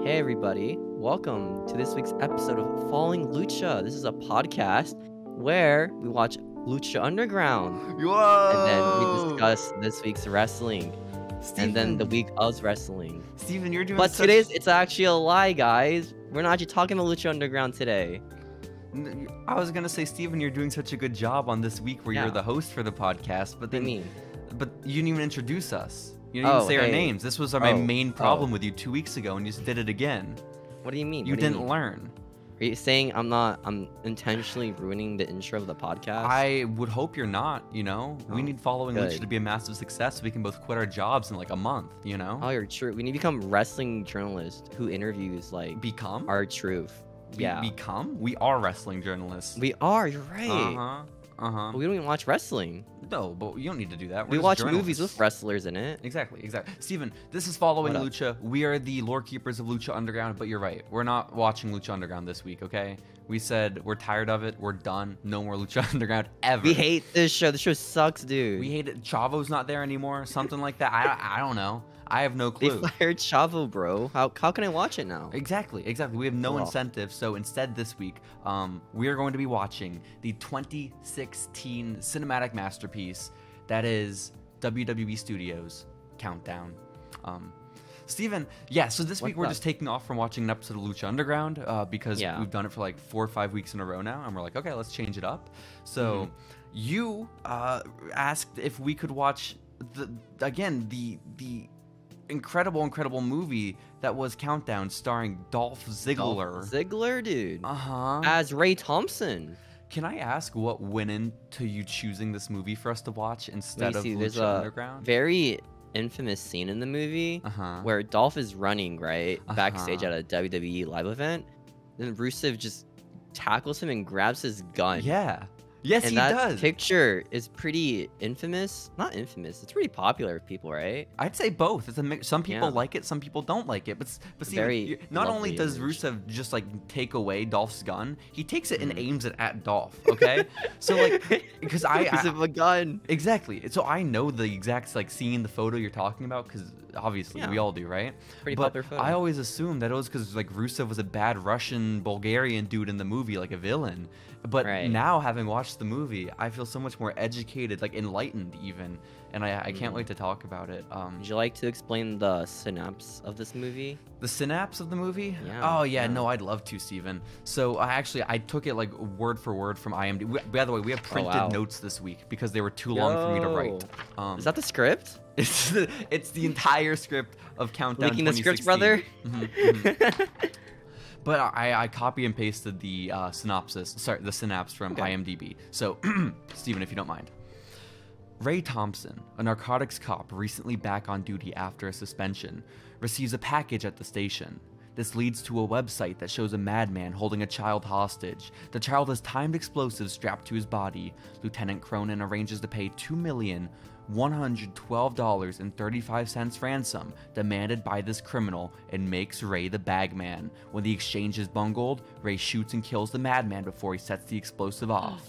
Hey everybody, welcome to this week's episode of Following Lucha. This is a podcast where we watch Lucha Underground. Whoa! And then we discuss this week's wrestling. Steven, And then the week of wrestling. Steven, you're doing But such... today's, it's actually a lie, guys. We're not actually talking about Lucha Underground today. I was gonna say, Steven, you're doing such a good job on this week where you're Yeah. the host for the podcast, but What do then you mean? but you didn't even introduce us. You didn't even say our hey. names. This was my Oh, main problem with you 2 weeks ago, and you just did it again. What do you mean? You What do didn't mean? learn. Are you saying I'm intentionally ruining the intro of the podcast? I would hope you're not, you know? We Oh, need Following good. Lucha to be a massive success so we can both quit our jobs in like a month, you know? Oh, you're true. We need to become wrestling journalists who interviews like Become? our truth. Yeah. Become? We are wrestling journalists. We are, you're right. Uh-huh. But we don't even watch wrestling. No, but you don't need to do that. We're We just watch journalists. movies with wrestlers in it. Exactly. Steven, this is Following What up? Lucha. We are the lore keepers of Lucha Underground, but you're right. We're not watching Lucha Underground this week, okay? We said we're tired of it. We're done. No more Lucha Underground ever. We hate this show. The show sucks, dude. We hate it. Chavo's not there anymore. Something like that. I don't know. I have no They clue. fired Chavo, bro. How can I watch it now? Exactly. We have no Well. incentive. So instead, this week, we are going to be watching the 2016 cinematic masterpiece that is WWE Studios Countdown. Steven, yeah, so this week we're What's just taking off from watching an episode of Lucha Underground because Yeah. we've done it for like 4 or 5 weeks in a row now, and we're like, okay, let's change it up. So you asked if we could watch the incredible movie that was Countdown, starring Dolph Ziggler. Ziggler, dude. Uh-huh. As Ray Thompson. Can I ask what went into you choosing this movie for us to watch instead of There's Lucha a Underground? very infamous scene in the movie Uh-huh. where Dolph is running, right? Backstage Uh-huh. at a WWE live event. Then Rusev just tackles him and grabs his gun. Yeah. Yes, And he that does. picture is pretty infamous. Not infamous. It's pretty popular with people, right? I'd say both. It's a mix. Some people Yeah. like it, some people don't like it. But see, Very not only lovely does image. Rusev just like take away Dolph's gun, he takes it and aims it at Dolph. Okay, so like because Because of a gun. exactly. So I know the exact like seeing the photo you're talking about because obviously Yeah. we all do, right? Pretty but popular photo. I always assumed that it was because like Rusev was a bad Russian Bulgarian dude in the movie, like a villain. But Right. now having watched the movie, I feel so much more educated, like enlightened even, and I can't wait to talk about it. Would you like to explain the synapse of this movie? The synapse of the movie? Yeah, Oh yeah, yeah. no, I'd love to, Steven. So I took it like word for word from IMDb. By the way, we have printed wow. notes this week because they were too long for me to write. Is that the script? It's the entire script of Countdown. Leaking the script, 2016. brother? But I copy and pasted the the synapse from Okay. IMDb. So, Steven, if you don't mind. Ray Thompson, a narcotics cop recently back on duty after a suspension, receives a package at the station. This leads to a website that shows a madman holding a child hostage. The child has timed explosives strapped to his body. Lieutenant Cronin arranges to pay $2,112.35 ransom demanded by this criminal and makes Ray the bagman. When the exchange is bungled, Ray shoots and kills the madman before he sets the explosive off.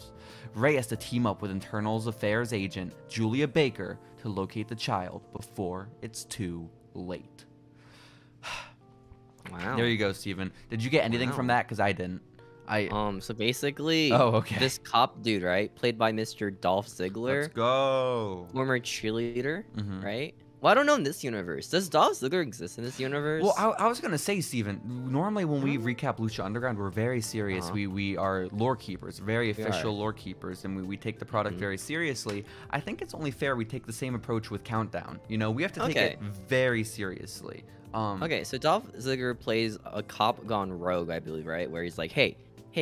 Ray has to team up with Internal Affairs agent Julia Baker to locate the child before it's too late. Wow. There you go, Steven. Did you get anything from Wow. that? Because I didn't. So basically, Oh, okay. this cop dude, right, played by Mr. Dolph Ziggler, Let's go. former cheerleader, Mhm. right? Well, I don't know in this universe. Does Dolph Ziggler exist in this universe? Well, I was gonna say, Steven, normally when we recap Lucha Underground, we're very serious. Uh-huh. We are lore keepers, very We official are. lore keepers, and we take the product very seriously. I think it's only fair we take the same approach with Countdown. You know, we have to take Okay. it very seriously. Okay, so Dolph Ziggler plays a cop gone rogue, I believe, right? Where he's like, hey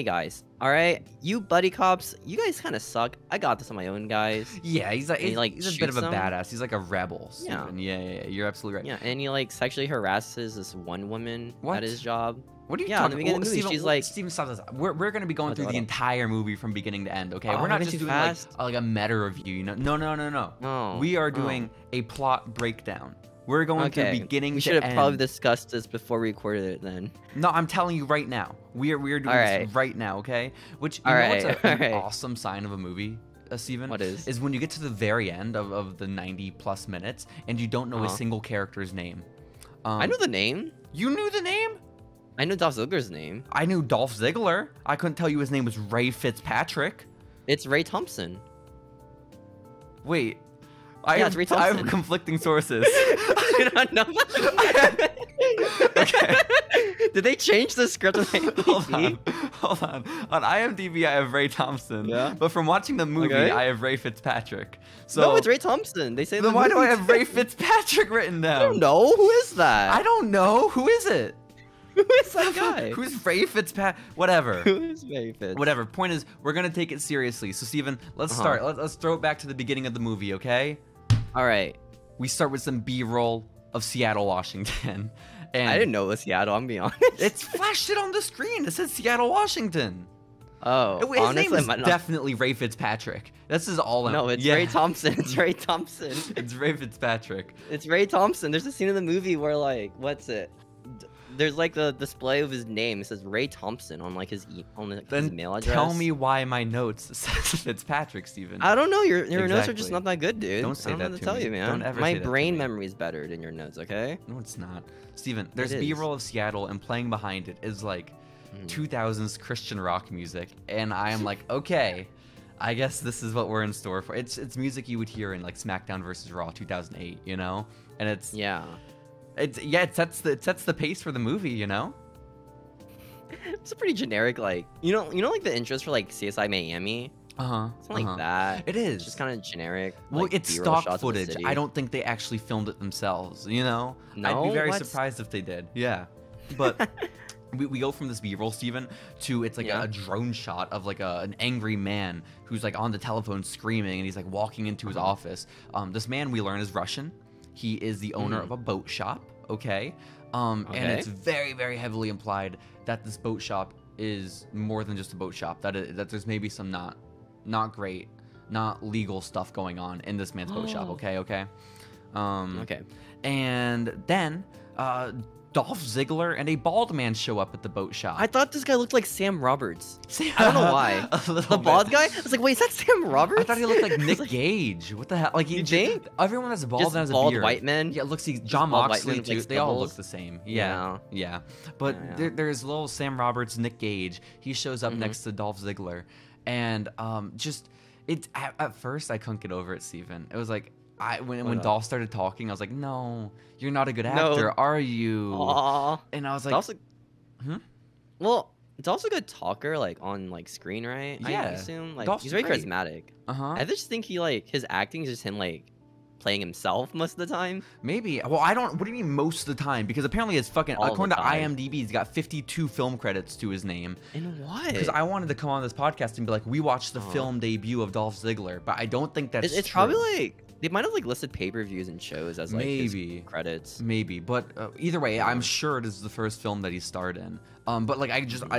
guys, all right, you buddy cops, you guys kind of suck. I got this on my own, guys. Yeah, he's And he, like, he's a bit of a shoots them? badass. He's like a rebel, Yeah. Steven. Yeah, you're absolutely right. Yeah, and he like sexually harasses this one woman What? at his job. What are you Yeah, in the talking beginning of the movie, Steven, she's like- Steven, stop this. We're going to be going What- through what the up? entire movie from beginning to end, okay? Oh, We're not we're just too doing fast? like a meta review, you know? No. Oh, We are oh. doing a plot breakdown. We're going through Okay, beginning we to should have end. probably discussed this before we recorded it then. No, I'm telling you right now. We are doing Alright. this right now, okay? Which, you Alright, know what's an alright. awesome sign of a movie, Steven? What is? Is when you get to the very end of the 90+ minutes and you don't know a Uh-huh. single character's name. I know the name. You knew the name? I know Dolph Ziggler's name. I knew Dolph Ziggler. I couldn't tell you his name was Ray Fitzpatrick. It's Ray Thompson. Wait. Yeah, it's Ray I Thompson. have conflicting sources. You don't know? Okay. Did they change the script on IMDb? Hold on. On IMDb, I have Ray Thompson. Yeah. But from watching the movie, Okay. I have Ray Fitzpatrick. So No, it's Ray Thompson. They say. then why do I have Ray Fitzpatrick written down? I don't know. Who is that? I don't know. Who is it? Who is that guy? Who's Ray Fitzpatrick? Whatever. Who is Ray Fitz? Whatever. Point is, we're gonna take it seriously. So Steven, let's start. Let's throw it back to the beginning of the movie, okay? All right. We start with some B-roll of Seattle, Washington. And I didn't know it was Seattle. I'm being honest. it's flashed it on the screen. It says Seattle, Washington. Oh, His honestly, name is might not- definitely Ray Fitzpatrick. This is all. No, it's yeah. Ray Thompson. It's Ray Thompson. It's Ray Fitzpatrick. It's Ray Thompson. There's a scene in the movie where like, what's it? There's like the display of his name. It says Ray Thompson on like his his mail address. Tell me why my notes says Fitzpatrick, Steven. I don't know. Your notes are just Exactly. not that good, dude. Don't say I don't know that what to tell me. you, man. Don't ever My say that to brain me. memory is better than your notes. Okay. No, it's not. Steven, there's is. B-roll of Seattle, and playing behind it is like 2000s Christian rock music, and I am like, okay, I guess this is what we're in store for. It's music you would hear in like SmackDown versus Raw 2008, you know, and it sets the pace for the movie, you know. It's a pretty generic, like you know, like the intros for like CSI Miami. It's not like that. It is It's just kind of generic. Well, like, it's B-roll stock shots of the footage. city. I don't think they actually filmed it themselves, you know? I'd be No? very What? surprised if they did. Yeah. But we go from this B-roll, Steven, to it's like Yeah. a drone shot of like an angry man who's like on the telephone screaming, and he's like walking into his office. This man, we learn, is Russian. He is the owner of a boat shop, okay? And it's very, very heavily implied that this boat shop is more than just a boat shop. That there's maybe some not great, not legal stuff going on in this man's boat shop. Okay. Okay. And then Dolph Ziggler and a bald man show up at the boat shop. I thought this guy looked like Sam Roberts. I don't know why. The bald guy? I was like, wait, is that Sam Roberts? I thought he looked like Nick Gage. What the hell? Like You think? Everyone that's bald Just and has a bald beard. white men? Yeah, looks like John bald white Moxley men with, too. like, They all look stubbles? the same. Yeah. But Yeah. there's little Sam Roberts, Nick Gage. He shows Mm-hmm. up next to Dolph Ziggler, and it's at first I couldn't get over it, Steven. It was like when Dolph started talking, I was like, no, you're not a good actor, are you? Aww. And I was like, Dolph's well, Dolph's a good talker, like on like screen, right? I Yeah. assume like Dolph's he's very great. charismatic. uh-huh. I just think he like his acting is just him like playing himself most of the time. Maybe. Well, I don't. What do you mean most of the time? Because apparently it's fucking. All the According to time. IMDb, he's got 52 film credits to his name. And what? Because I wanted to come on this podcast and be like, we watched the film debut of Dolph Ziggler, but I don't think that's it's true. probably like they might have like listed pay-per-views and shows as like his Maybe. credits. Maybe, but either way, I'm sure it is the first film that he starred in. But like,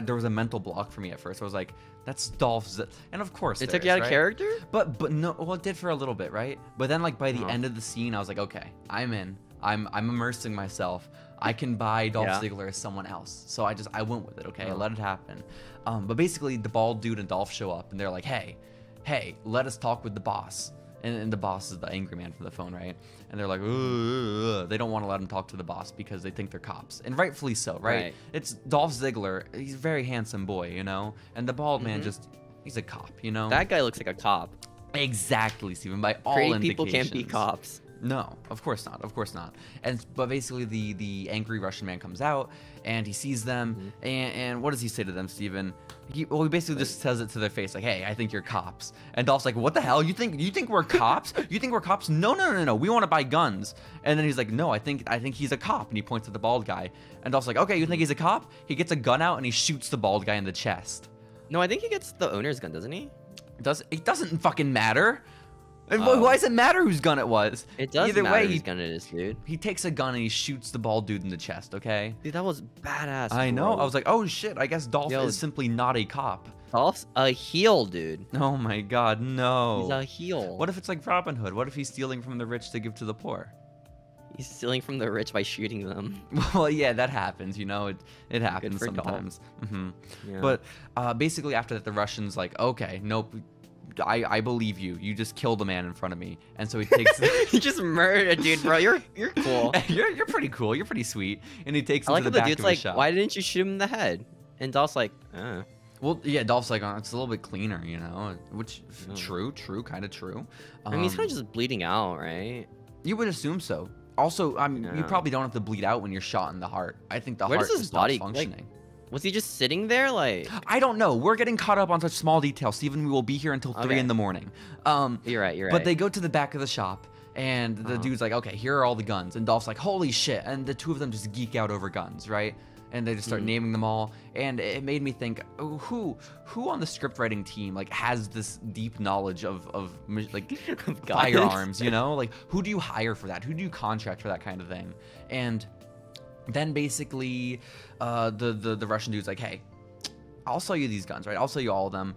there was a mental block for me at first. I was like, that's Dolph Ziggler, and of course It there took you is, out of right? character? But no, well, it did for a little bit, right? But then like by the end of the scene, I was like, okay, I'm in. I'm immersing myself. I can buy Dolph Ziggler as someone else. So I went with it. Okay, I let it happen. But basically, the bald dude and Dolph show up, and they're like, hey, let us talk with the boss. And the boss is the angry man from the phone, right? And they're like, they don't want to let him talk to the boss because they think they're cops. And rightfully so, right? It's Dolph Ziggler. He's a very handsome boy, you know? And the bald man he's a cop, you know? That guy looks like a cop. Exactly, Steven, by all Pretty indications. people can't be cops. No, of course not. Of course not. But basically, the angry Russian man comes out and he sees them, and what does he say to them, Steven? He basically just says it to their face, like, "Hey, I think you're cops." And Dolph's like, "What the hell? You think we're cops? You think we're cops? No. We want to buy guns." And then he's like, "No, I think he's a cop." And he points at the bald guy. And Dolph's like, "Okay, you think he's a cop?" He gets a gun out and he shoots the bald guy in the chest. No, I think he gets the owner's gun, doesn't he? It doesn't fucking matter. And why does it matter whose gun it was? It does Either matter way, whose gun it is, dude. he takes a gun and he shoots the bald dude in the chest, okay? Dude, that was badass. I know. bro. I was like, oh shit, I guess Dolph Yo. is simply not a cop. Dolph's a heel, dude. Oh my god, no. He's a heel. What if it's like Robin Hood? What if he's stealing from the rich to give to the poor? He's stealing from the rich by shooting them. Well, yeah, that happens, you know? It happens for Dolph. sometimes. Yeah. But basically after that, the Russians like, okay, nope, I believe you. You just killed a man in front of me, and so he takes. You just murdered a dude, bro. You're cool. you're pretty cool. You're pretty sweet. And he takes him I like to how the the back dude's of like, his shop. why didn't you shoot him in the head? And Dolph's like, Well, yeah, Dolph's like, it's a little bit cleaner, you know, which true, kind of true. I mean, he's kind of just bleeding out, right? You would assume so. Also, I mean, you probably don't have to bleed out when you're shot in the heart. I think the Where heart does his just stops body functioning. Was he just sitting there, like? I don't know. We're getting caught up on such small details, Steven. We will be here until 3 in the morning. You're right. But they go to the back of the shop, and the dude's like, okay, here are all the guns. And Dolph's like, holy shit. And the two of them just geek out over guns, right? And they just start naming them all. And it made me think, who on the script writing team, like, has this deep knowledge of like, firearms, you know? Like, who do you hire for that? Who do you contract for that kind of thing? And then basically, the Russian dude's like, hey, I'll sell you these guns, right? I'll sell you all of them.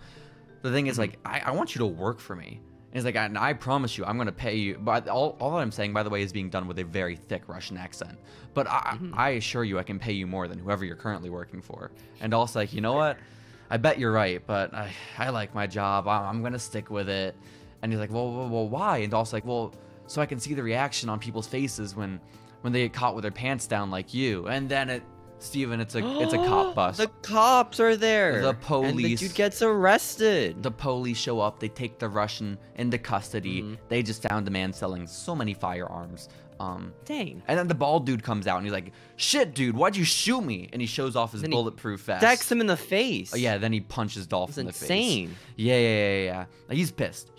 The thing is, like, I want you to work for me. And he's like, and I promise you, I'm going to pay you. But all that I'm saying, by the way, is being done with a very thick Russian accent. But I assure you, I can pay you more than whoever you're currently working for. And Dolph's like, you know what? I bet you're right, but I like my job. I'm going to stick with it. And he's like, well, why? And Dolph's like, well, so I can see the reaction on people's faces when they get caught with their pants down like you. And then Steven, it's a cop bus. The cops are there. The police. And the dude gets arrested. The police show up. They take the Russian into custody. They just found a man selling so many firearms. Dang. And then the bald dude comes out and he's like, shit, dude, why'd you shoot me? And he shows off his bulletproof vest. Decks him in the face. Oh, yeah, then he punches Dolph in the face. Insane. Yeah. He's pissed.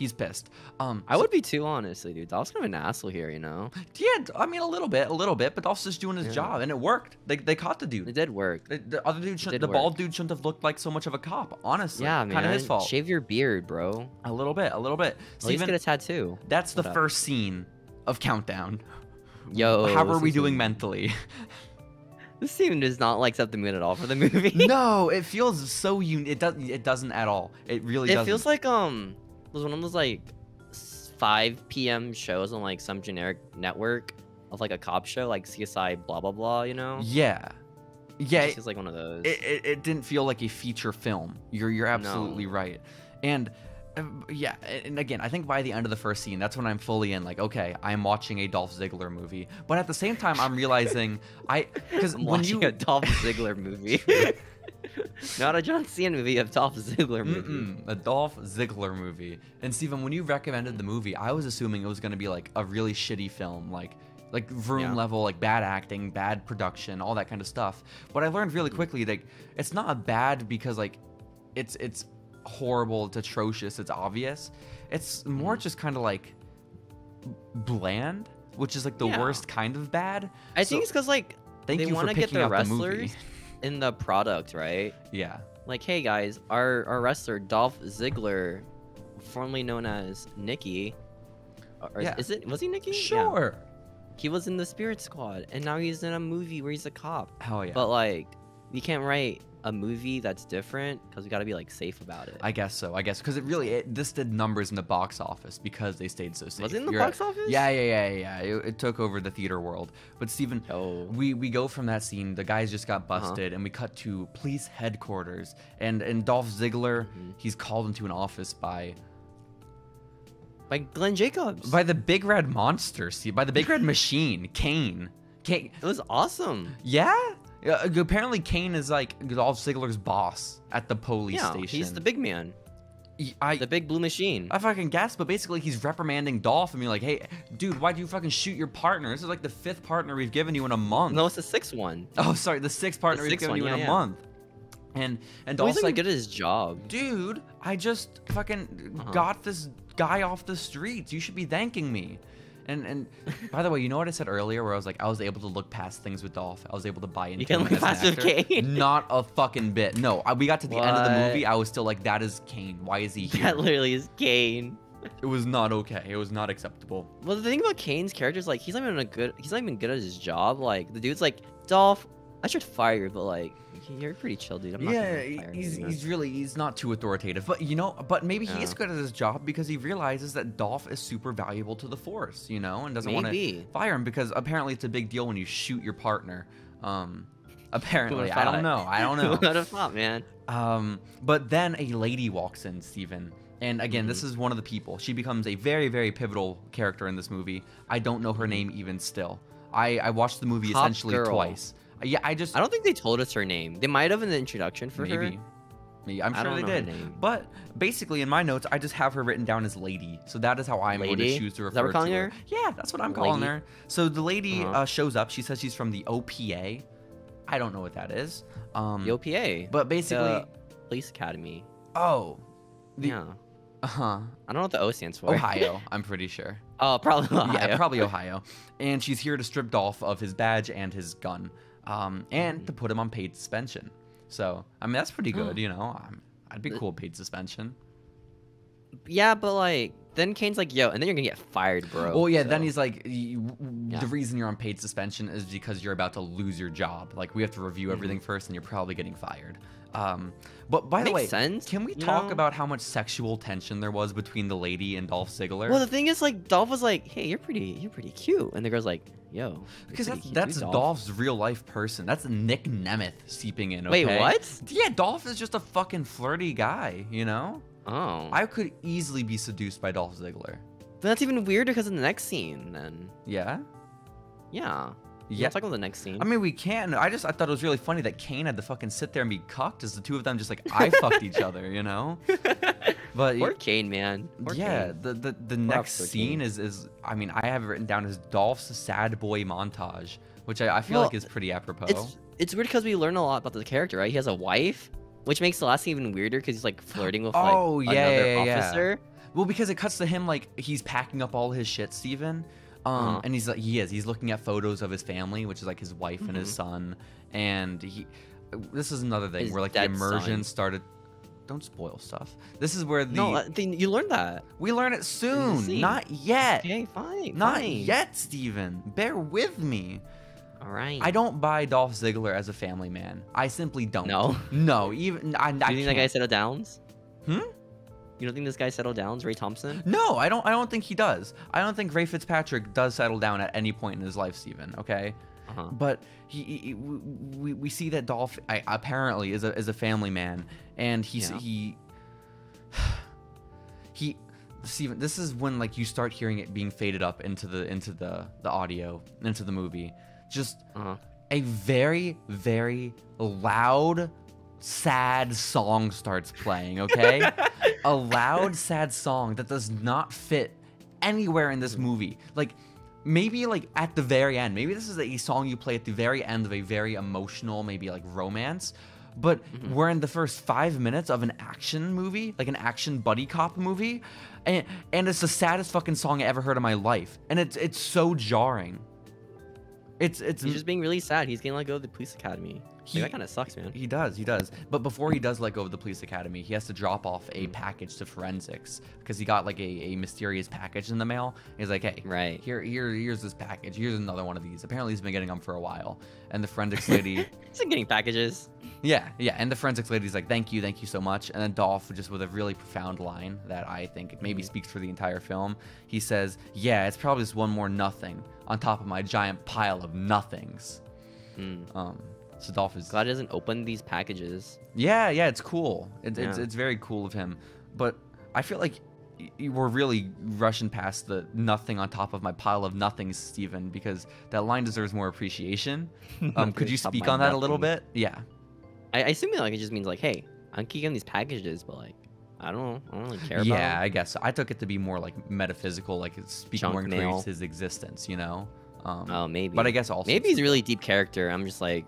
I would be too, honestly, dude. Dolph's kind of an asshole here, you know? Yeah, I mean, a little bit, but Dolph's just doing his job, and it worked. They caught the dude. It did work. The other dude, the bald dude shouldn't have looked like so much of a cop, honestly. Yeah, man. Kind of his fault. Shave your beard, bro. A little bit. At least get a tattoo. That's the first scene of Countdown. Yo. How are we doing mentally? This scene does not like set the mood at all for the movie. No, it feels so It doesn't at all. It really doesn't. It feels like it was one of those like 5 p.m. shows on like some generic network of like a cop show, like CSI blah blah blah, you know? Yeah. It feels like one of those. It didn't feel like a feature film. You're absolutely right. And yeah, and again, I think by the end of the first scene, that's when I'm fully in, like, okay, I'm watching a Dolph Ziggler movie. But at the same time, I'm realizing because I'm watching a Dolph Ziggler movie. Not a John Cena movie, a Dolph Ziggler movie. A Dolph Ziggler movie. And Steven, when you recommended the movie, I was assuming it was going to be like a really shitty film, like Vroom level, like bad acting, bad production, all that kind of stuff. But I learned really quickly, like, it's not bad because like it's horrible, it's atrocious, it's obvious. It's more just kind of like bland, which is like the worst kind of bad. I think it's because like they want to get the wrestlers the in the product, right? Yeah. Like, hey guys, our wrestler Dolph Ziggler, formerly known as Nikki, was he Nikki? Sure. Yeah. He was in the Spirit Squad, and now he's in a movie where he's a cop. Hell yeah. But like, we can't write a movie that's different because we got to be like safe about it. I guess so. Because this did numbers in the box office because they stayed so safe. Was it in the box office? Yeah. It took over the theater world. But Steven, we go from that scene. The guys just got busted, and we cut to police headquarters. And Dolph Ziggler, he's called into an office by Glenn Jacobs. By the big red monster. By the big red machine, Kane. It was awesome. Yeah. Apparently, Kane is like Dolph Ziggler's boss at the police station. He's the big man. The big blue machine. I fucking guess, but basically he's reprimanding Dolph and being like, hey, dude, why'd you fucking shoot your partner? This is like the 5th partner we've given you in a month. No, it's the 6th one. Oh, sorry, the 6th partner we've given you in a month. And Dolph's he's like, good at his job. Dude, I just fucking got this guy off the streets. You should be thanking me. And by the way, you know what I said earlier where I was like, I was able to look past things with Dolph. I was able to buy into him as an actor. Kane? Not a fucking bit. No, we got to the end of the movie. I was still like, that is Kane. Why is he here? That literally is Kane. It was not okay. It was not acceptable. Well, the thing about Kane's character is like he's not even good at his job. Like the dude's like, Dolph, I should fire you, but like you're pretty chill, dude. I'm not gonna fire you, he's not too authoritative. But maybe he is good at his job because he realizes that Dolph is super valuable to the Force, and doesn't want to fire him because apparently it's a big deal when you shoot your partner. Apparently, I don't know. What a thought, man. But then a lady walks in, Steven, And again, this is one of the people. She becomes a very, very pivotal character in this movie. I don't know her name even still. I watched the movie Top essentially girl. twice. Yeah, I don't think they told us her name. They might have in the introduction for her. Maybe. I'm sure they know her did. name. But basically, in my notes, I just have her written down as Lady. So that is how I'm going to choose to refer to her. Is that what we're calling her? Yeah, that's what I'm calling her. So the lady shows up. She says she's from the OPA. I don't know what that is. The OPA. But basically... The Police Academy. Oh. Yeah. Uh-huh. I don't know what the O stands for. Ohio, I'm pretty sure. Oh, probably Ohio. Yeah, probably Ohio. And she's here to strip Dolph of his badge and his gun. And to put him on paid suspension. So, I mean, that's pretty good, you know. I'd be cool with paid suspension. Yeah, but like, then Kane's like, yo, and then you're gonna get fired, bro. Well, yeah, then he's like, the reason you're on paid suspension is because you're about to lose your job. Like, we have to review everything first, and you're probably getting fired. But by the way, can we talk about how much sexual tension there was between the lady and Dolph Ziggler? Well, the thing is, like, Dolph was like, hey, you're pretty cute. And the girl's like, yo. Because that's Dolph's real life person. That's Nick Nemeth seeping in, okay? Wait, what? Yeah, Dolph is just a fucking flirty guy, you know? Oh. I could easily be seduced by Dolph Ziggler. But that's even weirder because in the next scene, then. Yeah? Yeah. Yeah. Let's talk about the next scene. I mean, we can. I thought it was really funny that Kane had to fucking sit there and be cucked as the two of them just like eye fucked each other, you know? But poor Kane, man. Poor yeah, Kane. the next scene is I mean, I have it written down as Dolph's sad boy montage, which I feel like is pretty apropos. It's weird because we learn a lot about the character, right? He has a wife, which makes the last scene even weirder because he's like flirting with like another officer. Well, because it cuts to him like he's packing up all his shit, Steven. And he's like, he's looking at photos of his family, which is like his wife and his son. And this is another thing where like the immersion started. Don't spoil stuff. This is where you learned that. We learn it soon. Not yet. Okay, fine. Not yet, Steven. Bear with me. All right. I don't buy Dolph Ziggler as a family man. I simply don't. No. Even I. Do you think that guy settled down? Hmm. You don't think this guy settled down, Ray Thompson? No, I don't think he does. I don't think Ray Fitzpatrick does settle down at any point in his life, Steven, okay? But we see that Dolph apparently is a family man, and he Steven, this is when like you start hearing it being faded up into the audio, into the movie. Just a very, very loud, sad song starts playing, okay? A loud, sad song that does not fit anywhere in this movie. Like, maybe like at the very end. Maybe this is a song you play at the very end of a very emotional, maybe like romance. But we're in the first 5 minutes of an action movie, like an action buddy cop movie, and it's the saddest fucking song I ever heard in my life, and it's so jarring. He's just being really sad. He's getting let go of the police academy. That kind of sucks, man. He does. But before he does let go of the police academy, he has to drop off a package to forensics because he got like a mysterious package in the mail. He's like, hey, here's this package. Here's another one of these. Apparently, he's been getting them for a while. And the forensics lady, he's been getting packages. Yeah. And the forensics lady's like, thank you so much. And then Dolph, just with a really profound line that I think maybe speaks for the entire film, he says, yeah, it's probably just one more nothing on top of my giant pile of nothings. So Dolph is glad he doesn't open these packages. Yeah, it's cool. It's very cool of him. But I feel like we're really rushing past the nothing on top of my pile of nothings, Steven, because that line deserves more appreciation. Could you speak on that a little bit? Yeah. I assume like it just means like, hey, I'm keeping these packages, but like I don't really care about Yeah, I guess. I took it to be more like metaphysical, like speaking more increase his existence, you know? Oh, maybe. But I guess also maybe he's a really deep character. I'm just like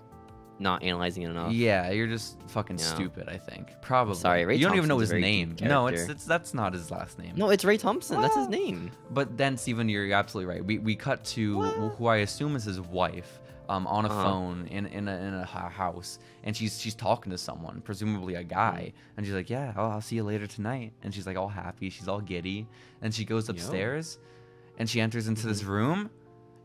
not analyzing it enough. Yeah, you're just fucking stupid, I think. Probably. Sorry, Ray You don't even know Thompson's his a very name. deep No, character. that's not his last name. No, it's Ray Thompson. That's his name. But then, Steven, you're absolutely right. We cut to who I assume is his wife. On a phone in a house, and she's talking to someone, presumably a guy, and she's like, yeah, I'll see you later tonight. And she's like all happy, she's all giddy, and she goes upstairs and she enters into this room,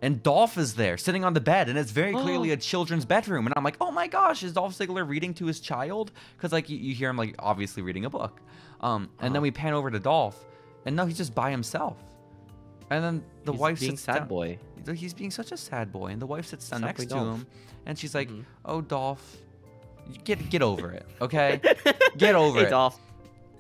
and Dolph is there sitting on the bed, and it's very clearly a children's bedroom. And I'm like, oh my gosh, is Dolph Ziggler reading to his child? Because like you hear him like obviously reading a book, and then we pan over to Dolph, and no, he's just by himself. And then the wife sits sad down. boy. He's being such a sad boy, and the wife sits down next to him, and she's like, "Oh, Dolph, get over it, okay? Get over it." Dolph.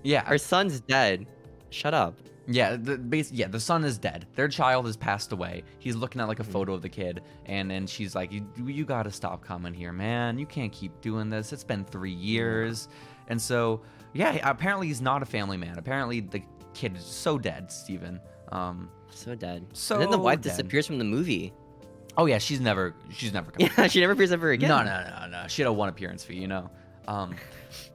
Yeah. Our son's dead. Shut up. Yeah, the son is dead. Their child has passed away. He's looking at like a photo of the kid, and she's like, you gotta stop coming here, man. You can't keep doing this. It's been 3 years. And so, yeah, apparently he's not a family man. Apparently the kid is so dead, Steven. So dead. So and then the wife dead. disappears from the movie. Oh yeah, she's never coming. Yeah, she never appears ever again. No. She had a 1 appearance fee, you know.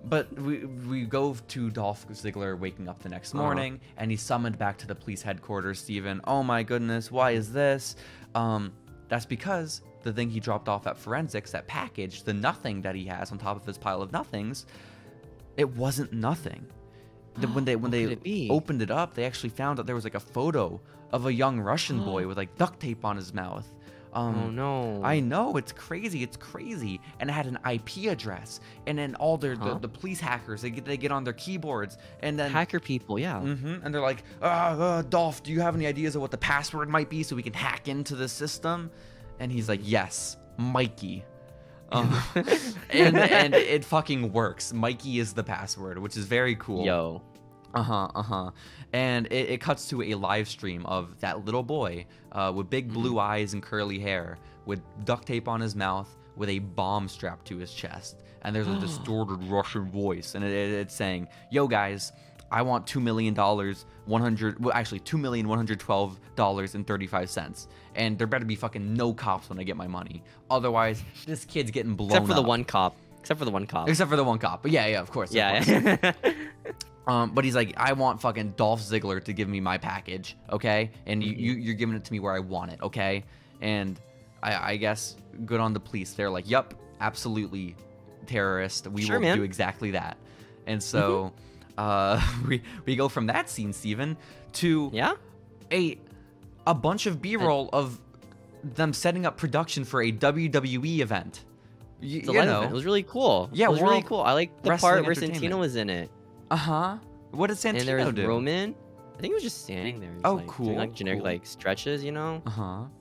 But we go to Dolph Ziggler waking up the next morning, and he's summoned back to the police headquarters. Steven, oh my goodness, why is this? That's because the thing he dropped off at forensics, that package, the nothing that he has on top of his pile of nothings, it wasn't nothing. When they opened it up, they actually found that there was like a photo of a young Russian boy with like duct tape on his mouth. Oh no! I know, it's crazy, and it had an IP address, and then all the police hackers, they get on their keyboards, and then hacker people, yeah. And they're like, Dolph, do you have any ideas of what the password might be so we can hack into the system? And he's like, yes, Mikey. And it fucking works. Mikey is the password, which is very cool. Yo. And it cuts to a live stream of that little boy with big blue eyes and curly hair, with duct tape on his mouth, with a bomb strapped to his chest. And there's a distorted Russian voice, and it's saying, "Yo guys, I want $2,112.35, and there better be fucking no cops when I get my money. Otherwise, this kid's getting blown Except for up." the one cop. Except for the one cop. But yeah, of course. Yeah. But he's like, I want fucking Dolph Ziggler to give me my package, okay? And you're giving it to me where I want it, okay? And I guess good on the police. They're like, yup, absolutely, terrorist. We will do exactly that. And so we go from that scene, Steven, to a bunch of B-roll of them setting up production for a WWE event. You know, it was really cool. Yeah, it was really cool. I like the part where Santino was in it. What did Santino and there was do? Roman. I think he was just standing there. Just, cool. Doing, like generic like stretches, you know.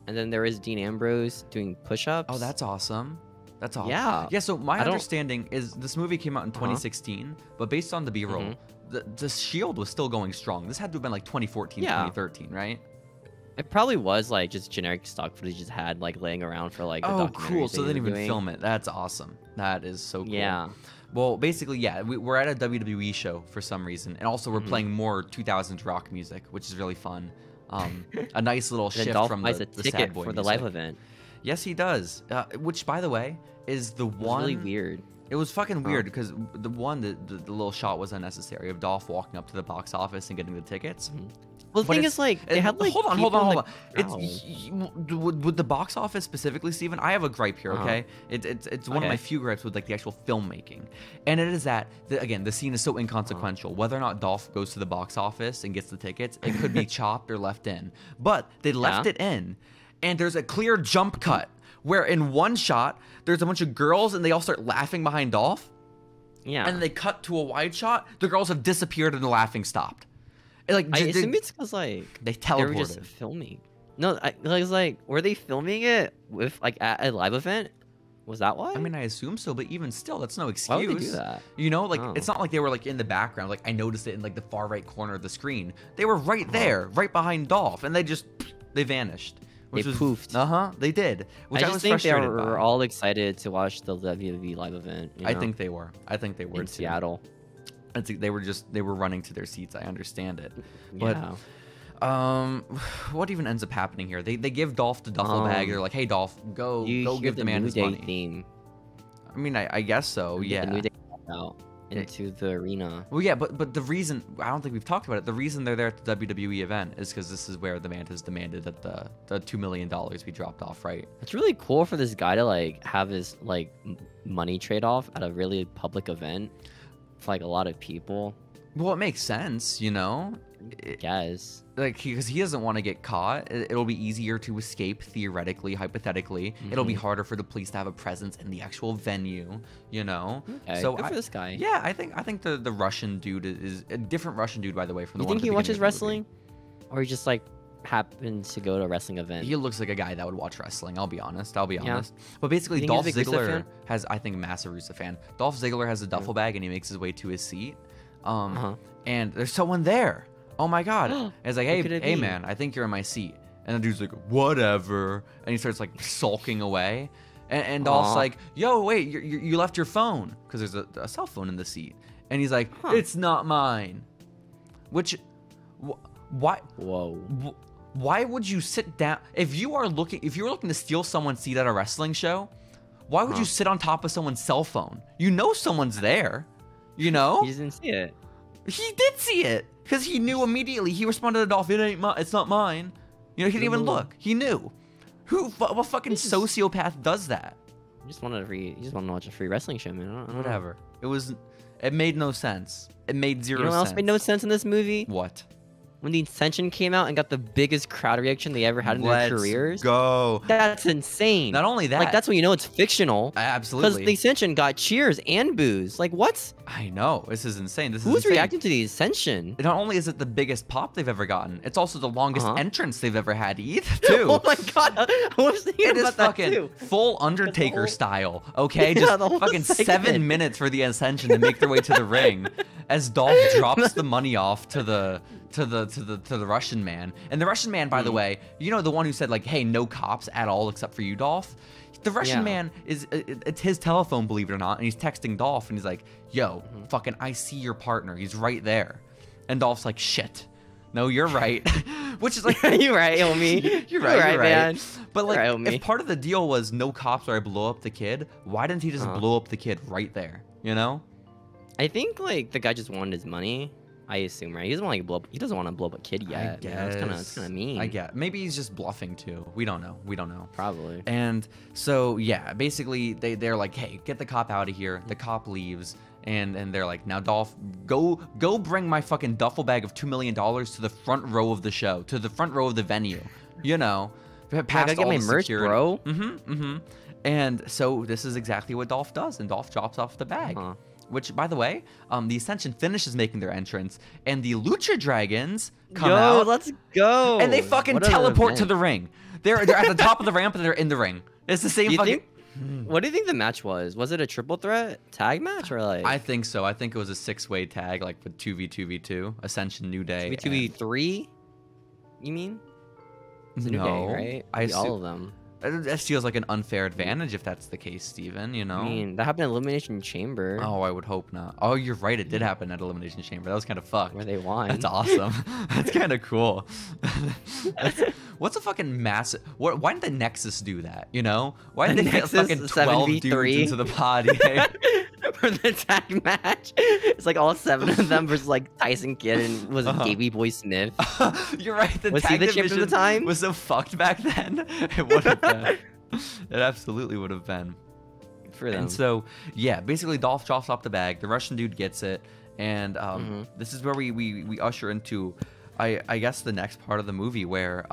And then there was Dean Ambrose doing push-ups. Oh, that's awesome. That's awesome. Yeah. Yeah. So my understanding is this movie came out in 2016, but based on the B-roll, the Shield was still going strong. This had to have been like 2014, 2013, right? It probably was like just generic stock footage just had like laying around for like. The cool. So they didn't even film it. That's awesome. That is so cool. Yeah. Well, basically, yeah, we're at a WWE show for some reason, and also we're playing more 2000s rock music, which is really fun. A nice little shift Dolph from buys the ticket sad boy for the music. live event. Yes, he does. Which, by the way, is the one. Really weird. It was fucking weird because the little shot was unnecessary of Dolph walking up to the box office and getting the tickets. Well, the thing is, like, they had like. Hold on. With the box office specifically, Steven, I have a gripe here. Okay, it's one of my few gripes with like the actual filmmaking, and it is that again the scene is so inconsequential. Whether or not Dolph goes to the box office and gets the tickets, it could be chopped or left in, but they left it in, and there's a clear jump cut where in one shot there's a bunch of girls and they all start laughing behind Dolph. Yeah. And they cut to a wide shot. The girls have disappeared and the laughing stopped. Like I assume it's because like they teleported. They were just filming. No, like were they filming it with like at a live event? Was that why? I mean, I assume so, but even still, that's no excuse. Why would they do that? You know, like it's not like they were like in the background. Like I noticed it in like the far right corner of the screen. They were right there, right behind Dolph, and they vanished. They poofed. They did. Which I was just think they frustrated were by. all excited to watch the WWE live event. You know? I think they were. In Seattle. They were running to their seats. I understand it. Yeah. But what even ends up happening here? They give Dolph the duffel bag. They're like, "Hey, Dolph, go give the man his money." Theme. I mean, I guess so. Yeah. The New Day out into the arena. Well, yeah, but the reason I don't think we've talked about it. The reason they're there at the WWE event is because this is where the man has demanded that the $2 million be dropped off, right? It's really cool for this guy to like have his like money trade off at a really public event for like a lot of people. Well, it makes sense, you know. I guess. Like, because he doesn't want to get caught. It'll be easier to escape, theoretically, hypothetically. It'll be harder for the police to have a presence in the actual venue, you know? Okay, so good for this guy. Yeah, I think the Russian dude is a different Russian dude, by the way, from the You one think he watches wrestling? Or he just, like, happens to go to a wrestling event? He looks like a guy that would watch wrestling, I'll be honest. But basically, Dolph Ziggler has, I think, a massive Rusev fan. Dolph Ziggler has a duffel bag, and he makes his way to his seat. And there's someone there. oh my God. And he's like, What could hey, it hey be? man, I think you're in my seat. And the dude's like, whatever. And he starts like sulking away. And Dolph's Aw. like, yo, wait, you left your phone. Because there's a cell phone in the seat. And he's like, Huh. it's not mine. Which, why? Whoa. Why would you sit down if you were looking to steal someone's seat at a wrestling show? Why would you sit on top of someone's cell phone? You know someone's there. You know? You just didn't see it. He did see it because he knew immediately. He responded to Dolph, it's not mine. You know, he didn't even look. He knew. What fucking sociopath does that? You just wanted to watch a free wrestling show, man. I don't know. Whatever. It made no sense. It made zero You know what sense. else made no sense in this movie? What? When the Ascension came out and got the biggest crowd reaction they ever had in their careers. Go. That's insane. Not only that. Like, that's when you know it's fictional. Absolutely. Because the Ascension got cheers and boos. Like, what? I know. This is insane. Who's reacting to the Ascension? Not only is it the biggest pop they've ever gotten, it's also the longest entrance they've ever had either, too. Oh my God. I was thinking It is about that fucking too. full Undertaker style, okay? Yeah, Just the whole fucking segment. 7 minutes for the Ascension to make their way to the ring, as Dolph drops the money off to the Russian man. And the Russian man, by the way, you know, the one who said like, "Hey, no cops at all except for you, Dolph." The Russian man it's his telephone, believe it or not, and he's texting Dolph, and he's like, "Yo, fucking, I see your partner. He's right there." And Dolph's like, "Shit. No, you're right." Which is like, you're right, homie. You're right, man. But like, You're right, homie. if part of the deal was no cops or I blow up the kid, why didn't he just blow up the kid right there? You know? I think like the guy just wanted his money. I assume, right? He doesn't want to blow up. He doesn't want to blow up a kid yet. I Man. guess. It's kind of mean. I get. Maybe he's just bluffing too. We don't know. Probably. And so yeah, basically they're like, "Hey, get the cop out of here." The cop leaves, and they're like, "Now Dolph, go bring my fucking duffel bag of $2 million to the front row of the show, to the front row of the venue." You know, I past gotta get all my the merch, security. bro. And so this is exactly what Dolph does, and Dolph drops off the bag. Which, by the way, the Ascension finishes making their entrance, and the Lucha Dragons come out. Let's go. And they fucking What an teleport to event. the ring. They're at the top of the ramp, and they're in the ring. It's the same fucking... What do you think the match was? Was it a triple threat tag match or like? I think so. I think it was a 6-way tag, like with 2v2v2, Ascension, New Day. 2v3? You mean? It's a New Day, right? All of them. That feels like an unfair advantage if that's the case, Steven, you know? I mean, that happened at Elimination Chamber. Oh, I would hope not. Oh, you're right. It did happen at Elimination Chamber. That was kind of fucked. Where they won. That's awesome. That's kind of cool. What's a fucking massive... Why didn't the Nexus do that, you know? Why didn't they get fucking 12 dudes into the pod? For the tag match. It's like all 7 of them versus like Tyson Kidd and was it Davey Boy Smith. You're right. The Was he tag the champ at the division time? was so fucked back then. It would have been. It absolutely would have been. For them. And so, yeah, basically Dolph drops off the bag. The Russian dude gets it. And this is where we usher into, I guess, the next part of the movie where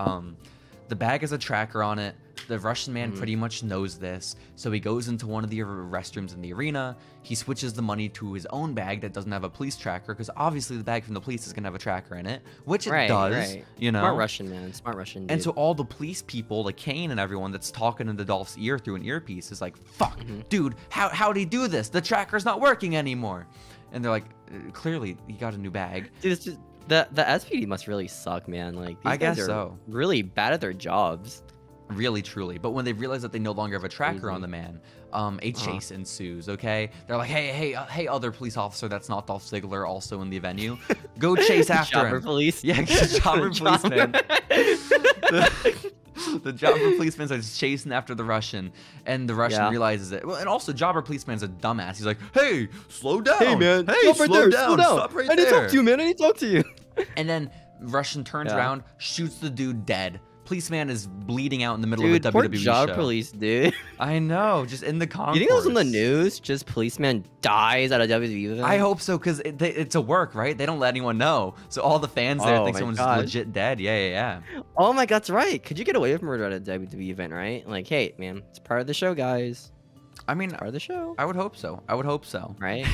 the bag has a tracker on it. The Russian man pretty much knows this. So he goes into one of the restrooms in the arena. He switches the money to his own bag that doesn't have a police tracker, because obviously the bag from the police is going to have a tracker in it, which it does, you know? Smart Russian, man. Smart Russian dude. And so all the police people, like Kane and everyone that's talking into Dolph's ear through an earpiece is like, fuck, dude, how'd he do this? The tracker's not working anymore. And they're like, clearly he got a new bag. Dude, it's just, the SPD must really suck, man. Like, these I guys guess are so. really bad at their jobs. Really, truly. But when they realize that they no longer have a tracker on the man, a chase ensues, okay? They're like, hey, other police officer that's not Dolph Ziggler also in the venue, go chase after Jobber him. police. Yeah, jobber policeman. The jobber policeman starts chasing after the Russian, and the Russian realizes it. Well, and also, jobber policeman's a dumbass. He's like, hey, slow down. Hey, man. Hey, Stop right there. Slow down. Stop right I need to there. talk to you, man. I need to talk to you. And then Russian turns around, shoots the dude dead. Policeman is bleeding out in the middle Dude, of a poor WWE jobber show. police, dude. I know, just in the concourse. You think that was on the news? Just policeman dies at a WWE event? I hope so, because it's a work, right? They don't let anyone know. So all the fans there think someone's legit dead. Yeah. Oh my God, that's right. Could you get away with murder at a WWE event, right? Like, hey, man, it's part of the show, guys. I mean, Part of the show. I would hope so. Right?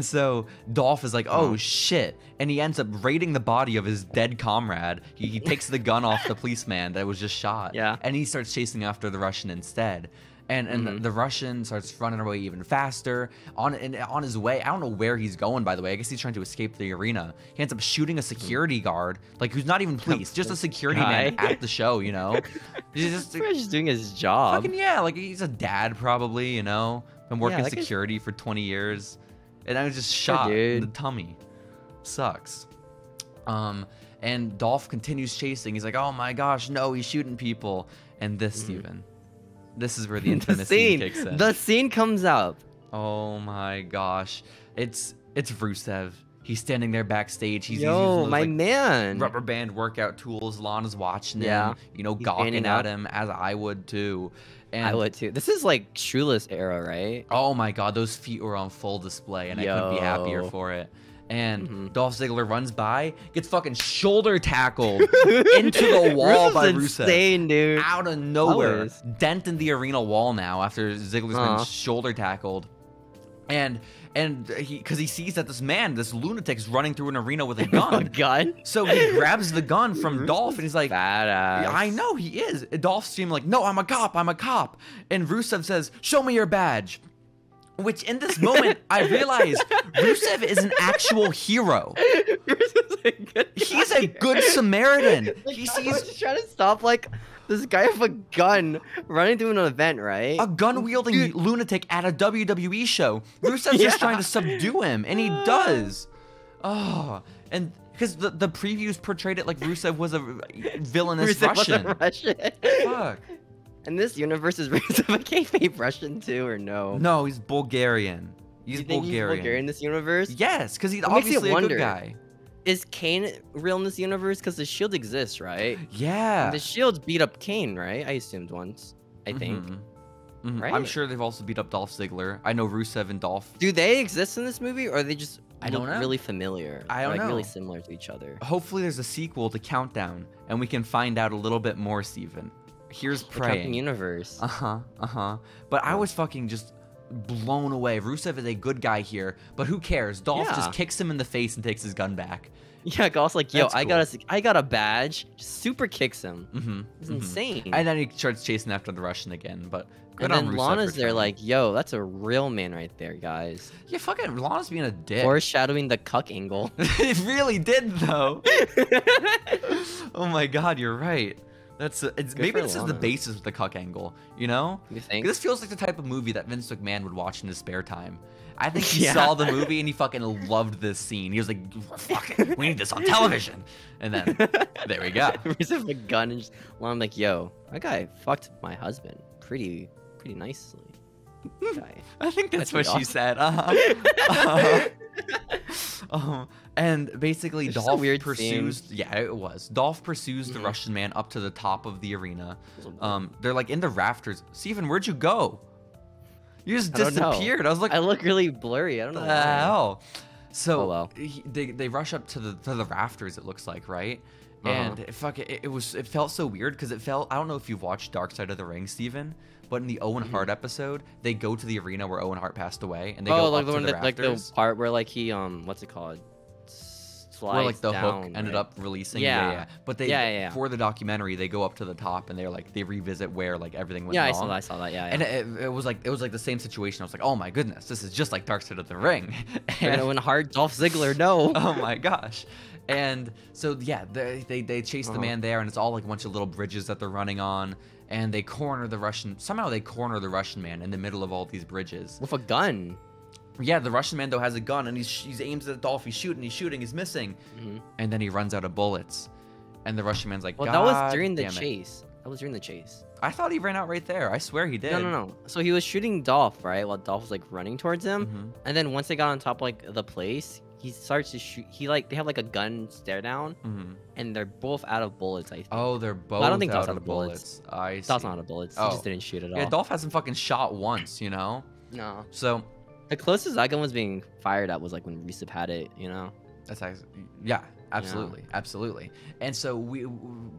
So Dolph is like, oh shit. And he ends up raiding the body of his dead comrade. He takes the gun off the policeman that was just shot. Yeah. And he starts chasing after the Russian instead. And the Russian starts running away even faster. On his way, I don't know where he's going, by the way. I guess he's trying to escape the arena. He ends up shooting a security guard, like who's not even police, just a security man at the show, you know? He's just doing his job. Fucking yeah, like he's a dad probably, you know? Been working security for 20 years. And I was just shot in the tummy. Sucks. And Dolph continues chasing. He's like, oh my gosh, no, he's shooting people. And this, Steven. This is where the intimacy kicks in. The scene comes up. Oh my gosh. It's Rusev. He's standing there backstage. He's using those, my man. rubber band workout tools. Lana's watching him, you know, gawking at him, as I would too. And I would too. This is like Shoeless era, right? Oh my god, those feet were on full display, and I couldn't be happier for it. And Dolph Ziggler runs by, gets fucking shoulder tackled into the wall by Rusev. Insane, dude. Out of nowhere. Dent in the arena wall now after Ziggler's been shoulder tackled. And because he sees that this lunatic is running through an arena with a gun. So he grabs the gun from Dolph and he's like, badass. I know he is. Dolph's seemed like, no, I'm a cop. And Rusev says, show me your badge. Which in this moment, I realize Rusev is an actual hero. He's a good Samaritan. He sees just trying to stop like this guy with a gun running through an event, right? A gun-wielding lunatic at a WWE show. Rusev's just trying to subdue him, and he does. Oh, and because the previews portrayed it like Rusev was a villainous Russian. Was a Russian. Fuck. And this universe is Rusev a kayfabe Russian too, or no? No, he's Bulgarian. He's Bulgarian. He's Bulgarian in this universe? Yes, because he's obviously a good guy. Is Kane real in this universe? Because the Shield exists, right? Yeah. And the Shield beat up Kane, right? I assumed once. I think. Right? I'm sure they've also beat up Dolph Ziggler. I know Rusev and Dolph. Do they exist in this movie, or are they just I don't know. really familiar? I don't know. Really similar to each other. Hopefully there's a sequel to Countdown, and we can find out a little bit more, Steven. Here's praying. The universe. But I was fucking just blown away. Rusev is a good guy here, but who cares? Dolph just kicks him in the face and takes his gun back. Yeah, Dolph's like, yo, That's cool. I got a badge. Just super kicks him. It's insane. And then he starts chasing after the Russian again, but good and on then Rusev Lana's for there trying. like, yo, that's a real man right there, guys. Yeah, fucking Lana's being a dick. Foreshadowing the cuck angle. It really did, though. Oh my god, you're right. Maybe this is the basis of the cuck angle, you know? You think? This feels like the type of movie that Vince McMahon would watch in his spare time. I think he saw the movie and he fucking loved this scene. He was like, fuck it, we need this on television. And then, there we go. He's with a gun and just, well, I'm like, yo, that guy fucked my husband pretty nicely. I think that's what she said. And basically Dolph pursues Dolph pursues the Russian man up to the top of the arena. They're like in the rafters. Steven, where'd you go? You just disappeared. I was like, I look really blurry. I don't know the hell. So oh, well. they rush up to the rafters, it looks like, right? And it felt so weird because it felt, I don't know if you've watched Dark Side of the Ring, Steven, but in the Owen Hart episode, they go to the arena where Owen Hart passed away, and they go up to the rafters. Like the part where like he what's it called? Where like the down, hook ended up releasing. Yeah. But they for the documentary, they go up to the top and they're like they revisit where like everything went wrong. Yeah, I saw that. Yeah. And it was like the same situation. I was like, oh my goodness, this is just like Dark Side of the Ring. And Owen Hart, Dolph Ziggler, no. Oh my gosh. And so yeah, they chase the man there, and it's all like a bunch of little bridges that they're running on, and they corner the Russian. Somehow they corner the Russian man in the middle of all these bridges with a gun. Yeah, the Russian man though has a gun, and he aims at Dolph. He's shooting, he's missing, and then he runs out of bullets, and the Russian man's like, well, that was during the chase. That was during the chase. I thought he ran out right there. I swear he did. No. So he was shooting Dolph, right? While Dolph was like running towards him, and then once they got on top like the place, he starts to shoot. They have like a gun stare down, and they're both out of bullets. I think. Oh, they're both. I don't think out Dolph's out of bullets. I see. Dolph's not out of bullets. He just didn't shoot at all. Yeah, Dolph hasn't fucking shot once, you know. No. So. The closest that gun was being fired at was like when Rusev had it, you know? That's actually, yeah, absolutely, absolutely. And so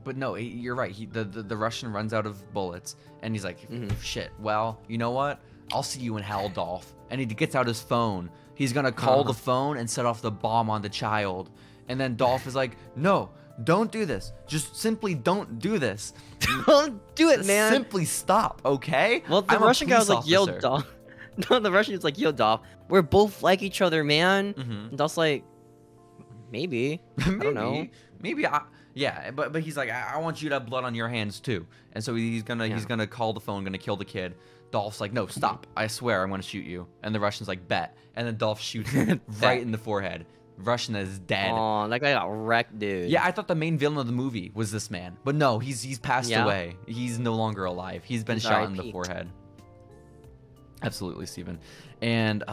but no, you're right. The Russian runs out of bullets, and he's like, shit. Well, you know what? I'll see you in hell, Dolph. And he gets out his phone. He's gonna call the phone and set off the bomb on the child. And then Dolph is like, no, don't do this. Just simply don't do this. Don't do it, man. Simply stop, okay? Well, the Russian guy was like, yo, Dolph. No, the Russian was like, yo, Dolph, we're both like each other, man. And Dolph's like, maybe. I don't know. Maybe yeah, but he's like, I want you to have blood on your hands too. And so he's gonna call the phone, gonna kill the kid. Dolph's like, no, stop. I swear I'm gonna shoot you. And the Russian's like, bet. And then Dolph shoots him right in the forehead. Russian is dead. Oh, that guy got wrecked, dude. Yeah, I thought the main villain of the movie was this man. But no, he's passed away. He's no longer alive. He's been shot in the forehead. Absolutely, Steven. And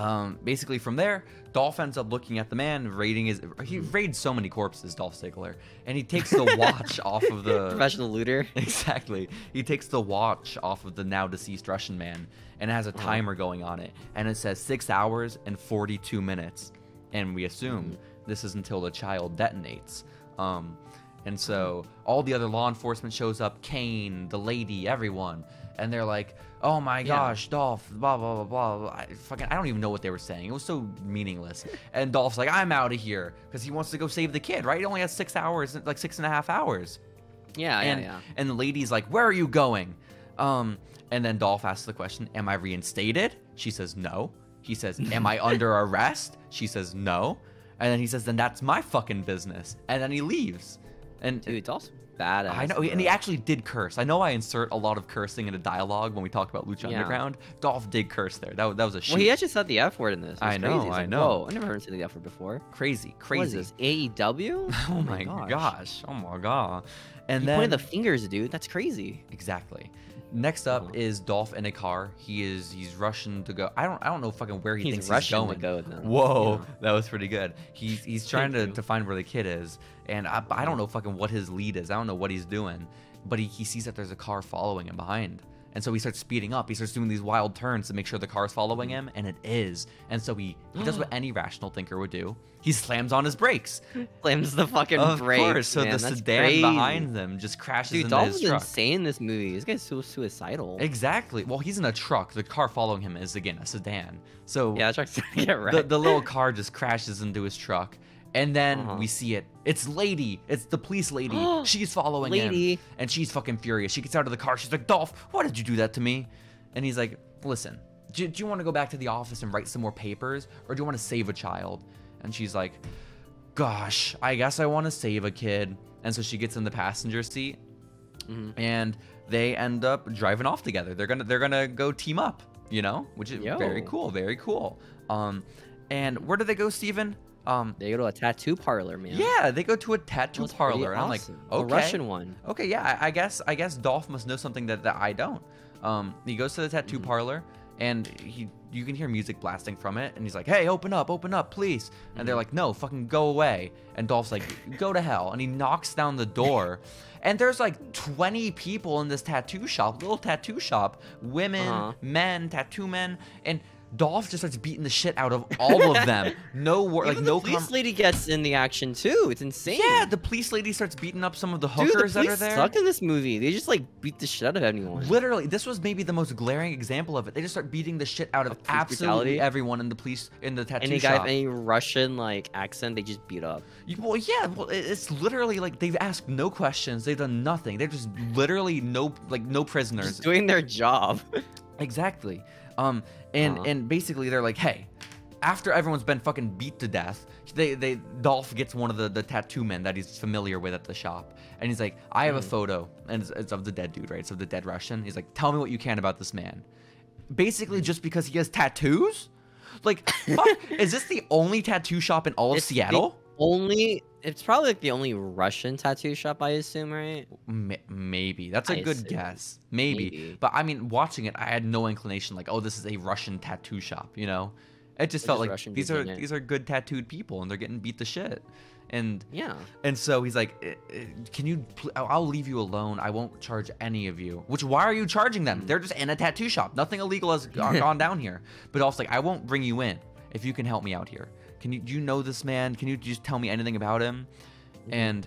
basically from there, Dolph ends up looking at the man, he raids so many corpses, Dolph Ziggler, and he takes the watch off of the... Professional looter. Exactly. He takes the watch off of the now deceased Russian man, and it has a timer going on it, and it says 6 hours and 42 minutes. And we assume this is until the child detonates. And so all the other law enforcement shows up, Kane, the lady, everyone. And they're like, oh my gosh, Dolph, blah, blah, blah, blah. I don't even know what they were saying. It was so meaningless. And Dolph's like, I'm out of here. Because he wants to go save the kid, right? He only has 6 hours, like 6.5 hours. Yeah. And the lady's like, where are you going? And then Dolph asks the question, am I reinstated? She says, no. He says, am I under arrest? She says, no. And then he says, then that's my fucking business. And then he leaves. And dude, it's also badass. I know, bro. And he actually did curse. I know I insert a lot of cursing into dialogue when we talk about Lucha Underground. Dolph did curse there. That was a shoot. Well, he actually said the F word in this. I know. Whoa, I never heard him say the F word before. Crazy. What is this, AEW? Oh my gosh. Oh my god. And then pointed the fingers, dude. That's crazy. Exactly. Next up is Dolph in a car. He's rushing to go. I don't know fucking where he thinks he's going. To go then. Whoa, that was pretty good. He's trying to find where the kid is, and I don't know fucking what his lead is. I don't know what he's doing, but he sees that there's a car following him behind. And so he starts speeding up. He starts doing these wild turns to make sure the car's following him, and it is. And so he does what any rational thinker would do. He slams on his brakes. Slams the fucking brakes. Of course. So the sedan behind them just crashes into his truck. Dolph is insane in this movie. This guy's so suicidal. Exactly. Well, he's in a truck. The car following him is, again, a sedan. So yeah, the truck's gonna get wrecked. The little car just crashes into his truck. And then we see it. It's Lady. It's the police lady. She's following him. And she's fucking furious. She gets out of the car. She's like, Dolph, why did you do that to me? And he's like, listen, do you want to go back to the office and write some more papers? Or do you want to save a child? And she's like, gosh, I guess I want to save a kid. And so she gets in the passenger seat. And they end up driving off together. They're gonna go team up, you know? Which is very cool. Very cool. And where do they go, Steven? They go to a tattoo parlor, man. Yeah, they go to a tattoo parlor, and I'm like, okay, a Russian one. Okay, yeah, I guess Dolph must know something that I don't. He goes to the tattoo parlor, and you can hear music blasting from it, and he's like, hey, open up, please. And they're like, no, fucking go away. And Dolph's like, go to hell, and he knocks down the door. And there's like 20 people in this tattoo shop, little tattoo shop, women, men, tattoo men, and Dolph just starts beating the shit out of all of them. The police lady gets in the action too. It's insane. Yeah, the police lady starts beating up some of the hookers that are there. Suck in this movie. They just like beat the shit out of anyone. Literally, this was maybe the most glaring example of it. They just start beating the shit out of absolutely everyone in the tattoo shop. Any guy with any Russian like accent, they just beat up. Well, yeah, it's literally like they've asked no questions. They've done nothing. They're just literally no prisoners. Just doing their job. Exactly. And basically they're like, hey, after everyone's been fucking beat to death, Dolph gets one of the tattoo men that he's familiar with at the shop, and he's like, I have a photo, and it's of the dead dude, right? It's of the dead Russian. He's like, tell me what you can about this man. Basically, just because he has tattoos? Like, fuck, is this the only tattoo shop in all of Seattle? It's probably like the only Russian tattoo shop, I assume, right? Maybe. That's a good guess. Maybe. But I mean, watching it, I had no inclination like, oh, this is a Russian tattoo shop, you know? It just felt like these are good tattooed people, and they're getting beat to shit. And yeah. And so he's like, I'll leave you alone. I won't charge any of you. Which, why are you charging them? They're just in a tattoo shop. Nothing illegal has gone down here. But also like, I won't bring you in if you can help me out here. Do you know this man? Can you just tell me anything about him? And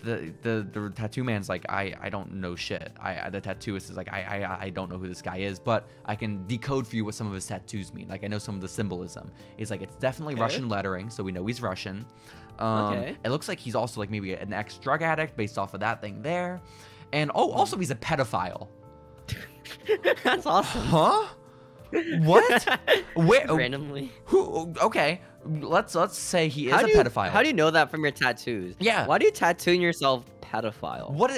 the tattoo man's like, I don't know shit. The tattooist is like, I don't know who this guy is, but I can decode for you what some of his tattoos mean. Like, I know some of the symbolism. He's like, it's definitely Russian lettering, so we know he's Russian. Okay. It looks like he's also like maybe an ex-drug addict based off of that thing there. And also he's a pedophile. That's awesome. Huh? What? Where? Randomly. Who? Okay. Let's say he is a pedophile. How do you know that from your tattoos? Yeah. Why do you tattoo yourself pedophile? What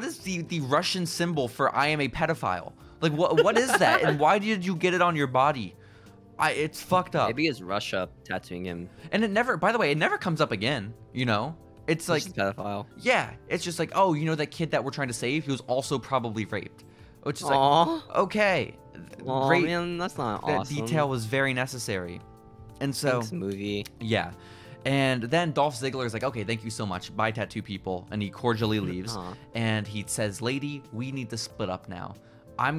is the Russian symbol for I am a pedophile? Like what is that? And why did you get it on your body? It's fucked up. Maybe it's Russia tattooing him. And it never, by the way, it never comes up again, you know? It's like, He's just a pedophile. yeah, it's just like, oh, you know that kid that we're trying to save? He was also probably raped. Which is Aww. like, okay. Aw, Great. man, that's not That awesome. detail was very necessary. And so, Thanks, movie. yeah. And then Dolph Ziggler is like, okay, thank you so much. Bye, tattoo people. And he cordially leaves. And he says, lady, we need to split up now. I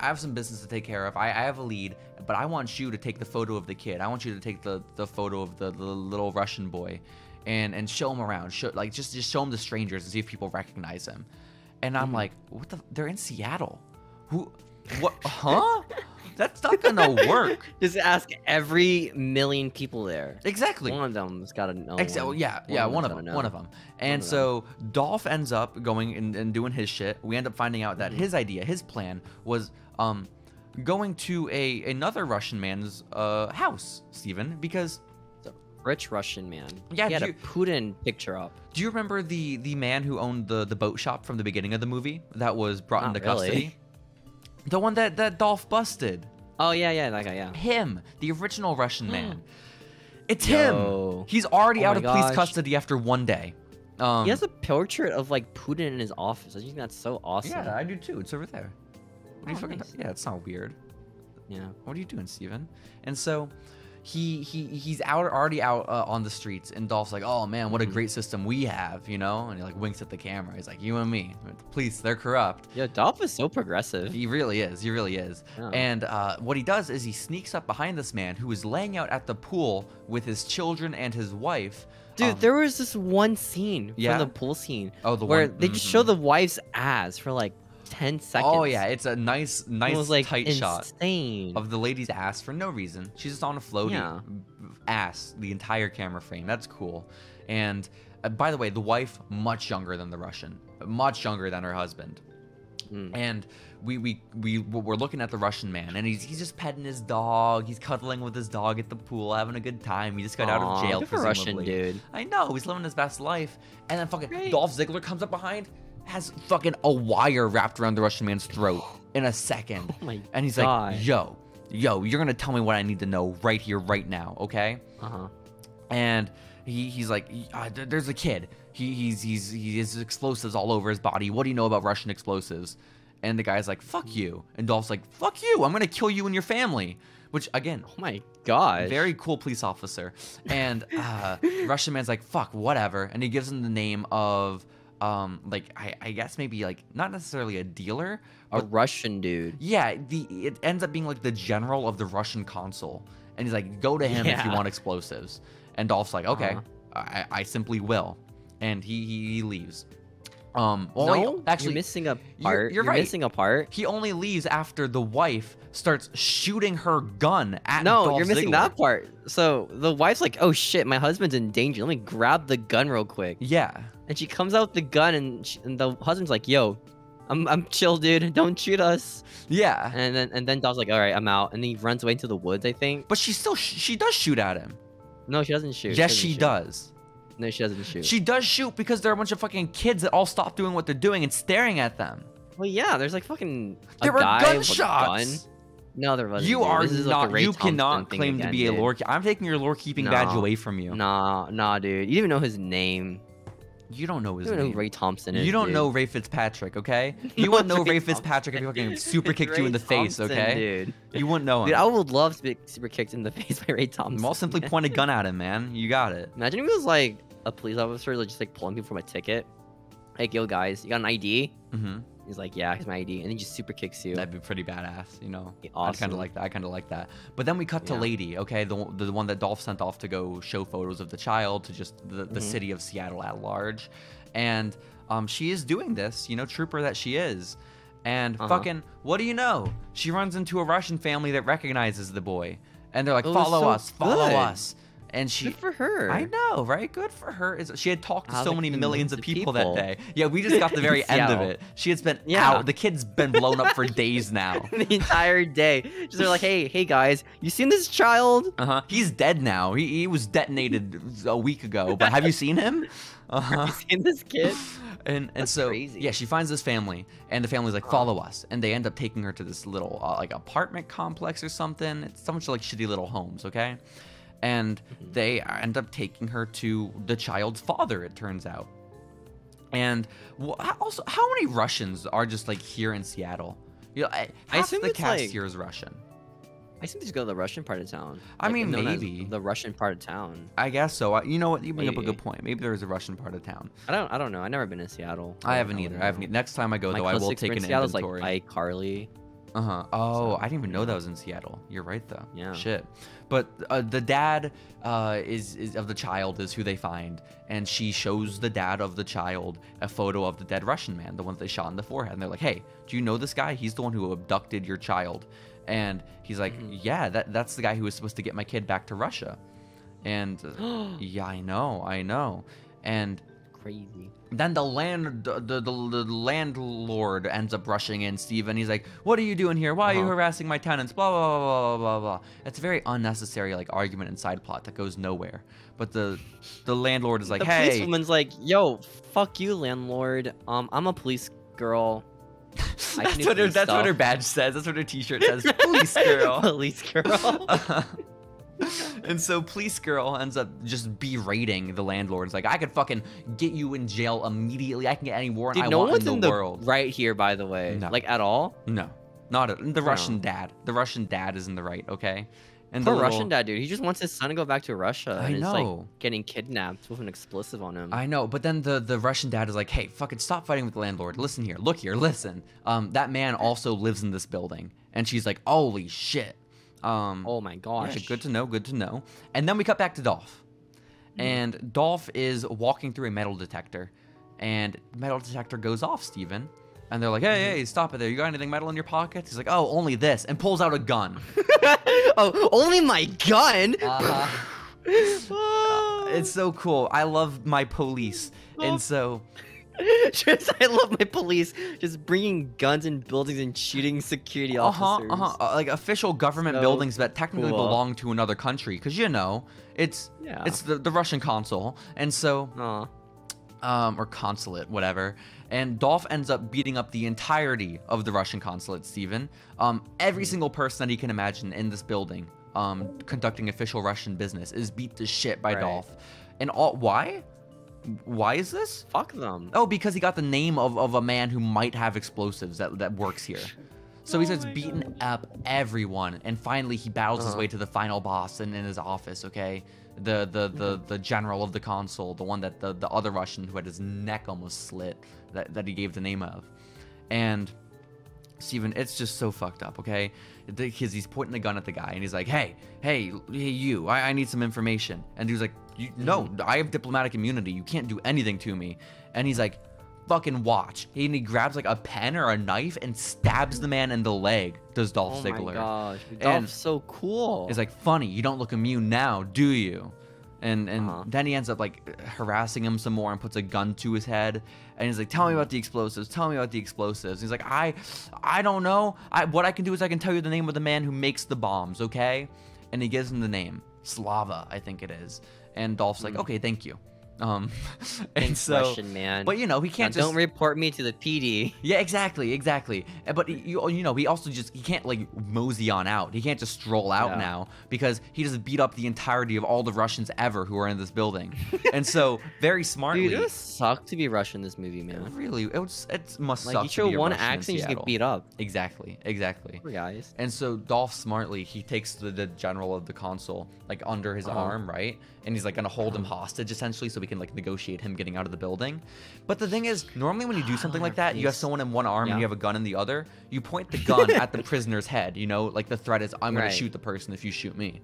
have some business to take care of. I have a lead, but I want you to take the photo of the kid. I want you to take the photo of the little Russian boy and show him around. Just show him to strangers and see if people recognize him. And I'm like, what the? They're in Seattle. What? Huh? That's not gonna work. Just ask every million people there. Exactly. One of them's gotta know. One of them. And so Dolph ends up going and doing his shit. We end up finding out that his plan was going to another Russian man's house, Steven, because Rich Russian man. Yeah, he had a Putin picture up. Do you remember the man who owned the boat shop from the beginning of the movie that was brought into custody? The one that Dolph busted. Oh, yeah, that guy, yeah. Him, the original Russian man. It's Yo. him. He's already out of police gosh. custody after one day. He has a portrait of like Putin in his office. I think that's so awesome. Yeah, I do too. It's over there. What are you fucking? Nice. Yeah, it's not weird. Yeah. What are you doing, Steven? And so he's already out on the streets, and Dolph's like, oh man, what a great system we have, you know? And he like winks at the camera. He's like, you and me. The police, they're corrupt. Yeah, Dolph is so progressive. He really is. He really is. Yeah. And what he does is he sneaks up behind this man who is laying out at the pool with his children and his wife. Dude, there was this one scene from the pool scene where they just show the wife's ass for like 10 seconds. Oh yeah, it's a nice it was, like, tight shot insane. of the lady's ass for no reason. She's just on a floaty ass the entire camera frame. That's cool. And by the way, the wife much younger than the Russian, much younger than her husband. And we're looking at the Russian man, and he's just petting his dog. He's cuddling with his dog at the pool, having a good time. He just got out of jail, good for presumably. Russian dude. I know, he's living his best life. And then fucking Dolph Ziggler comes up behind, has fucking a wire wrapped around the Russian man's throat in a second. Oh my and he's God. like, yo, you're gonna tell me what I need to know right here, right now, okay? And he's like, there's a kid. He has explosives all over his body. What do you know about Russian explosives? And the guy's like, fuck you. And Dolph's like, fuck you. I'm gonna kill you and your family. Which again, Oh my gosh. very cool police officer. And Russian man's like, fuck, whatever. And he gives him the name of I guess maybe like not necessarily a dealer, a Russian dude. yeah, it ends up being like the general of the Russian consul, and he's like, go to him if you want explosives. And Dolph's like, okay, I simply will, and he leaves. No, actually, you're missing a part. You're right. Missing a part. He only leaves after the wife starts shooting her gun at No, Dolph you're missing Ziggler. that part. So the wife's like, "Oh shit, my husband's in danger. Let me grab the gun real quick." Yeah. And she comes out with the gun, and the husband's like, "Yo, I'm chill, dude. Don't shoot us." Yeah. And then Dolph's like, "All right, I'm out." And then he runs away into the woods, I think. But she does shoot at him. No, she doesn't shoot. Yes, she does. No, she doesn't shoot. She does shoot because there are a bunch of fucking kids that all stop doing what they're doing and staring at them. Well, yeah, there's like fucking There were guy gunshots. with a gun. No, there wasn't. You dude. are This is like not. the Rey You Thompson cannot thing claim to again, be a dude. lore. I'm taking your lore keeping badge away from you. Nah, dude. You didn't even know his name. You don't know his You don't know name. who Rey Thompson is. You don't dude. know Ray Fitzpatrick, okay? You No, wouldn't know Rey Ray Thompson. Fitzpatrick if he fucking super kicked It's you in the Rey face, Thompson, okay? Dude. You wouldn't know him. Dude, I would love to be super kicked in the face by Rey Thompson. Well, simply point a gun at him, man. You got it. Imagine if he was like a police officer, like just like pulling people from a ticket. Like, yo, guys, you got an ID? Mm-hmm. He's like, yeah, here's my ID, and he just super kicks you. That'd be pretty badass, you know. Awesome. I kind of like that. I kind of like that. But then we cut to Yeah. Lady, okay, the one that Dolph sent off to go show photos of the child to just the city of Seattle at large, and she is doing this, you know, trooper that she is, and fucking, what do you know? She runs into a Russian family that recognizes the boy, and they're like, follow us. and she. Good for her. I know, right? Good for her. She had talked to so like many the millions of people that people. day. Yeah, we just got the very end of it. She had spent out. The kid's been blown up for days now. The entire day. Just they're like, hey guys, you seen this child? He's dead now. He was detonated a week ago. But have you seen him? Have you seen this kid? And so crazy. yeah, she finds this family, and the family's like, follow us, and they end up taking her to this little like apartment complex or something. It's so much like shitty little homes, okay? And they end up taking her to the child's father, it turns out. And also, how many Russians are just like here in Seattle? You know, I half assume the it's cast like- here is Russian. I think they just go to the Russian part of town. I mean, known as maybe. the Russian part of town. I guess so. You know what? You bring up a Maybe. good point. Maybe there is a Russian part of town. I don't know. I've never been to Seattle. I haven't either. Next time I go, though, I will take an Seattle's inventory. like iCarly. Oh, So, I didn't even know that was in Seattle. You're right, though. Yeah. Shit. But the dad is of the child is who they find, and she shows the dad of the child a photo of the dead Russian man, the one that they shot in the forehead. And they're like, "Hey, do you know this guy? He's the one who abducted your child." And he's like, "Yeah, that's the guy who was supposed to get my kid back to Russia." And yeah, I know. And Crazy. then the landlord ends up rushing in, Steve, and he's like, "What are you doing here? Why are you harassing my tenants?" Blah blah blah blah blah blah. It's a very unnecessary like argument and side plot that goes nowhere. But the landlord is like, The "Hey," policewoman's like, "Yo, fuck you, landlord. I'm a police girl." that's what her badge says. That's what her T-shirt says. Police girl. Police girl. And so police girl ends up just berating the landlord. It's like, I could fucking get you in jail immediately. I can get any warrant I want in the world. Right here, by the way. No. Like, at all? No, not the Russian dad. The Russian dad is in the right, okay? And Poor the Russian dad, dude. He just wants his son to go back to Russia. I and know. It's like getting kidnapped with an explosive on him. I know, but then the Russian dad is like, "Hey, fucking stop fighting with the landlord. Listen here, look here, listen. That man also lives in this building." And she's like, "Holy shit." Oh my gosh. Yeah, good to know. And then we cut back to Dolph. And Dolph is walking through a metal detector. And the metal detector goes off, Steven. And they're like, hey, stop it there. You got anything metal in your pockets? He's like, oh, only this. And pulls out a gun. Oh, only my gun? It's so cool. I love my police. And so... I love my police just bringing guns in buildings and shooting security officers. Like official government buildings that technically belong to another country, because you know it's the Russian consul, and so or consulate, whatever. And Dolph ends up beating up the entirety of the Russian consulate, Steven. Every single person that he can imagine in this building, conducting official Russian business, is beat to shit by Dolph. And why? Why is this? Fuck them. Oh, because he got the name of a man who might have explosives that works here. So he starts beating up everyone, and finally he battles his way to the final boss in his office, okay? The general of the consul, the one that the other Russian who had his neck almost slit, that he gave the name of. And Steven, it's just so fucked up, okay? Because he's pointing the gun at the guy, and he's like, hey, you, I need some information. And he's like, no, I have diplomatic immunity. You can't do anything to me. And he's like, fucking watch. And he grabs like a pen or a knife and stabs the man in the leg, does Dolph Ziggler. Oh my gosh, Dolph's so cool. He's like, funny, you don't look immune now, do you? And then he ends up like harassing him some more and puts a gun to his head. And he's like, tell me about the explosives. Tell me about the explosives. He's like, I don't know. What I can do is I can tell you the name of the man who makes the bombs, okay? And he gives him the name. Slava, I think it is. And Dolph's like, okay, thank you. And so, Russian man. but you know, he can't just don't report me to the PD. Yeah, exactly. But you know, he also he can't like mosey on out. He can't just stroll out now because he just beat up the entirety of all the Russians ever who are in this building. And so, very smartly, Dude, it would suck to be Russian in this movie, man. Really, it must Like suck. you to show be a one Russian in accent, you just Seattle. get beat up. Exactly. Poor guys. And so Dolph smartly, he takes the general of the consul like under his arm, right? And he's like gonna hold him hostage essentially, so we can like negotiate him getting out of the building. But the thing is, normally when you do something like that, you have someone in one arm and you have a gun in the other. You point the gun at the prisoner's head. You know, like the threat is, I'm gonna shoot the person if you shoot me.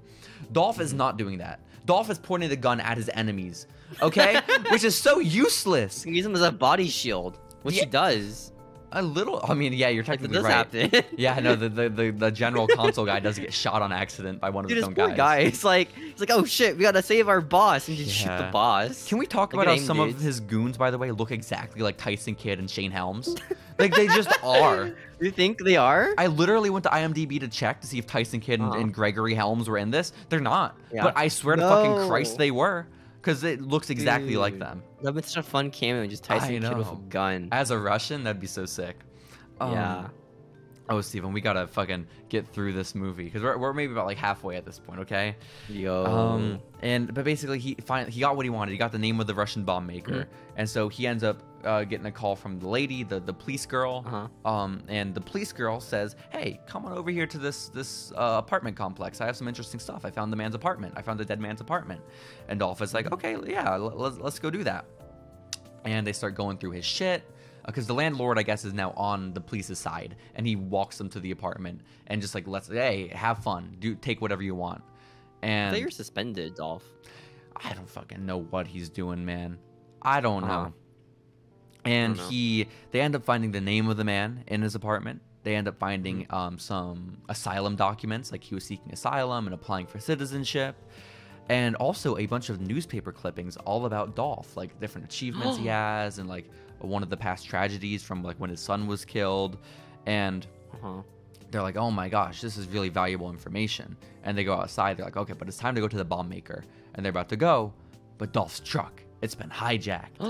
Dolph is not doing that. Dolph is pointing the gun at his enemies. Okay, which is so useless. You can use him as a body shield, which he does. A little. I mean, yeah, you're technically Like, right. this happened. Yeah, no, the general console guy does get shot on accident by one of Dude, his this own poor guys. guy. It's like, oh shit, we gotta save our boss, and just shoot the Yeah. boss. Can we talk Like about how an some aim of dudes. his goons, by the way, look exactly like Tyson Kidd and Shane Helms? Like, they just are. You think they are? I literally went to IMDb to check to see if Tyson Kidd and Gregory Helms were in this. They're not. Yeah. But I swear to fucking Christ No. they were. Because it looks exactly like Dude. them. That'd be such a fun cameo, just Tyson Kidd with a know. gun. As a Russian, that'd be so sick. Yeah. Oh, Steven, we gotta fucking get through this movie. Because we're maybe about like halfway at this point, okay? Yo. But basically he got what he wanted. He got the name of the Russian bomb maker, and so he ends up getting a call from the lady, the police girl. And the police girl says, "Hey, come on over here to this apartment complex. I have some interesting stuff. I found the man's apartment. I found the dead man's apartment." And Dolph is like, "Okay, yeah, let's go do that." And they start going through his shit. Because the landlord, I guess, is now on the police's side, and he walks them to the apartment and just like hey, have fun, take whatever you want. And I thought you were suspended, Dolph. I don't fucking know what he's doing, man. I don't know. And know. they end up finding the name of the man in his apartment. They end up finding some asylum documents, like he was seeking asylum and applying for citizenship. And also a bunch of newspaper clippings all about Dolph, like different achievements he has, and like one of the past tragedies from like when his son was killed. And they're like, oh my gosh, this is really valuable information. And they go outside. They're like, okay, but it's time to go to the bomb maker. And they're about to go, but Dolph's truck, it's been hijacked.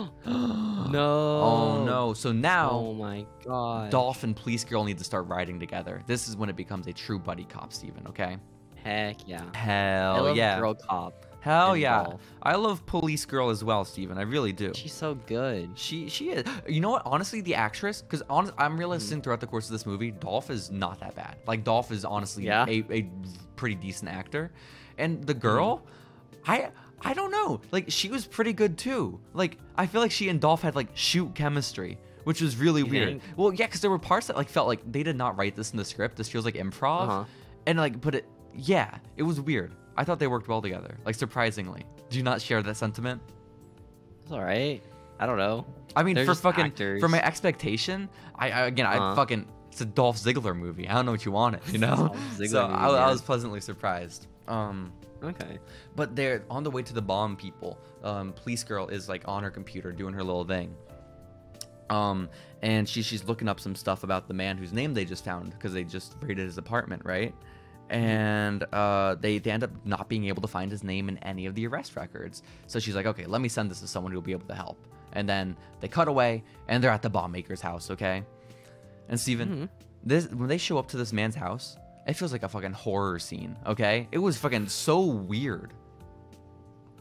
No. Oh no. So now, Oh my god. Dolph and Police Girl need to start riding together. This is when it becomes a true buddy cop, Steven, okay? Heck yeah. I Hell love yeah. Girl Cop. Hell and yeah. Dolph. I love Police Girl as well, Steven. I really do. She's so good. She is. You know what? Honestly, the actress, because I'm realizing throughout the course of this movie, Dolph is not that bad. Like, Dolph is honestly a pretty decent actor. And the girl, I don't know. Like, she was pretty good too. Like, I feel like she and Dolph had like shoot chemistry, which was really weird. think? Well, yeah, because there were parts that like felt like they did not write this in the script. This feels like improv. And like, but it was weird. I thought they worked well together, like surprisingly. Do you not share that sentiment? It's all right. I don't know. I mean, They're for just fucking actors. for my expectation, I fucking it's a Dolph Ziggler movie. I don't know what you wanted, you know. Dolph Ziggler So movie, I man. was pleasantly surprised. Okay. But they're on the way to the bomb people. Police Girl is like on her computer doing her little thing. And she's looking up some stuff about the man whose name they just found because they just raided his apartment, right? And they end up not being able to find his name in any of the arrest records. So she's like, okay, let me send this to someone who'll be able to help. And then they cut away, and they're at the bomb maker's house, okay? And Steven, when they show up to this man's house, it feels like a fucking horror scene, okay? It was fucking so weird.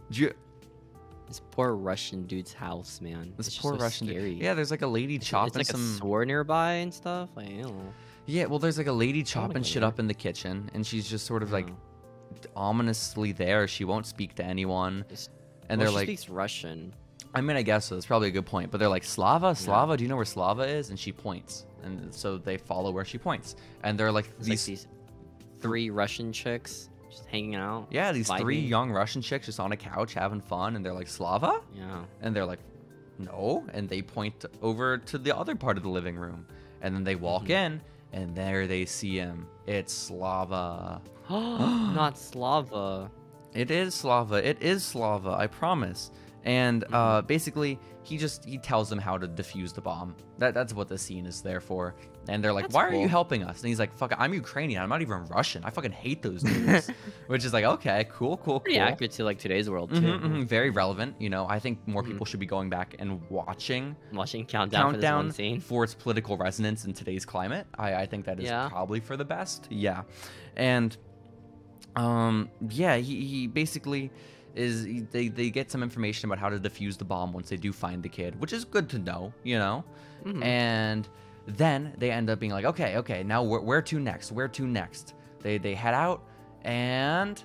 This poor Russian dude's house, man. This It's just poor so Russian scary. dude. Yeah, there's like a lady chopping It's like some. a sword nearby and stuff. Like, I don't know. Yeah, well, there's like a lady chopping like shit that. up in the kitchen, and she's just sort of like ominously there. She won't speak to anyone. And Well, they're she like, speaks Russian. I mean, I guess so. That's probably a good point. But they're like, Slava, do you know where Slava is? And she points. And so they follow where she points. And they're like, It's like these 3 Russian chicks just hanging out. yeah, these 3 vibing. young Russian chicks just on a couch having fun. And they're like, Slava? Yeah. And they're like, no. And they point over to the other part of the living room. And then they walk in, and there they see him. It's Slava. Not Slava. It is Slava. It is Slava. I promise. And basically, he tells them how to defuse the bomb. That's what the scene is there for. And they're like, That's why are cool. you helping us? And he's like, fuck, I'm Ukrainian. I'm not even Russian. I fucking hate those dudes. Which is like, okay, cool. Pretty accurate to like today's world too. Very relevant. You know, I think more people should be going back and watching Watching Countdown for this one scene. for its political resonance in today's climate. I think that is probably for the best. Yeah. And he basically they get some information about how to defuse the bomb once they do find the kid, which is good to know, you know. And then they end up being like, okay, now where to next? They head out, and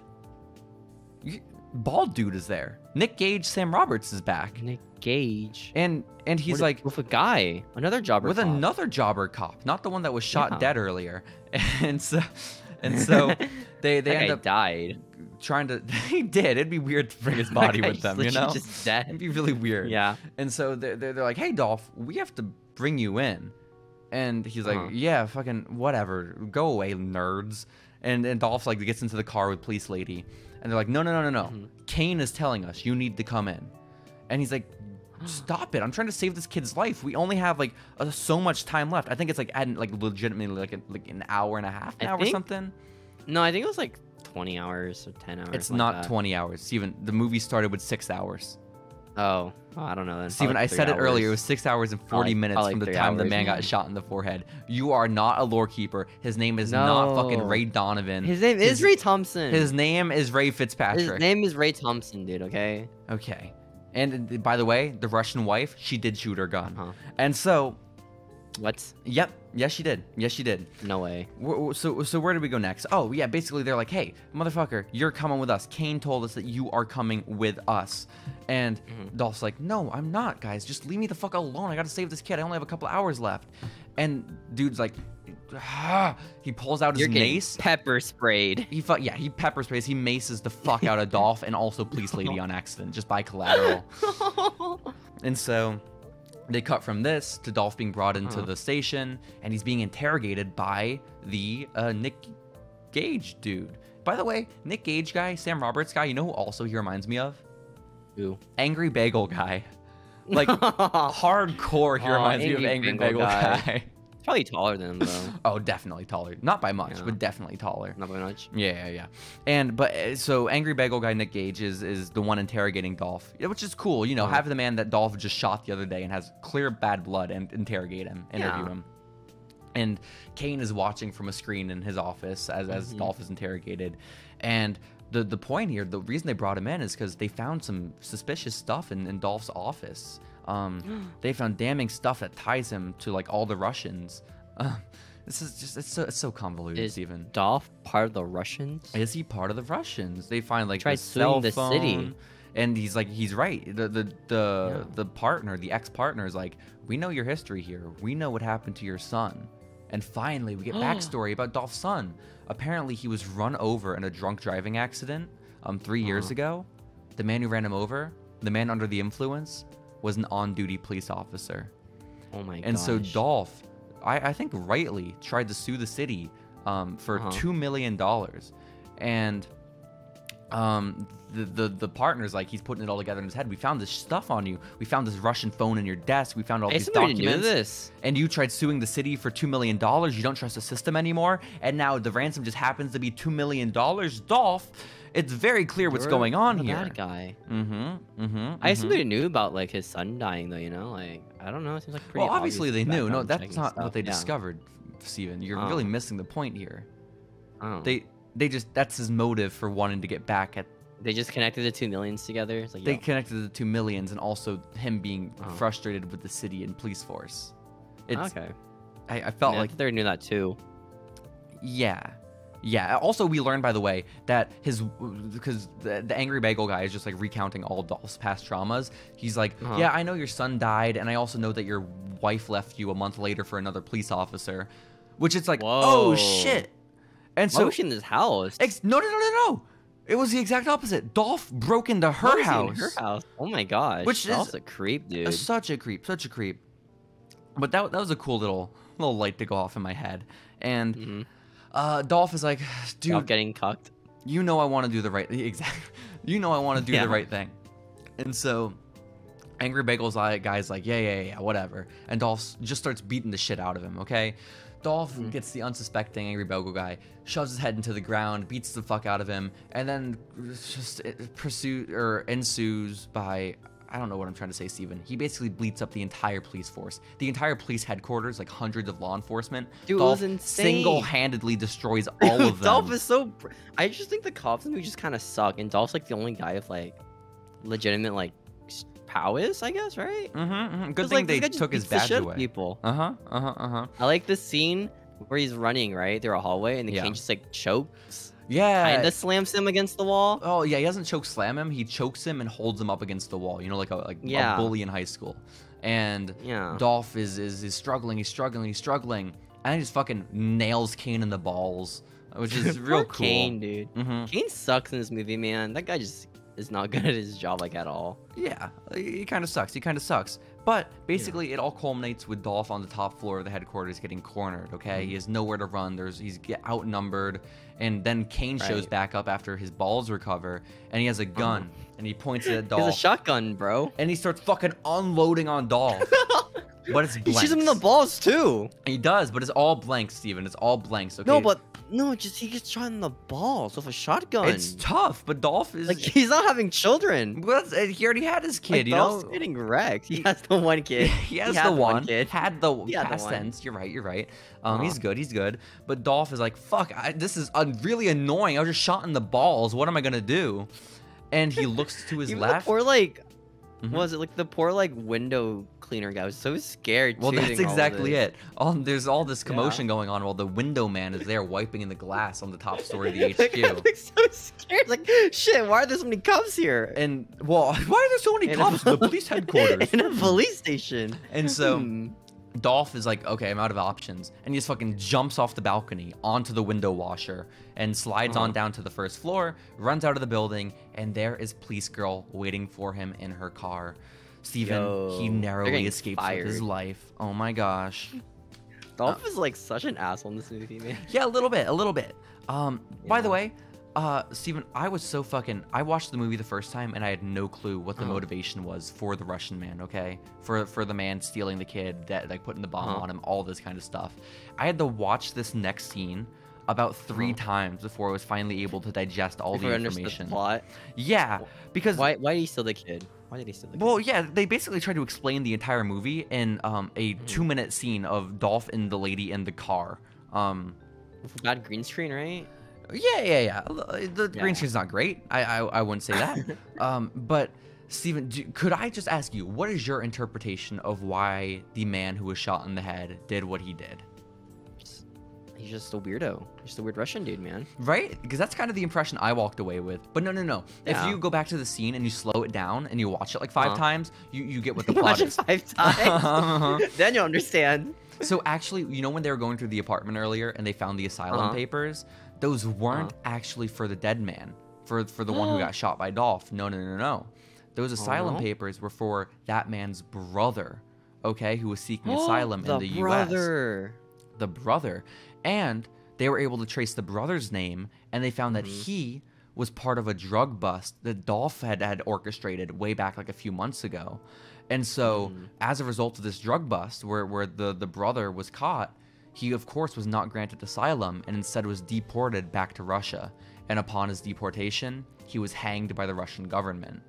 bald dude is there. Nick Gage, Sam Roberts is back. Nick Gage. And he's like with a guy, another jobber. with cop. another jobber cop, not the one that was shot dead earlier. And so they That end guy up died. trying to. He did. It'd be weird to bring his body That with guy's them, you know. just dead. It'd be really weird. Yeah. And so they're like, hey Dolph, we have to bring you in. And he's like, yeah, fucking whatever. Go away, nerds. And Dolph like gets into the car with police lady. And they're like, no. Kane is telling us you need to come in. And he's like, stop it. I'm trying to save this kid's life. We only have like so much time left. I think it's like legitimately like an hour and a half now or something. No, I think it was like 20 hours or 10 hours. It's not 20 hours. Steven, the movie started with 6 hours. Oh, I don't know then. Steven, I said it earlier. It was 6 hours and 40 minutes from the time the man got shot in the forehead. You are not a lore keeper. His name is not fucking Ray Donovan. His name is Ray Thompson. His name is Ray Fitzpatrick. His name is Ray Thompson, dude, okay? Okay. And by the way, the Russian wife, she did shoot her gun. And so... What? Yep. Yes, she did. Yes, she did. No way. So where do we go next? Oh, yeah, basically they're like, hey, motherfucker, you're coming with us. Kane told us that you are coming with us. And Dolph's like, no, I'm not, guys. Just leave me the fuck alone. I gotta save this kid. I only have a couple hours left. And dude's like, he pulls out his mace. Pepper sprayed. He pepper sprays. He maces the fuck out of Dolph and also police lady on accident, just by collateral. And so... they cut from this to Dolph being brought into the station, and he's being interrogated by the Nick Gage dude. By the way, Nick Gage guy, Sam Roberts guy, you know who also he reminds me of? Who? Angry Bagel guy. Like, hardcore he reminds me of Angry Bagel guy. Probably taller than him, though. Oh, definitely taller. Not by much, but definitely taller. Not by much? Yeah. And, so Angry Bagel guy Nick Gage is the one interrogating Dolph, which is cool. You know, have the man that Dolph just shot the other day and has clear bad blood and interrogate him, interview him. And Kane is watching from a screen in his office as Dolph is interrogated. And the point here, the reason they brought him in is because they found some suspicious stuff in Dolph's office. They found damning stuff that ties him to like all the Russians. This is just it's so convoluted. Steven, Dolph part of the Russians? Is he part of the Russians? They find like the cell phone, the city, and he's right. The partner, the ex-partner, is like, we know your history here. We know what happened to your son. And finally, we get backstory about Dolph's son. Apparently, he was run over in a drunk driving accident 3 years ago. The man who ran him over, the man under the influence, was an on-duty police officer. Oh my god. And so Dolph, I think rightly, tried to sue the city for $2 million. And the partner's like, he's putting it all together in his head. We found this stuff on you. We found this Russian phone in your desk. We found all these documents. Knew this. And you tried suing the city for $2 million. You don't trust the system anymore. And now the ransom just happens to be $2 million. Dolph, it's very clear what's going on here. Bad guy. I assumed they knew about like his son dying though. You know, like I don't know. It seems like pretty. Well, obviously they knew. No, that's not stuff. what they discovered, Steven. You're really missing the point here. They just that's his motive for wanting to get back at. They just connected the 2 millions together. It's like, they connected the 2 millions and also him being frustrated with the city and police force. Okay. I felt like they knew that too. Yeah. Also, we learned, by the way, that because the Angry Bagel guy is just like recounting all Dolph's past traumas. He's like, yeah, I know your son died, and I also know that your wife left you a month later for another police officer, which it's like, oh shit. And so why was she in this house? No. It was the exact opposite. Dolph broke into her house. Her house. Oh my gosh. Which Dolph's a creep, dude. Such a creep. But that was a cool little light to go off in my head. And Dolph is like, dude, Dolph getting cucked. You know I want to do the right You know I want to do the right thing. And so Angry Bagel's guy's like, yeah, whatever. And Dolph just starts beating the shit out of him, okay? Dolph gets the unsuspecting Angry Bagel guy, shoves his head into the ground, beats the fuck out of him, and then just ensues by, I don't know what I'm trying to say, Steven. He basically bleats up the entire police force. The entire police headquarters, like hundreds of law enforcement. Dude, Dolph it was insane. Single-handedly destroys all of them. Dolph is so... I just think the cops in the movie just kind of suck, and Dolph's like the only guy with like legitimate like prowess, I guess, right? Good thing they took his badge away. People. I like this scene where he's running right through a hallway, and the Kane just like chokes. Yeah. Kinda slams him against the wall. Oh yeah, he doesn't choke slam him. He chokes him and holds him up against the wall. You know, like a bully in high school. And Dolph is struggling. He's struggling, and he just fucking nails Kane in the balls, which is real cool. Kane, dude. Kane sucks in this movie, man. That guy just is not good at his job like at all. Yeah, he kind of sucks. But basically, it all culminates with Dolph on the top floor of the headquarters getting cornered, okay? He has nowhere to run. He's outnumbered. And then Kane shows back up after his balls recover, and he has a gun, and he points it at Dolph. He has a shotgun, bro. And he starts fucking unloading on Dolph. But it's blanks. He shoots him in the balls, too. He does, but it's all blanks, Steven. It's all blanks, okay? No, just he gets shot in the balls with a shotgun. It's tough, but Dolph is... Like, he's not having children. Well, he already had his kid, like, you Dolph's know? getting wrecked. He has the one kid. He has the one kid. Had the past past tense. You're right. He's good. But Dolph is like, fuck, this is really annoying. I was just shot in the balls. What am I gonna do? And he looks to his left. The poor, like... Was it like the poor window cleaner guy was so scared? Well, that's exactly it. There's all this commotion going on while the window man is there wiping in the glass on the top story of the HQ. I'm so scared. Like, shit, why are there so many cops here? And well, why are there so many cops at the police headquarters? In a police station. And so Dolph is like, okay, I'm out of options, and he just fucking jumps off the balcony onto the window washer and slides on down to the first floor, runs out of the building, and there is Police Girl waiting for him in her car. Steven, he narrowly escapes with his life. Oh my gosh. Dolph is like such an asshole in this movie, man. Yeah, a little bit. By the way, Steven, I watched the movie the first time and I had no clue what the motivation was for the Russian man, okay? For the man stealing the kid, that like putting the bomb on him, all this kind of stuff. I had to watch this next scene about 3 times before I was finally able to digest all the information. The plot? Yeah, because why did he steal the kid? Why did he steal the kid? Well, yeah, they basically tried to explain the entire movie in a 2-minute scene of Dolph and the lady in the car. Bad green screen, right? Yeah. The green screen's not great. I wouldn't say that. But Steven, could I just ask you, what is your interpretation of why the man who was shot in the head did what he did? He's just a weirdo. Just a weird Russian dude, man. Right? Because that's kind of the impression I walked away with. But no. Yeah. If you go back to the scene and you slow it down and you watch it like 5 times, you get what the plot is. Watch it 5 times? Then you'll understand. So actually, you know when they were going through the apartment earlier and they found the asylum papers? Those weren't actually for the dead man, for the one who got shot by Dolph. No. Those asylum papers were for that man's brother, okay, who was seeking asylum in the U.S. The brother. And they were able to trace the brother's name, and they found that he was part of a drug bust that Dolph had orchestrated way back like a few months ago. And so, as a result of this drug bust, where the brother was caught, he, of course, was not granted asylum and instead was deported back to Russia. And upon his deportation, he was hanged by the Russian government.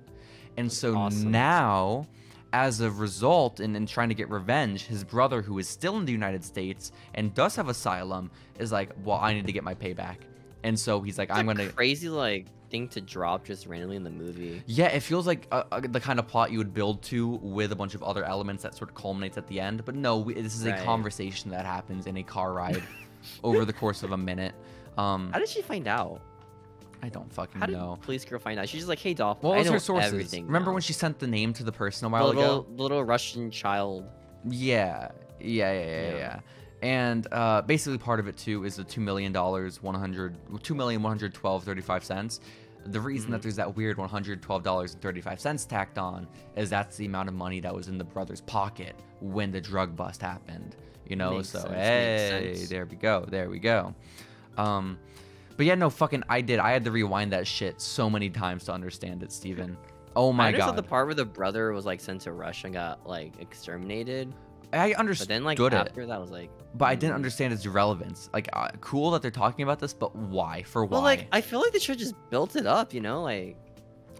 And so now, as a result, in trying to get revenge, his brother, who is still in the United States and does have asylum, is like, well, I need to get my payback. And so he's like, I'm going to... crazy, thing to drop just randomly in the movie. Yeah, it feels like the kind of plot you would build to with a bunch of other elements that sort of culminates at the end. But no, this is a conversation that happens in a car ride over the course of a minute. How did she find out? I don't fucking know. How did Police Girl find out? She's just like, hey, Dolph, what was her sources? Everything Remember when she sent the name to the person a while ago? Little Russian child. Yeah. And basically part of it too is the $2 million, $2,112.35. The reason that there's that weird $112.35 tacked on is that's the amount of money that was in the brother's pocket when the drug bust happened. You know, Makes so sense. hey, there we go. But yeah, no, fucking, I had to rewind that shit so many times to understand it, Steven. Oh my god. I understood the part where the brother was sent to Russia and got exterminated. I understood. But then after that, I was like. But I didn't understand its relevance. Cool that they're talking about this, but why? For why? Well, I feel like they should have just built it up, you know? I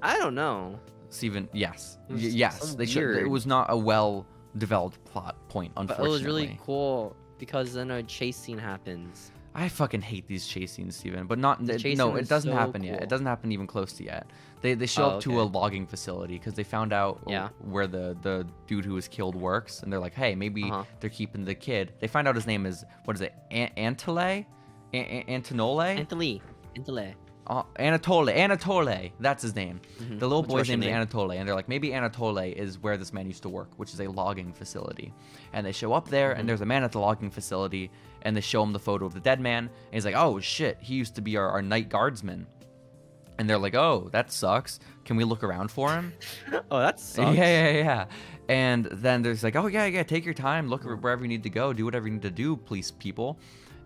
don't know. Steven, yes, So they should. It was not a well-developed plot point, unfortunately. But it was really cool because then a chase scene happens. I fucking hate these chase scenes, Steven. But no, it doesn't happen yet. It doesn't happen even close to yet. They show up to a logging facility because they found out where the dude who was killed works, and they're like, hey, maybe they're keeping the kid. They find out his name is, what is it, Antole? Antonole? Anatole, that's his name. The little boy's name is Anatole, and they're like, maybe Anatole is where this man used to work, which is a logging facility. And they show up there, and there's a man at the logging facility, and they show him the photo of the dead man, and he's like, oh shit, he used to be our night guardsman. And they're like, oh, that sucks. Can we look around for him? Oh, that sucks. Yeah. And then there's like, oh, yeah, take your time. Look wherever you need to go. Do whatever you need to do, police people.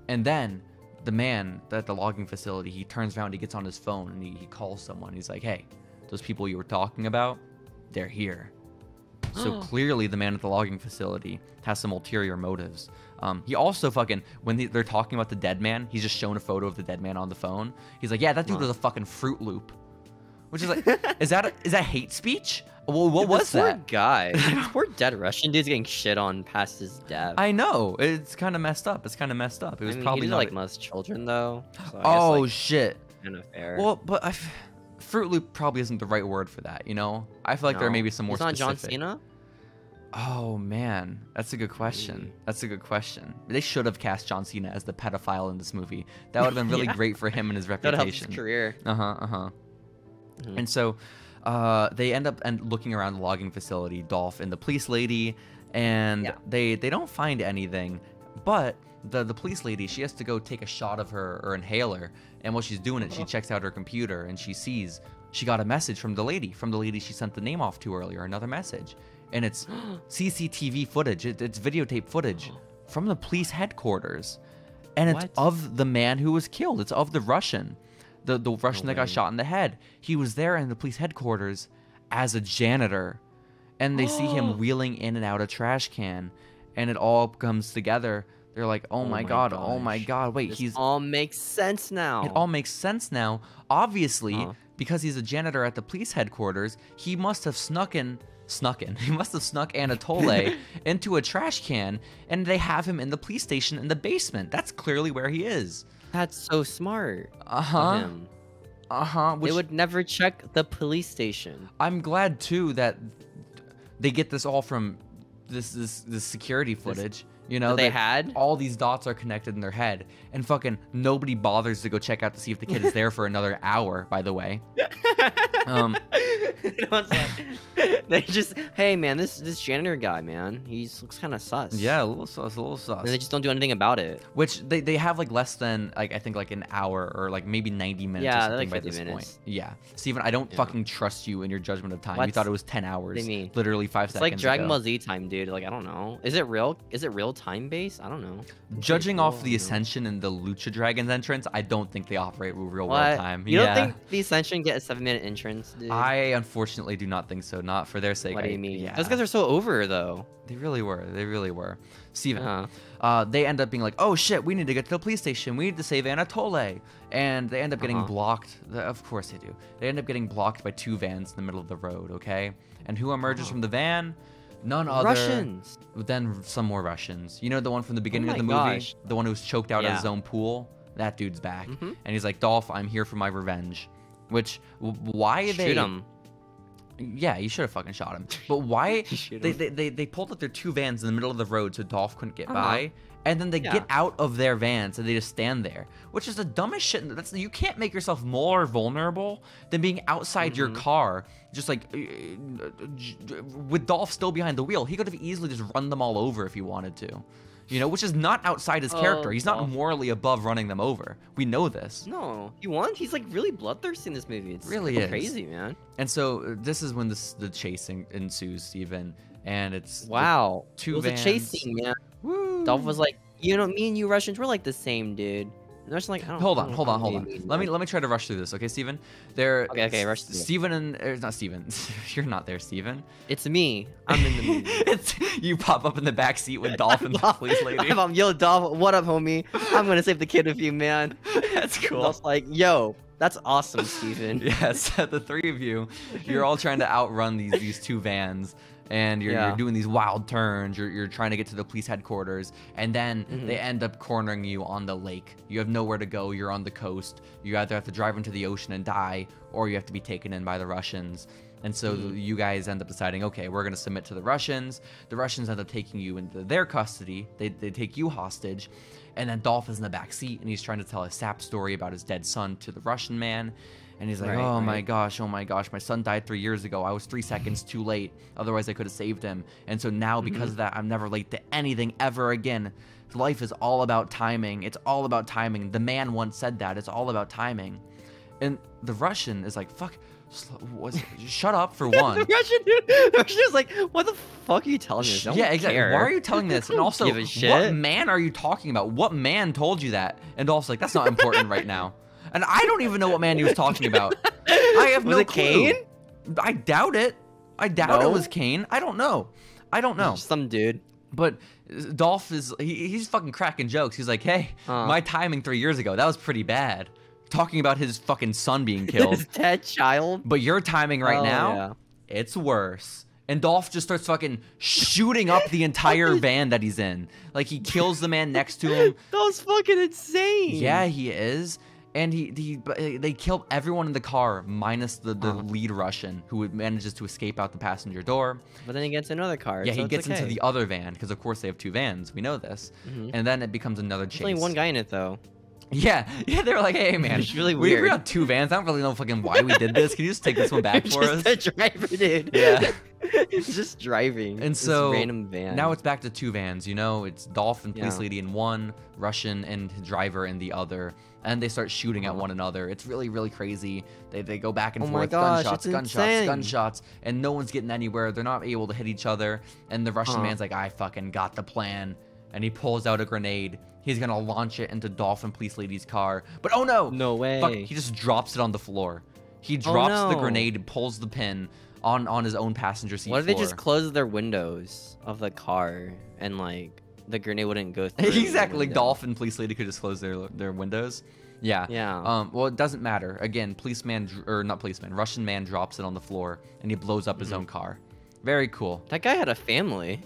And then the man at the logging facility, he turns around, he gets on his phone, and he calls someone. He's like, hey, those people you were talking about, they're here. So clearly the man at the logging facility has some ulterior motives. He also when they're talking about the dead man, he's just shown a photo of the dead man on the phone. He's like, yeah, that dude was a fucking Fruit Loop. Which is like, is that hate speech? Well, what was that? Poor guy. Poor dead Russian dude's getting shit on past his death. I know. It's kind of messed up. It was probably he not like most children though. So I guess, like, shit. Kind of fair. Well, but Fruit Loop probably isn't the right word for that. You know, I feel like there may be some more. It's not specific. John Cena. Oh man, that's a good question. They should have cast John Cena as the pedophile in this movie. That would have been really great for him and his reputation. That helps his career. Mm-hmm. And so they end up looking around the logging facility, Dolph and the police lady, and they don't find anything. But the police lady, she has to go take a shot of her inhaler, and while she's doing it, she checks out her computer and she sees she got a message from the lady she sent the name off to earlier, another message. And it's CCTV footage. It's videotape footage from the police headquarters. And it's of the man who was killed. It's of the Russian. The Russian that got shot in the head. He was there in the police headquarters as a janitor. And they see him wheeling in and out a trash can. And it all comes together. They're like, oh my god, wait, this all makes sense now. It all makes sense now. Obviously, because he's a janitor at the police headquarters, he must have snuck in. He must have snuck Anatole into a trash can, and they have him in the police station in the basement. That's clearly where he is. That's so smart. They would never check the police station. I'm glad too that they get this all from this security footage. You know, they had all these dots are connected in their head, and fucking nobody bothers to go check out to see if the kid is there for another hour. By the way, they just, hey man, this janitor guy, man, he looks kind of sus. Yeah, a little sus. And they just don't do anything about it. Which they have like less than I think like an hour or like maybe 90 minutes or something like by this point. Yeah, Steven, I don't fucking trust you in your judgment of time. You thought it was 10 hours. What do you mean? Literally 5 seconds. It's like Dragon Ball Z time, dude. Like I don't know. Is it real? Is it real time based? I don't know. Judging off the Ascension and the Lucha Dragons entrance, I don't think they operate with real world time. You don't think the Ascension get a 7-minute entrance, dude? I unfortunately do not think so. Not for their sake. What do you mean? Yeah. Those guys are so over though. They really were. Steven, they end up being like, oh shit, we need to get to the police station. We need to save Anatole. And they end up getting blocked. Of course they do. They end up getting blocked by 2 vans in the middle of the road, okay? And who emerges from the van? None other Russians. Then some more Russians. You know the one from the beginning of the movie? The one who was choked out of his own pool? That dude's back. And he's like, Dolph, I'm here for my revenge. Which, why they... Shoot him. Yeah, you should have fucking shot him. But why... they pulled up their 2 vans in the middle of the road so Dolph couldn't get by. And then they get out of their vans and they just stand there. Which is the dumbest shit. You can't make yourself more vulnerable than being outside your car. Just like... with Dolph still behind the wheel. He could have easily just run them all over if he wanted to. You know, which is not outside his character. He's not morally above running them over. We know this. No, he won. He's like really bloodthirsty in this movie. It's really crazy, man. And so this is when the chasing ensues, Steven. And it's 2 vans. It was a chase scene, man. Woo. Dolph was like, you know, me and you Russians, we're like the same, dude. And they're just like, hold on. Let me try to rush through this, okay, Steven? Okay, rush through. Steven not Steven. You're not there, Steven. It's me. I'm in the movie. You pop up in the back seat with Dolph and the police lady. I'm yo, Dolph, what up, homie? I'm gonna save the kid with you, man. That's cool. Dolph's like, yo, that's awesome, Steven. Yes, the 3 of you, you're all trying to outrun these 2 vans. And you're doing these wild turns. You're trying to get to the police headquarters, and then they end up cornering you on the lake. You have nowhere to go. You're on the coast. You either have to drive into the ocean and die, or you have to be taken in by the Russians. And so you guys end up deciding, okay, we're going to submit to the Russians. The Russians end up taking you into their custody. They take you hostage. And then Dolph is in the back seat, and he's trying to tell a sap story about his dead son to the Russian man. And he's like, oh my gosh, my son died 3 years ago. I was 3 seconds too late. Otherwise, I could have saved him. And so now, because of that, I'm never late to anything ever again. Life is all about timing. It's all about timing. The man once said that. It's all about timing. And the Russian is like, fuck, shut up for one. The Russian is like, what the fuck are you telling me? Yeah, exactly. Why are you telling me this? And also, give a shit. what man are you talking about? What man told you that? And Dolph's like, that's not important right now. And I don't even know what man he was talking about. I have no clue. Kane? I doubt it. I doubt it was Kane. I don't know. Some dude. But Dolph he's fucking cracking jokes. He's like, hey, my timing 3 years ago, that was pretty bad. Talking about his fucking son being killed. His dead child. But your timing right now, it's worse. And Dolph just starts fucking shooting up the entire van that he's in. Like, he kills the man next to him. That was fucking insane. Yeah, he is. And they kill everyone in the car minus the lead Russian, who manages to escape out the passenger door. But then he gets another car. Yeah, so he gets into the other van because of course they have 2 vans. We know this. And then it becomes another chase. There's only one guy in it though. Yeah, they were like, hey man, it's really weird. We got 2 vans. I don't really know fucking why we did this. Can you just take this one back for us? Just the driver, dude. Yeah. He's just driving. And so random van. Now it's back to 2 vans. You know, it's Dolph and Police Lady in one, Russian and driver in the other. And they start shooting at one another. It's really, really crazy. They go back and forth, gunshots, and no one's getting anywhere. They're not able to hit each other. And the Russian man's like, I fucking got the plan. And he pulls out a grenade. He's gonna launch it into Dolph and Police Lady's car. But oh no! No way. Fuck, he just drops it on the floor. He drops the grenade and pulls the pin on his own passenger seat. What if they just close their windows of the car and like the grenade wouldn't go through? Exactly, like Dolph and Police Lady could just close their windows. Yeah. Yeah. Well, it doesn't matter. Again, Russian man drops it on the floor and he blows up his own car. Very cool. That guy had a family.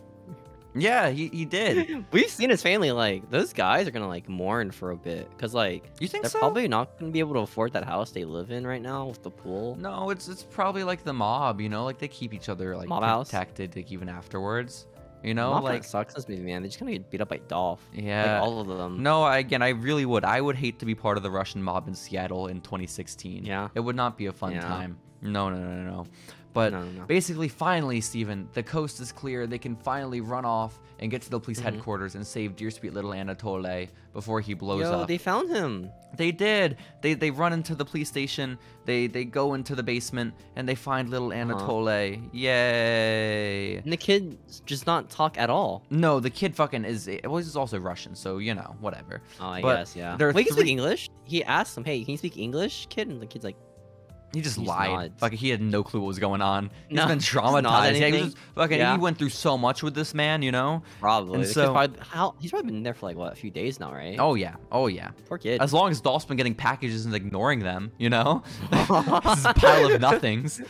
Yeah, he did. We've seen his family. Like, those guys are gonna like mourn for a bit because like you think they're probably not gonna be able to afford that house they live in right now with the pool. No, it's probably like the mob. You know, like they keep each other like protected like, even afterwards. You know, mob like sucks this movie, man. They just kind of get beat up by Dolph. Yeah, like, all of them. No, again, I really would. I would hate to be part of the Russian mob in Seattle in 2016. Yeah, it would not be a fun time. No. But basically, finally, Steven, the coast is clear. They can finally run off and get to the police headquarters and save dear sweet little Anatole before he blows up. They found him. They did. They run into the police station. They go into the basement and they find little Anatole. Yay! And the kid does not talk at all. No, the kid fucking he's also Russian, so you know, whatever. Oh, I guess, yeah. Wait, he can speak English? He asked him, hey, can you speak English, kid? And the kid's like, he just lied. Like he had no clue what was going on. He's been traumatized. He went through so much with this man, you know. Probably. And so he's probably been there for like what, a few days now, right? Oh yeah. Poor kid. As long as Dolph's been getting packages and ignoring them, you know. This is a pile of nothings.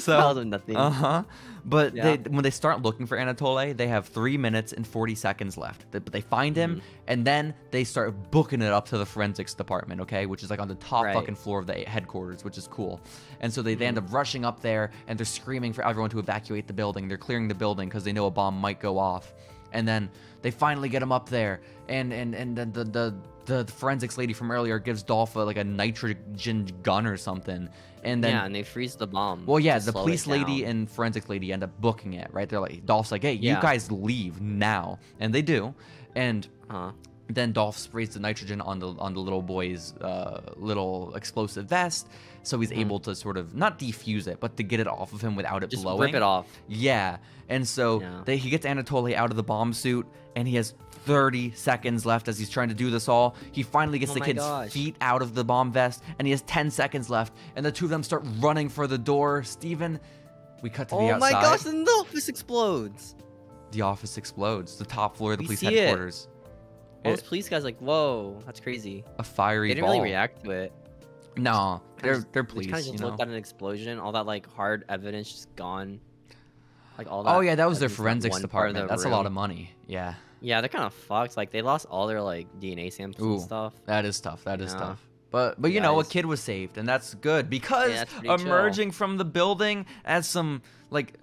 Pile of nothing. But when they start looking for Anatole, they have 3 minutes and 40 seconds left. But they find him, and then they start booking it up to the forensics department, okay? Which is like on the top fucking floor of the headquarters, which is cool. And so they end up rushing up there, and they're screaming for everyone to evacuate the building. They're clearing the building because they know a bomb might go off. And then they finally get him up there, and then the forensics lady from earlier gives Dolph like a nitrogen gun or something. And then and they freeze the bomb. Well, yeah, the police lady and forensics lady end up booking it, right? They're like, Dolph's like, hey, you guys leave now, and they do. And then Dolph sprays the nitrogen on the little boy's little explosive vest, so he's able to sort of not defuse it, but to get it off of him without it blowing. Rip it off. Yeah, and so he gets Anatole out of the bomb suit, and he has 30 seconds left as he's trying to do this all. He finally gets the kid's feet out of the bomb vest, and he has 10 seconds left, and the two of them start running for the door. Steven, we cut to the outside. Oh my gosh, and the office explodes. The office explodes. The top floor of the police headquarters. All those police guys like, whoa, that's crazy. A fiery They didn't really react to it. No, they're police. They kind of just looked at an explosion. All that like hard evidence just gone. Like all that. Oh yeah, that was their forensics department. That's a lot of money. Yeah. Yeah, they're kind of fucked. Like they lost all their like DNA samples and stuff. That is tough. That is tough. But you know, a kid was saved, and that's good because emerging from the building as some like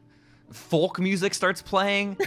folk music starts playing.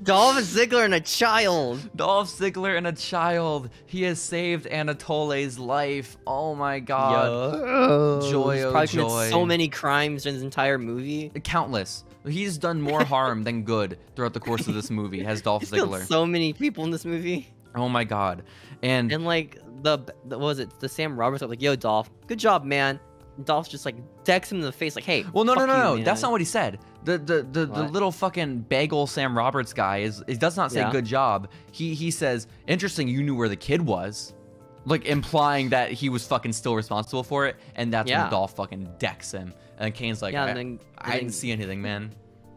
Dolph Ziggler and a child. Dolph Ziggler and a child. He has saved Anatole's life. Oh my god. Joy, oh probably joy. So many crimes in his entire movie. Countless. He's done more harm than good throughout the course of this movie, has Dolph Ziggler. So many people in this movie. Oh my god. And like what was it? The Sam Roberts like, yo, Dolph, good job, man. And Dolph just like decks him in the face like, hey. Well, no, man. that's not what he said. The little fucking bagel Sam Roberts guy does not say good job. He says, interesting, you knew where the kid was. Like implying that he was fucking still responsible for it, and that's when Dolph fucking decks him. And Kane's like, I didn't see anything, man.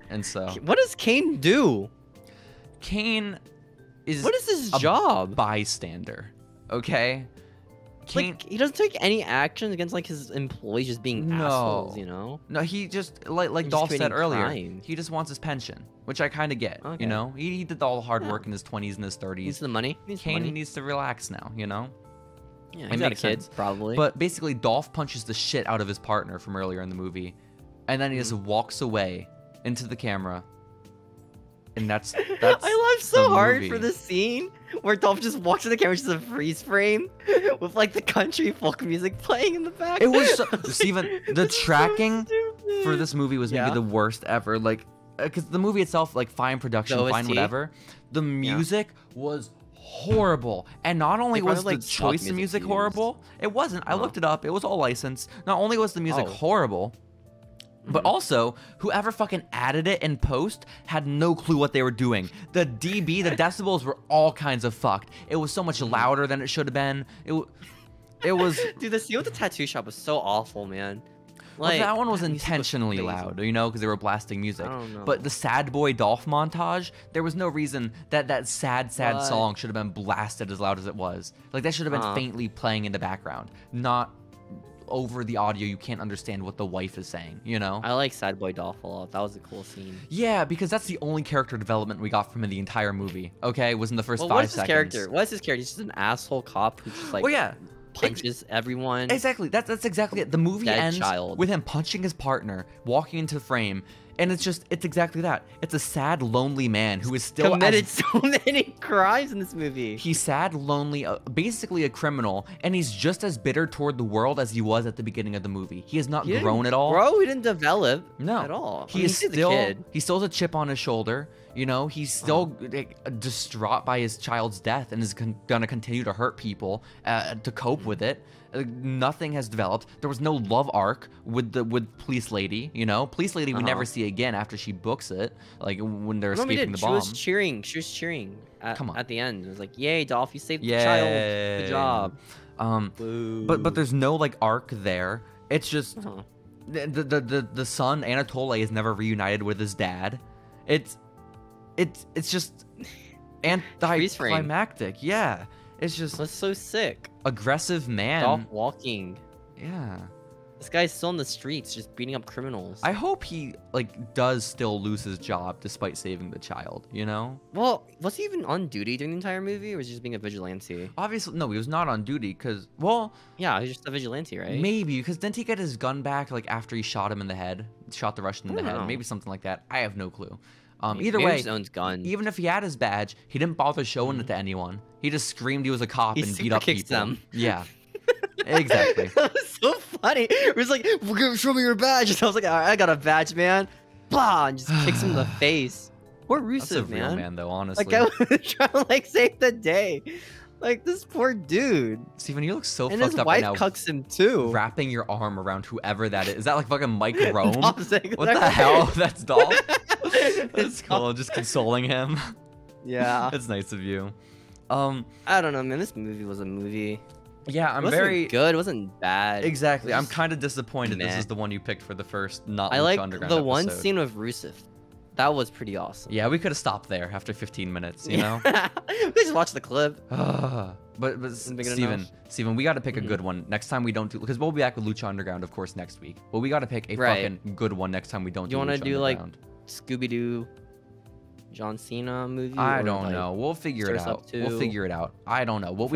And so what does Kane do? Kane is what is his job? Bystander. Okay. Kane, like he doesn't take any actions against like his employees just being assholes, you know? No, he just like Dolph said earlier, he just wants his pension, which I kind of get. Okay. You know, he did all the hard work in his 20s and his 30s. Needs the money. Kane needs to relax now, you know? Yeah, he's got kids, probably. But basically, Dolph punches the shit out of his partner from earlier in the movie, and then he just walks away into the camera. And that's I laughed so hard for this scene where Dolph just walks to the camera, which is a freeze frame with like the country folk music playing in the back. It was Steven, the tracking for this movie was maybe the worst ever. Like, because the movie itself, like, fine production, fine whatever. The music was horrible, and not only was the choice of music horrible, it wasn't. I looked it up. It was all licensed. Not only was the music horrible, but also, whoever fucking added it in post had no clue what they were doing. The dB, the decibels were all kinds of fucked. It was so much louder than it should have been. It was... Dude, the scene with the tattoo shop was so awful, man. Like, well, that one was intentionally loud, you know, because they were blasting music. I don't know. But the Sad Boy Dolph montage, there was no reason that sad song should have been blasted as loud as it was. Like, that should have been faintly playing in the background, not over the audio. You can't understand what the wife is saying, you know? I like Sad Boy Dolph a lot. That was a cool scene. Yeah, because that's the only character development we got from the entire movie, okay? Was in the first 5 seconds. What's his character? He's just an asshole cop who just like... Well, yeah. Punches everyone. Exactly. That's exactly it. The movie ends with him punching his partner, walking into the frame, and it's exactly that. It's a sad, lonely man who is still committed so many crimes in this movie. He's sad, lonely, basically a criminal, and he's just as bitter toward the world as he was at the beginning of the movie. He has not grown at all. Bro, he didn't develop at all. He still has a chip on his shoulder. You know, he's still distraught by his child's death and is gonna continue to hurt people to cope with it. Nothing has developed. There was no love arc with Police Lady. You know, Police Lady we never see again after she books it. Like when they're escaping the bomb. She was cheering. At the end. It was like, "Yay, Dolph, you saved the child. Good job." But there's no like arc there. It's just the son Anatole is never reunited with his dad. It's just anticlimactic. Yeah. It's just... That's so sick. Aggressive man. Dolph walking. Yeah. This guy's still in the streets just beating up criminals. I hope he, like, does still lose his job despite saving the child, you know? Well, was he even on duty during the entire movie, or was he just being a vigilante? Obviously, no, he was not on duty, because, well... Yeah, he was just a vigilante, right? Maybe, because didn't he get his gun back, like, after he shot him in the head? Shot the Russian in the head? Maybe something like that. I have no clue. Either way, he owns guns. Even if he had his badge, he didn't bother showing it to anyone. He just screamed he was a cop and beat up people. Them. Yeah, exactly. That was so funny. It was like, show me your badge. And I was like, all right, I got a badge, man. Blah, and just kicks him in the face. Poor Rusev, That's a real man, though, honestly. Like, I was trying to, like, save the day. Like, this poor dude. Steven, you look so fucked up And right now. his wife cucks him, too. Wrapping your arm around whoever that is. Is that, like, fucking Mike Rome? What the hell? That's Dolph? That's cool. Just consoling him. Yeah. That's nice of you. I don't know, man. This movie was a movie. Yeah, it wasn't good. It wasn't bad. Exactly. I'm kind of disappointed this is the one you picked for the first not Lucha Underground the one episode. Scene with Rusev. That was pretty awesome. Yeah, we could have stopped there after 15 minutes, you know? We just watched the clip. But Steven, we got to pick a good one. Next time we don't do... Because we'll be back with Lucha Underground, of course, next week. But we got to pick a fucking good one next time we don't do Lucha Underground. You want to do, like, Scooby-Doo John Cena movie? I don't know. We'll figure it out. We'll figure it out. I don't know. Well,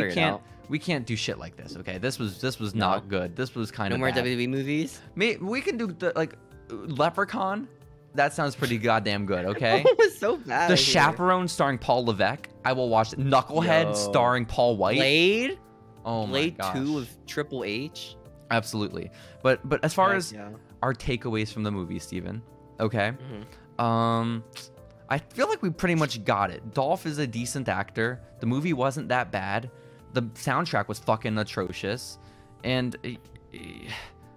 we can't do shit like this, okay? This was not good. This was kind of No more WWE movies? We can do, like, Leprechaun. That sounds pretty goddamn good, okay? It was so bad. The Chaperone starring Paul Levesque. I will watch it. Knucklehead starring Paul White. Blade? Oh my gosh. Blade 2 with Triple H? Absolutely. But as far as our takeaways from the movie, Steven, okay? I feel like we pretty much got it. Dolph is a decent actor. The movie wasn't that bad. The soundtrack was fucking atrocious, and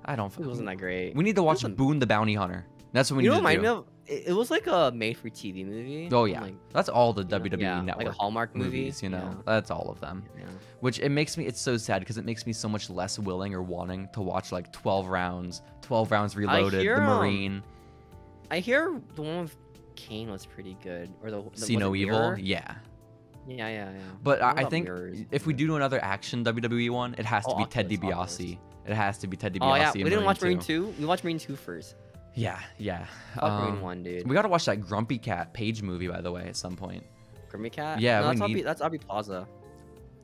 I don't. It wasn't that great. We need to watch Boone the Bounty Hunter. That's what we need to do. It was like a made-for-TV movie. Oh yeah, that's all the WWE Network, like a Hallmark movies. You know, that's all of them. Yeah. Which it's so sad because it makes me so much less willing or wanting to watch like 12 rounds Reloaded, The Marine. I hear the one with Kane was pretty good, or the See No Evil. Yeah. Yeah. But I think if we do another action WWE one, it has to be Ted DiBiase. It has to be Ted DiBiase. Oh yeah, we didn't watch Marine 2. We watched Marine 2 first. Yeah. Marine 1, dude. We gotta watch that Grumpy Cat Page movie, by the way, at some point. Grumpy Cat? Yeah, no, that's Aubrey Plaza.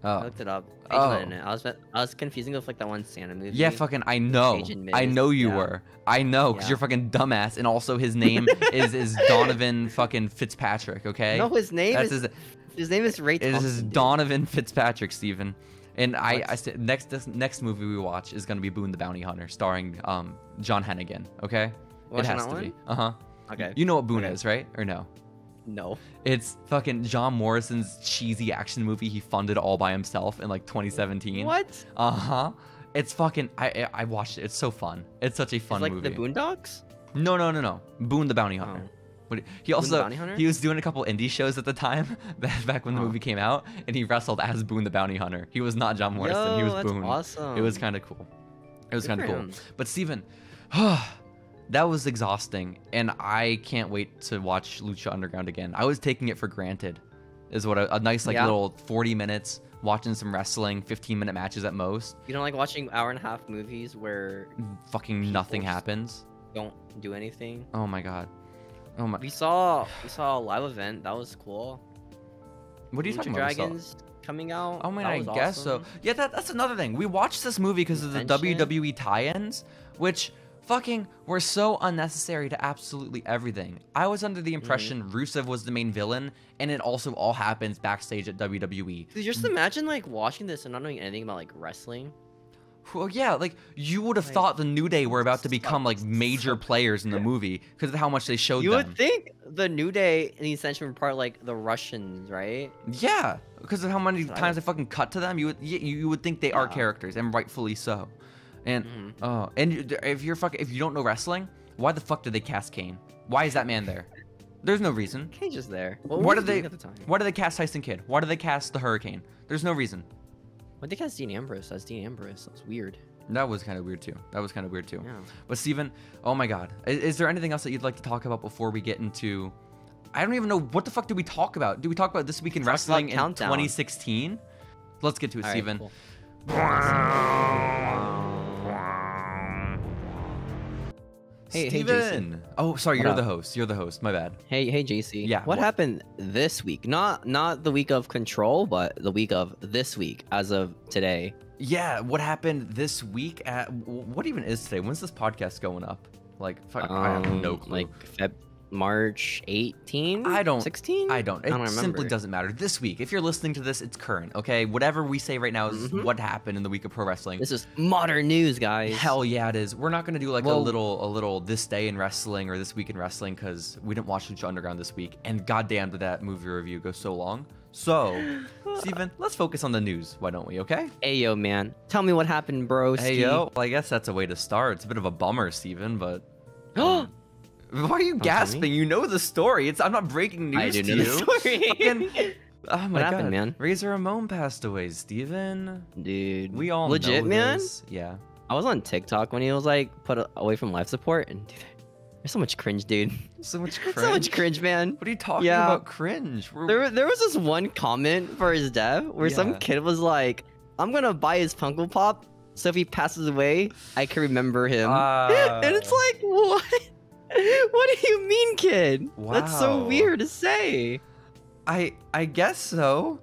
Oh. I looked it up. I was confusing with like that one Santa movie. Yeah, fucking I know. I know you were. I know, because you're fucking dumbass, and also his name is Donovan fucking Fitzpatrick, okay? No, his name is Ray Thompson. It is Donovan Fitzpatrick, Steven. And I said next movie we watch is gonna be Boone the Bounty Hunter, starring John Hennigan, okay? It has to be. Okay. You know what Boone is, right? Or no? No. It's fucking John Morrison's cheesy action movie he funded all by himself in like 2017. What? It's fucking I watched it. It's so fun. It's such a fun movie. Like the Boondocks? No. Boone the Bounty Hunter. But he was doing a couple indie shows at the time back when the movie came out, and he wrestled as Boone the Bounty Hunter. He was not John Morrison. He was Boone. Awesome. It was kind of cool. But Steven, that was exhausting, and I can't wait to watch Lucha Underground again. I was taking it for granted. Is what a nice little 40 minutes watching some wrestling, 15-minute matches at most. You don't like watching hour-and-a-half movies where fucking nothing happens? Don't do anything. Oh my god. Oh my. We saw a live event. That was cool. What are you talking about? Dragons coming out. Oh man, I guess so. Yeah, that's another thing. We watched this movie because of the WWE tie-ins, which fucking were so unnecessary to absolutely everything. I was under the impression Rusev was the main villain, and it also all happens backstage at WWE. Dude, just imagine like watching this and not knowing anything about like wrestling. Well, yeah, like you would have thought the New Day were about to become like major players in the movie because of how much they showed them. You would think the New Day in the Ascension were part like the Russians, right? Yeah, because of how many times they fucking cut to them. You would think they are characters, and rightfully so. And if you don't know wrestling, why the fuck did they cast Kane? Why is that man there? There's no reason. Kane's just there. Why did they cast Tyson Kidd? Why did they cast the Hurricane? There's no reason. Why'd they cast Dean Ambrose as Dean Ambrose? That was weird. That was kind of weird too. Yeah. But Steven, oh my god. Is there anything else that you'd like to talk about before we get into... I don't even know. What the fuck did we talk about? Did we talk about This Week in Wrestling in 2016? Let's get to it, Steven. Cool. Hey, Steven. Oh, sorry, you're the host. You're the host. My bad. Hey, Jacy. Yeah. What happened this week? Not the week of Control, but the week of this week, as of today. Yeah. What happened this week? What even is today? When's this podcast going up? Like, I have no clue. Like March 18? 16? I don't. It simply doesn't matter. This week, if you're listening to this, it's current, okay? Whatever we say right now is what happened in the week of pro wrestling. This is modern news, guys. Hell yeah, it is. We're not going to do like a little this day in wrestling or this week in wrestling because we didn't watch Lucha Underground this week. And goddamn did that movie review go so long. So, Steven, let's focus on the news. Why don't we, okay? Hey, yo, man. Tell me what happened, bro. Hey, yo. Well, I guess that's a way to start. It's a bit of a bummer, Steven, but... Why are you gasping? You know the story. I'm not breaking news to you. The story. Oh my what happened, man? Razor Ramon passed away, Steven. Dude. We all legit, know man? this. Yeah. I was on TikTok when he was like put away from life support, and dude, there's so much cringe, dude. So much cringe? So much cringe, man. What are you talking about cringe? There was this one comment for his death where some kid was like, I'm going to buy his Funko Pop, so if he passes away, I can remember him. And it's like, what? What do you mean, kid? Wow. That's so weird to say. I guess so.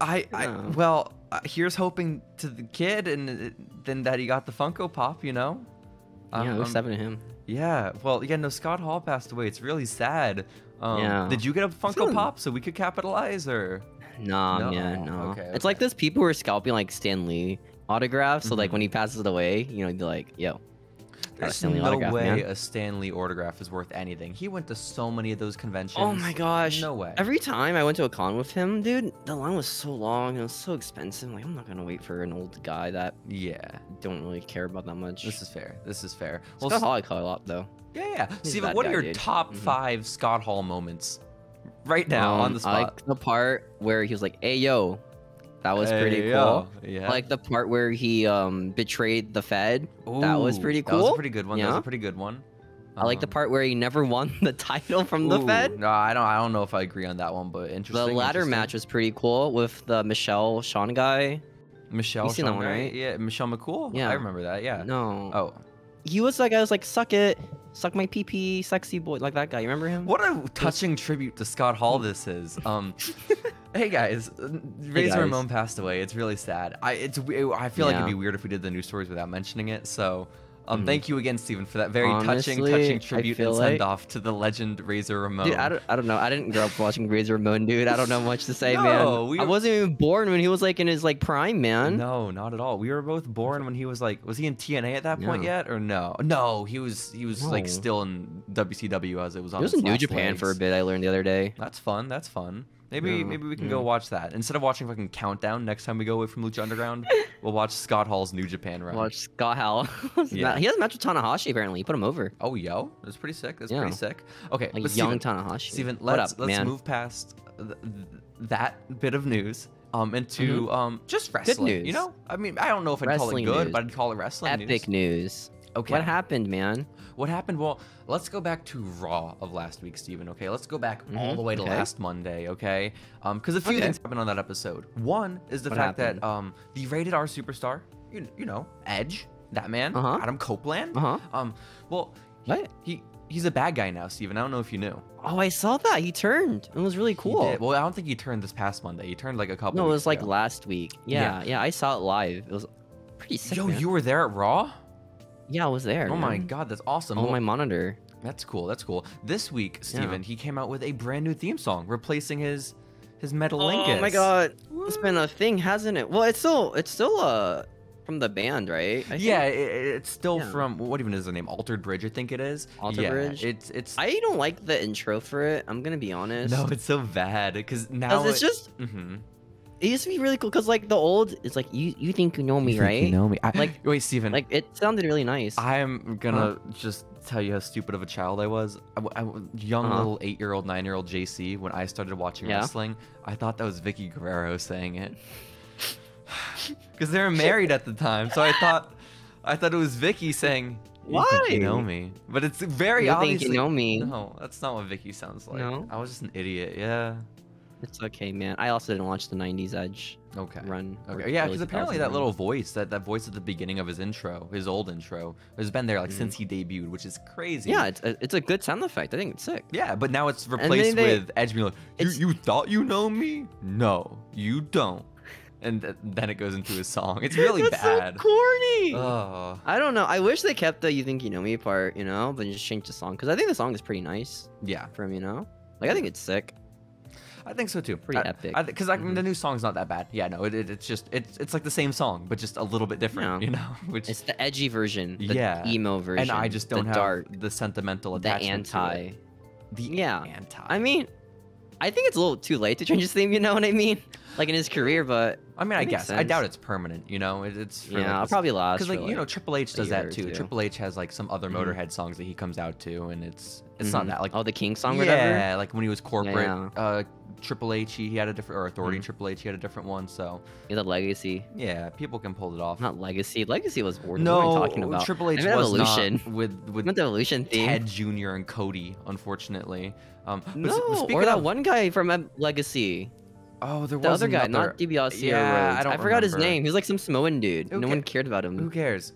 Well, here's hoping to the kid and then that he got the Funko Pop, you know? Yeah, it was 7 to him. Yeah, well, yeah, no, Scott Hall passed away. It's really sad. Yeah. Did you get a Funko Pop so we could capitalize, or? No. Okay. It's like this people who are scalping like Stan Lee autographs, so like when he passes it away, you know, you'd be like, yo. There's no way a Stan Lee autograph is worth anything. He went to so many of those conventions. Oh my gosh. No way. Every time I went to a con with him, dude, the line was so long and it was so expensive. Like, I'm not gonna wait for an old guy that don't really care about that much. This is fair. This is fair. Well, Scott Hall I call a lot though. Yeah. Steven, what are your top 5 Scott Hall moments right now on the spot? I like the part where he was like, "Hey yo." That was pretty cool. Yeah. I like the part where he betrayed the Fed. Ooh, that was pretty cool. That was a pretty good one. That was a pretty good one. I like the part where he never won the title from the Fed. No, I don't know if I agree on that one, but interesting. The ladder match was pretty cool with the Michelle Sean guy. Michelle Sean, right? Yeah, Michelle McCool. Yeah, I remember that. Yeah. No. Oh. He was like, I was like, suck it, suck my pee, sexy boy, like that guy. You remember him? What a touching tribute to Scott Hall this is. Hey guys, Razor Ramon passed away. It's really sad. I feel like it'd be weird if we did the news stories without mentioning it. So, thank you again, Steven, for that very touching tribute and send off to the legend Razor Ramon. Dude, I don't know. I didn't grow up watching Razor Ramon, dude. I don't know much to say, man. I wasn't even born when he was like in his like prime, man. No, not at all. We were both born when he was like, was he in TNA at that point yet, or no? No, he was like still in WCW as it was on. He was in New Japan for a bit. I learned the other day. That's fun. That's fun. Maybe we can go watch that. Instead of watching fucking Countdown next time we go away from Lucha Underground, we'll watch Scott Hall's New Japan run. Watch Scott Hall. He has a match with Tanahashi, apparently. He put him over. Oh, yo. That's pretty sick. That's pretty sick. Okay, like young Tanahashi. Steven, let's move past that bit of news into just wrestling. Good news. You know? I mean, I don't know if I'd call it good, but I'd call it wrestling news. Epic news. Okay. What happened, man? What happened? Well, let's go back to Raw of last week, Steven, okay? Let's go back all the way to last Monday, okay? Because a few things happened on that episode. One is the fact that the rated R superstar, you know, Edge, that man, Adam Copeland. Well, he's a bad guy now, Steven. I don't know if you knew. Oh, I saw that. He turned. It was really cool. He did. Well, I don't think he turned this past Monday. He turned like a couple weeks ago. No, it was like last week. Yeah, I saw it live. It was pretty sick, Yo, you were there at Raw? Yeah, I was there. Oh my god, that's awesome. On my monitor. That's cool. That's cool. This week, Steven, he came out with a brand new theme song, replacing his Metalingus. Oh my god, it's been a thing, hasn't it? Well, it's still from the band, right? It's still from what even is the name? Altered Bridge, I think it is. Altered Bridge. It's. I don't like the intro for it. I'm gonna be honest. No, it's so bad because now it's just. It used to be really cool because like the old, it's like you think you know me, right? You know me. Like wait, Steven. Like it sounded really nice. I am gonna just tell you how stupid of a child I was. Young little 8-year-old, 9-year-old Jacy. When I started watching wrestling, I thought that was Vicky Guerrero saying it. Because they were married at the time, so I thought it was Vicky saying. Why? You think you know me, but it's very obvious. You think you know me? No, that's not what Vicky sounds like. No? I was just an idiot. Yeah. It's okay, man. I also didn't watch the 90s Edge run. Okay. Yeah, because apparently that little voice, that voice at the beginning of his old intro, has been there like since he debuted, which is crazy. Yeah, it's a good sound effect. I think it's sick. Yeah, but now it's replaced with Edge being like, you thought you know me? No, you don't. And then it goes into his song. It's really bad. So corny. Oh. I don't know. I wish they kept the "You Think You Know Me" part, you know, but just change the song because I think the song is pretty nice. Yeah. For him, you know, like I think it's sick. I think so too. Pretty epic. Because the new song's not that bad. Yeah, no, it's just it's like the same song, but just a little bit different. You know, which it's the edgy version, the emo version, and I just don't have the sentimental attachment. The anti. I mean, I think it's a little too late to change his theme. You know what I mean? Like in his career, but I mean, I guess I doubt it's permanent. You know, it's for I'll probably last. Because like you know, Triple H does that too. Triple H has like some other Motorhead songs that he comes out to, and it's not that like the King song. Yeah, like when he was corporate. Triple H, he had a different, or Authority Triple H, he had a different one. So he had Legacy. Yeah, people can pull it off. Not Legacy. Legacy was what no, are you talking about? Triple H was Evolution. Not with the Evolution theme. Ted Jr. and Cody, unfortunately. No, or that one guy from Legacy. Oh, there was the other guy, not DiBiase or Rhodes. I forgot his name. He was like some Samoan dude. No one cared about him. Who cares?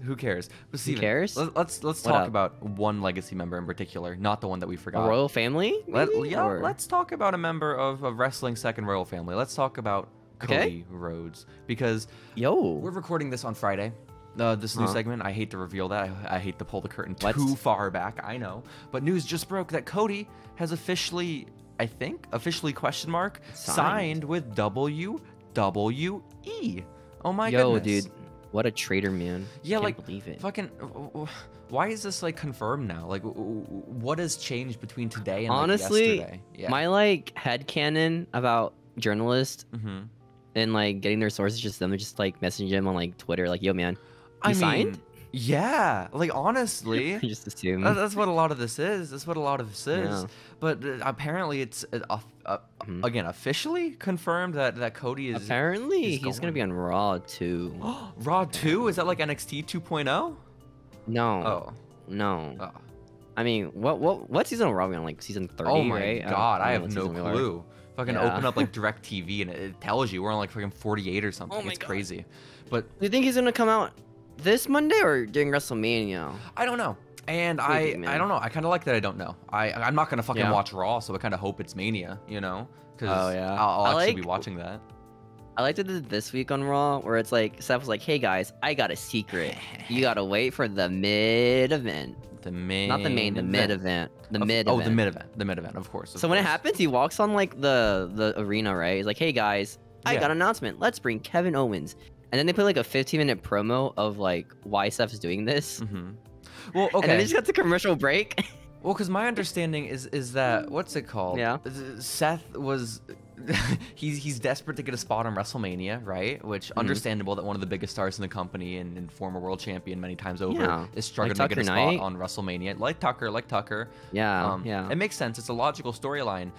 But Steven, who cares? Let's talk about one Legacy member in particular, not the one that we forgot. A royal family? Let's talk about a member of wrestling's second royal family. Let's talk about Cody Rhodes, because we're recording this on Friday. This new segment, I hate to reveal that. I hate to pull the curtain too far back. I know, but news just broke that Cody has officially question mark signed with WWE. Oh my goodness, dude, What a traitor, man. Yeah, Can't like believe it. fucking. Why is this like confirmed now? Like, what has changed between today and honestly, like, yesterday? my like headcanon about journalists Mm-hmm. and like getting their sources, just them just like messaging them on like Twitter, like, yo, man, you signed? Yeah, like honestly, I just assume. that's what a lot of this is. That's what a lot of this is. Yeah. But apparently, it's again officially confirmed that Cody is. Apparently, he's gonna be on Raw too. Raw 2? Is that like NXT 2.0? No. Oh. No. Oh. I mean, what season of Raw are we on? Like season 30, Oh my right? god, I don't have know no what season we are. clue. Fucking open up like DirecTV and it tells you we're on like fucking 48 or something. Oh my it's God. crazy. But Do you think he's gonna come out this Monday or during WrestleMania? I don't know. And I don't know. I kind of like that I don't know. I'm not gonna fucking watch Raw, so I kind of hope it's Mania, you know? Because I'll actually be watching that. I liked it this week on Raw, where it's like Seth was like, "Hey guys, I got a secret. You gotta wait for the mid event, The main, not the main, the mid event, the mid. Oh, the mid event, of course. So when it happens, he walks on like the arena, right? He's like, "Hey guys, I got an announcement. Let's bring Kevin Owens." And then they play like a 15-minute promo of like why Seth is doing this. Mm-hmm. Well, okay. And then they just got the commercial break. Well, because my understanding is that what's it called? Yeah. Seth was he's desperate to get a spot on WrestleMania, right? Which understandable that one of the biggest stars in the company and former world champion many times over is struggling to get a spot on WrestleMania. Like Tucker. Yeah. It makes sense. It's a logical storyline.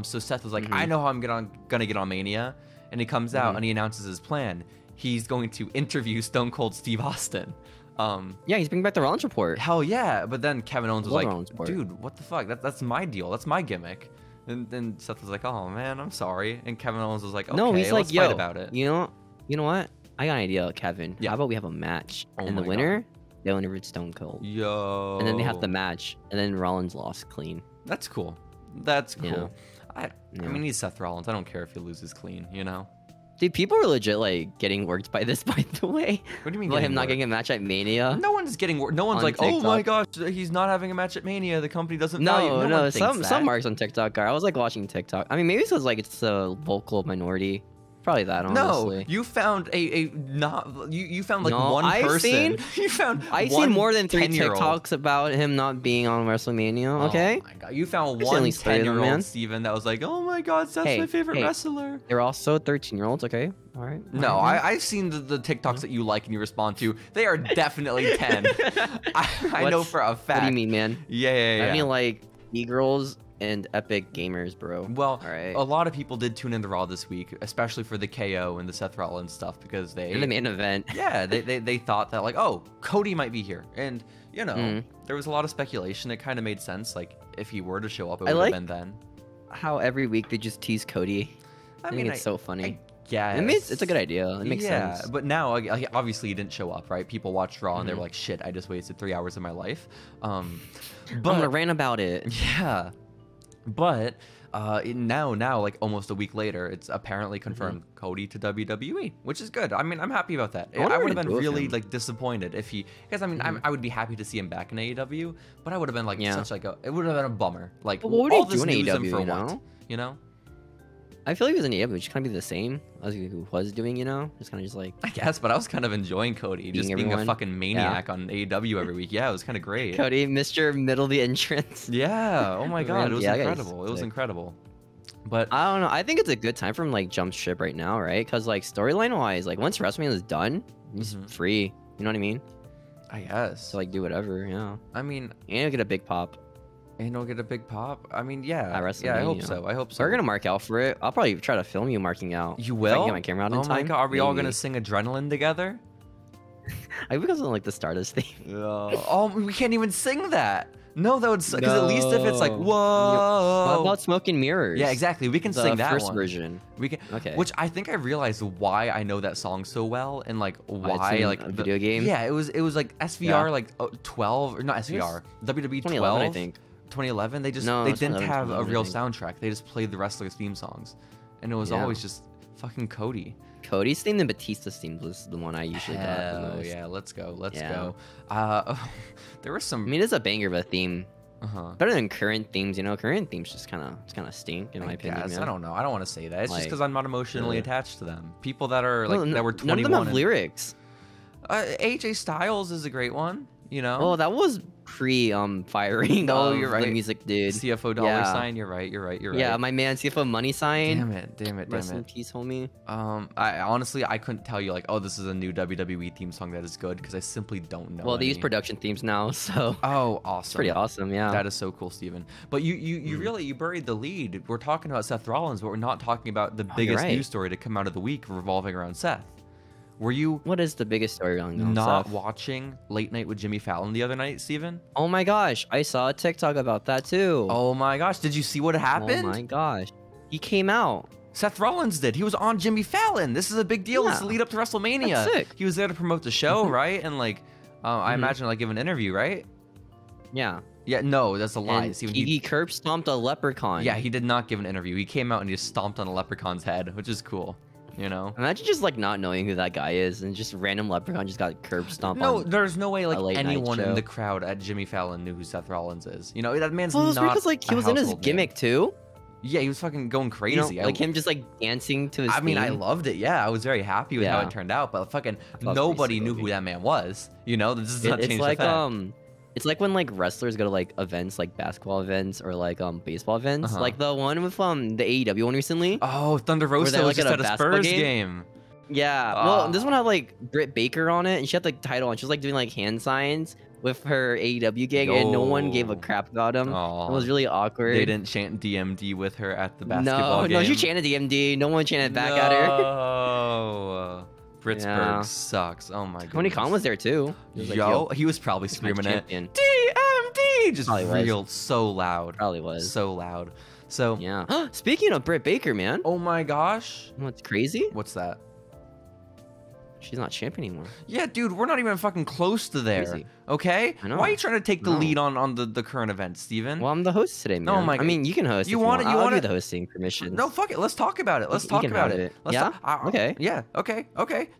So Seth was like, I know how I'm gonna get on Mania, and he comes out and he announces his plan. He's going to interview Stone Cold Steve Austin. Yeah, he's bringing back the Rollins Report. Hell yeah! But then Kevin Owens was like, dude, what the fuck? That's my deal. That's my gimmick. And then Seth was like, oh man, I'm sorry. And Kevin Owens was like, okay, no, he's let's like, fight about it. You know what? I got an idea, Kevin. Yeah. How about we have a match? And the winner, they'll interview Stone Cold. Yo. And then they have the match. And then Rollins lost clean. That's cool. That's cool. Yeah. I mean, he's Seth Rollins. I don't care if he loses clean, you know? Dude, people are legit like getting worked by this, by the way. What do you mean? By him not getting a match at Mania? No one's getting worked. No one's like, TikTok. Oh my gosh, he's not having a match at Mania. The company doesn't value. No. Some marks on TikTok are. I was like watching TikTok. I mean, maybe it's because like it's a vocal minority. Probably that, honestly. No, you found you found like one person. I've seen more than 3 TikToks about him not being on WrestleMania. Okay. Oh my god, you found one 10-year-old Steven that was like, oh my god, that's my favorite wrestler. They're also 13-year-olds. Okay. All right. No, I've seen the TikToks that you like and you respond to. They are definitely 10. I know for a fact. What do you mean, man? Yeah. I mean like e-girls and epic gamers, bro. Well, a lot of people did tune into Raw this week, especially for the KO and the Seth Rollins stuff, because they in the main event. Yeah, they thought that like, oh, Cody might be here, and you know, there was a lot of speculation. It kind of made sense, like if he were to show up, it would have been then. How every week they just tease Cody. I mean, it's so funny. Yeah, it's a good idea. It makes sense. Yeah, but now obviously he didn't show up, right? People watched Raw and they were like, shit, I just wasted 3 hours of my life. But I'm gonna rant about it. Yeah. But now, like almost a week later, it's apparently confirmed Cody to WWE, which is good. I mean, I'm happy about that. I would have been really like disappointed if he, because I mean, I would be happy to see him back in AEW, but I would have been like such like it would have been a bummer. Like what all would he this do in news AEW, for you know? what? You know? I feel like he was in AEW, which kind of be the same as he was doing, you know? Just kind of just like... I guess, but I was kind of enjoying Cody, just being a fucking maniac on AEW every week. Yeah, it was kind of great. Cody, Mr. Middle of the entrance. Yeah, oh my god, it was incredible. It was incredible. But I don't know, I think it's a good time for him like jump ship right now, right? Because like storyline-wise, like once WrestleMania is done, he's free. You know what I mean? I guess. To like do whatever, yeah. I mean... And he'll get a big pop. And he'll get a big pop. I mean, yeah. I hope so. I hope so. We're gonna mark out for it. I'll probably try to film you marking out. You will? If I can get my camera out in time. Oh my god, are we all gonna sing Adrenaline together? I think because of like the Stardust theme. Oh, we can't even sing that. No, that would suck. Because at least if it's like, whoa. What about Smoke and Mirrors? Yeah, exactly. We can sing that first one. version. We can. Okay. Which I think I realized why I know that song so well and like why like a video game. Yeah, it was like SVR like 12 or not SVR WWE 12. I think. 2011. They didn't have a real soundtrack. They just played the wrestlers' theme songs, and it was always just fucking Cody. Cody's theme and Batista's theme was the one I usually got the most. Yeah, let's go. There was some. I mean, it's a banger of a theme. Better than current themes, you know. Current themes just kind of stink in my opinion. I don't know. I don't want to say that. It's just because I'm not emotionally attached to them. People that are like that were 21. None of them have lyrics. AJ Styles is a great one. You know? Oh, that was pre-firing. Oh, you're right. The music dude. CFO dollar sign. You're right. Yeah, my man, CFO money sign. Damn it. Rest in peace, homie. I honestly, I couldn't tell you like, oh, this is a new WWE theme song that is good because I simply don't know. Well, they use production themes now, so. Oh, awesome. It's pretty awesome, yeah. That is so cool, Steven. But you really buried the lead. We're talking about Seth Rollins, but we're not talking about the biggest news story to come out of the week revolving around Seth. Were you? What is the biggest story on not Seth? Watching Late Night with Jimmy Fallon the other night, Steven? Oh my gosh, I saw a TikTok about that too. Oh my gosh, did you see what happened? Oh my gosh, he came out. Seth Rollins did. He was on Jimmy Fallon. This is a big deal. It's the lead up to WrestleMania. That's sick. He was there to promote the show, right? And like, I imagine like give an interview, right? Yeah. Yeah, no, that's a lie. He curb stomped a leprechaun. Yeah, he did not give an interview. He came out and he just stomped on a leprechaun's head, which is cool. You know, imagine just like not knowing who that guy is and just random leprechaun just got curb stomped. No, there's no way like anyone in the crowd at Jimmy Fallon knew who Seth Rollins is. You know, that man's not. Well, because like he was in his gimmick too. Yeah, he was fucking going crazy. You know, like him just like dancing to his I mean, I loved it. Yeah, I was very happy with how it turned out. But fucking nobody knew who that man was. You know, this does not change the fact. It's like when like wrestlers go to like events, like basketball events or like baseball events. Like the one with the AEW one recently. Oh, Thunder Rosa was just at a Spurs game. Yeah. Well, this one had like Britt Baker on it, and she had the title, and she was like doing like hand signs with her AEW gig, and no one gave a crap about him. It was really awkward. They didn't chant DMD with her at the basketball game. No, she chanted DMD. No one chanted back at her. Oh. Pittsburgh sucks. Oh my god. Tony Khan was there too. He was probably screaming it. DMD! Just real so loud. Probably was. So loud. So yeah. Speaking of Britt Baker, man. Oh my gosh. What's crazy? What's that? She's not champion anymore. Yeah, dude, we're not even fucking close to there. Okay? Why are you trying to take the lead on the current event, Steven? Well, I'm the host today, man. Oh my god. I mean, you can host. You want it? I'll give you the hosting permission. No, fuck it. Let's talk about it. Let's talk about it. Yeah. Okay. Yeah. Okay.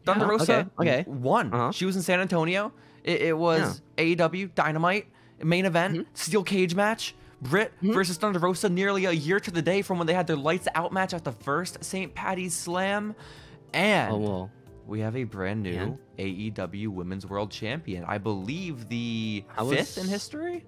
Thunder Rosa won. She was in San Antonio. It was AEW Dynamite main event, steel cage match. Britt versus Thunder Rosa, nearly a year to the day from when they had their lights out match at the first St. Patty's Slam, and we have a brand new AEW Women's World Champion. I believe the 5th in history.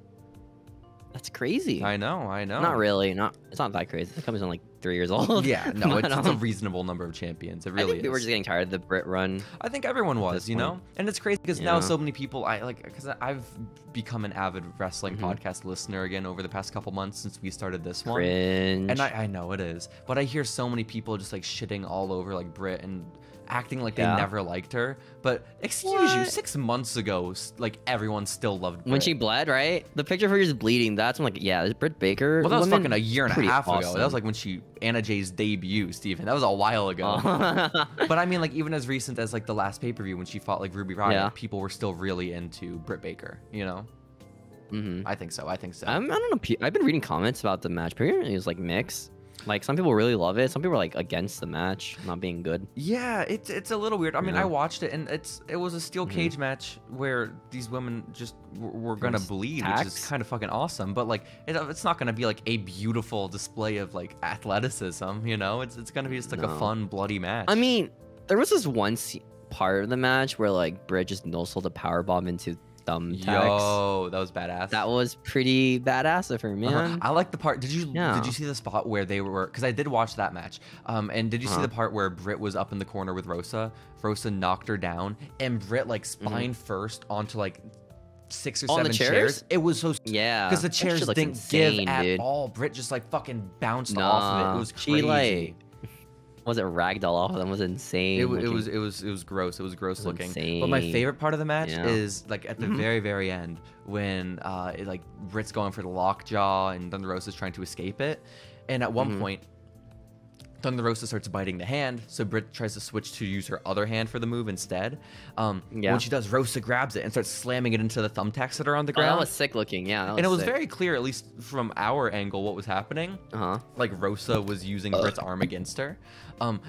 That's crazy. I know. Not really. It's not that crazy. The company's only like 3 years old. Yeah, no, it's a reasonable number of champions. It really is. People were just getting tired of the Brit run. I think everyone was, you know? And it's crazy because now so many people, because I've become an avid wrestling podcast listener again over the past couple months since we started this one. Cringe. And I know it is. But I hear so many people just like shitting all over like Brit and acting like they never liked her. But excuse you, 6 months ago, like everyone still loved Britt. When she bled, right? The picture of her just bleeding, that's when like, this Britt Baker. Well, that was fucking a year and a half ago. That was like when Anna Jay's debut, Steven. That was a while ago. But I mean, like even as recent as like the last pay-per-view when she fought like Ruby Riott, people were still really into Britt Baker, you know? I think so. I don't know. I've been reading comments about the match. Apparently it was like mixed. Like some people really love it. Some people are like against the match not being good. Yeah, it's a little weird. I mean, I watched it and it was a steel cage match where these women just were gonna bleed, which is kind of fucking awesome. But like, it's not gonna be like a beautiful display of like athleticism, you know? It's gonna be just like a fun bloody match. I mean, there was this one part of the match where like Britt just no-sold a powerbomb into thumbtacks. Yo, that was badass. That was pretty badass of her, man. I like the part. Did you see the spot where they were? Because I did watch that match. And did you see the part where Britt was up in the corner with Rosa? Rosa knocked her down, and Britt like spine first onto like 6 or 7 chairs. It was so because the chairs didn't give at all. Britt just like fucking bounced off of it. It was crazy. She like was it ragdoll off of them? Was insane. It was gross. It was gross looking. Insane. But my favorite part of the match is like at the very end when like Britt's going for the lockjaw and Thunder Rosa's trying to escape it, and at one point Thunder Rosa starts biting the hand, so Britt tries to switch to use her other hand for the move instead. When she does, Rosa grabs it and starts slamming it into the thumbtacks that are on the ground. That was sick looking, yeah. And it was very clear, at least from our angle, what was happening. Like Rosa was using Britt's arm against her.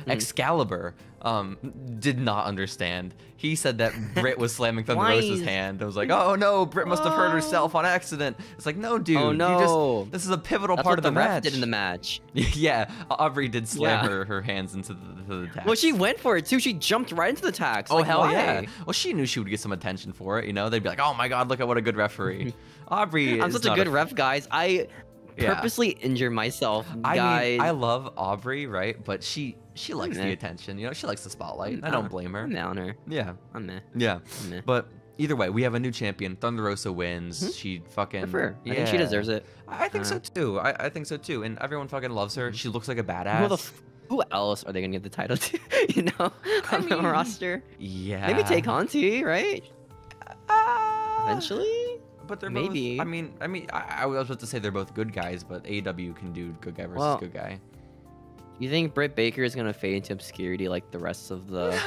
Excalibur did not understand. He said that Britt was slamming Thunder Rosa's hand. I was like, oh no, Britt must have hurt herself on accident. It's like, no, dude. Oh no. This is a pivotal That's part what of the ref match. did in the match. Yeah, Aubrey did slam her hands into the tax. Well, she went for it too. She jumped right into the tax. Oh, like, hell why? yeah. Well, she knew she would get some attention for it, you know? They'd be like, oh my god, look at what a good referee. Aubrey I'm is such a good ref, guys. I purposely injure myself, guys. I mean, I love Aubrey, right? But she likes the attention, you know? She likes the spotlight. I don't blame her. I'm down her. Yeah. I'm meh. Yeah. I'm meh. But either way, we have a new champion. Thunder Rosa wins. She fucking... Good for her. I think she deserves it. I think so too. I think so too. And everyone fucking loves her. She looks like a badass. Who else are they gonna give the title to? You know, on the roster. Yeah. Maybe take Conti, right? Eventually. But they're maybe. Both, I was about to say they're both good guys, but AEW can do good guy versus good guy. You think Britt Baker is gonna fade into obscurity like the rest of the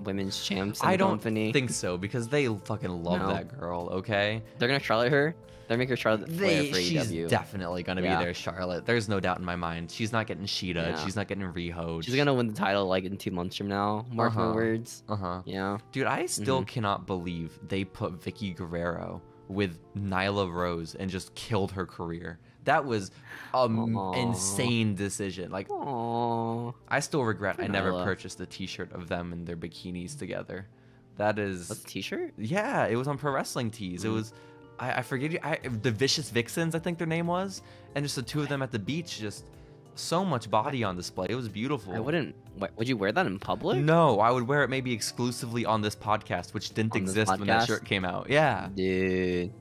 women's champs? I don't think so because they fucking love that girl. Okay. They're gonna Charlotte her. They're making Charlotte play for She's AEW. definitely gonna be there, Charlotte. There's no doubt in my mind. She's not getting Sheeta. She's not getting Riho. She's gonna win the title like in 2 months from now. Mark my words. Yeah. Dude, I still cannot believe they put Vicky Guerrero with Nyla Rose and just killed her career. That was an insane decision. Like, I still regret I never purchased a T-shirt of them in their bikinis together. That is. What's the T-shirt? Yeah, it was on Pro Wrestling Tees. It was. I forget the Vicious Vixens, I think their name was, and just the two of them at the beach, just so much body on display. It was beautiful. I wouldn't. Would you wear that in public? No, I would wear it maybe exclusively on this podcast, which didn't exist when that shirt came out. Yeah, dude.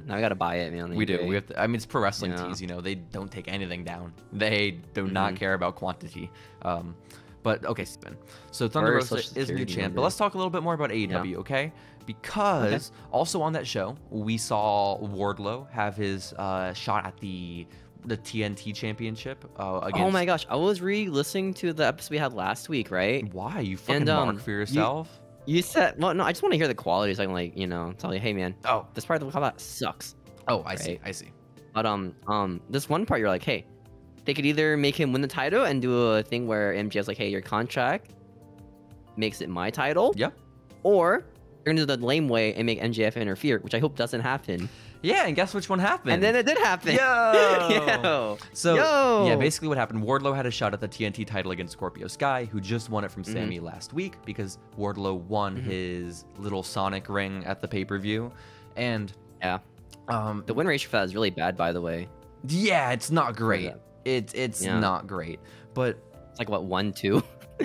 Now we gotta buy it, man. We do. We have to. I mean, it's Pro Wrestling Tees. You know, they don't take anything down. They do not care about quantity. But okay, Steven. So Thunder Rosa is new champ. But let's talk a little bit more about AEW, okay? Because also on that show, we saw Wardlow have his shot at the TNT championship against... Oh my gosh, I was re-listening to the episode we had last week, right? Why? You fucking mark for yourself? You said... Well, no, I just want to hear the quality so I can, like, you know, tell you, hey, man, this part of the combat sucks. Oh, I see. But, this one part, you're like, hey, they could either make him win the title and do a thing where MJF's like, hey, your contract makes it my title. Yep. Or you're going to do the lame way and make MJF interfere, which I hope doesn't happen. Yeah, and guess which one happened? And then it did happen. Yo! So, yeah, basically what happened, Wardlow had a shot at the TNT title against Scorpio Sky, who just won it from Sammy last week because Wardlow won his little Sonic ring at the pay-per-view. And... yeah. The win ratio for that is really bad, by the way. Yeah, it's not great. It's not great. But... it's like, what, 1-2?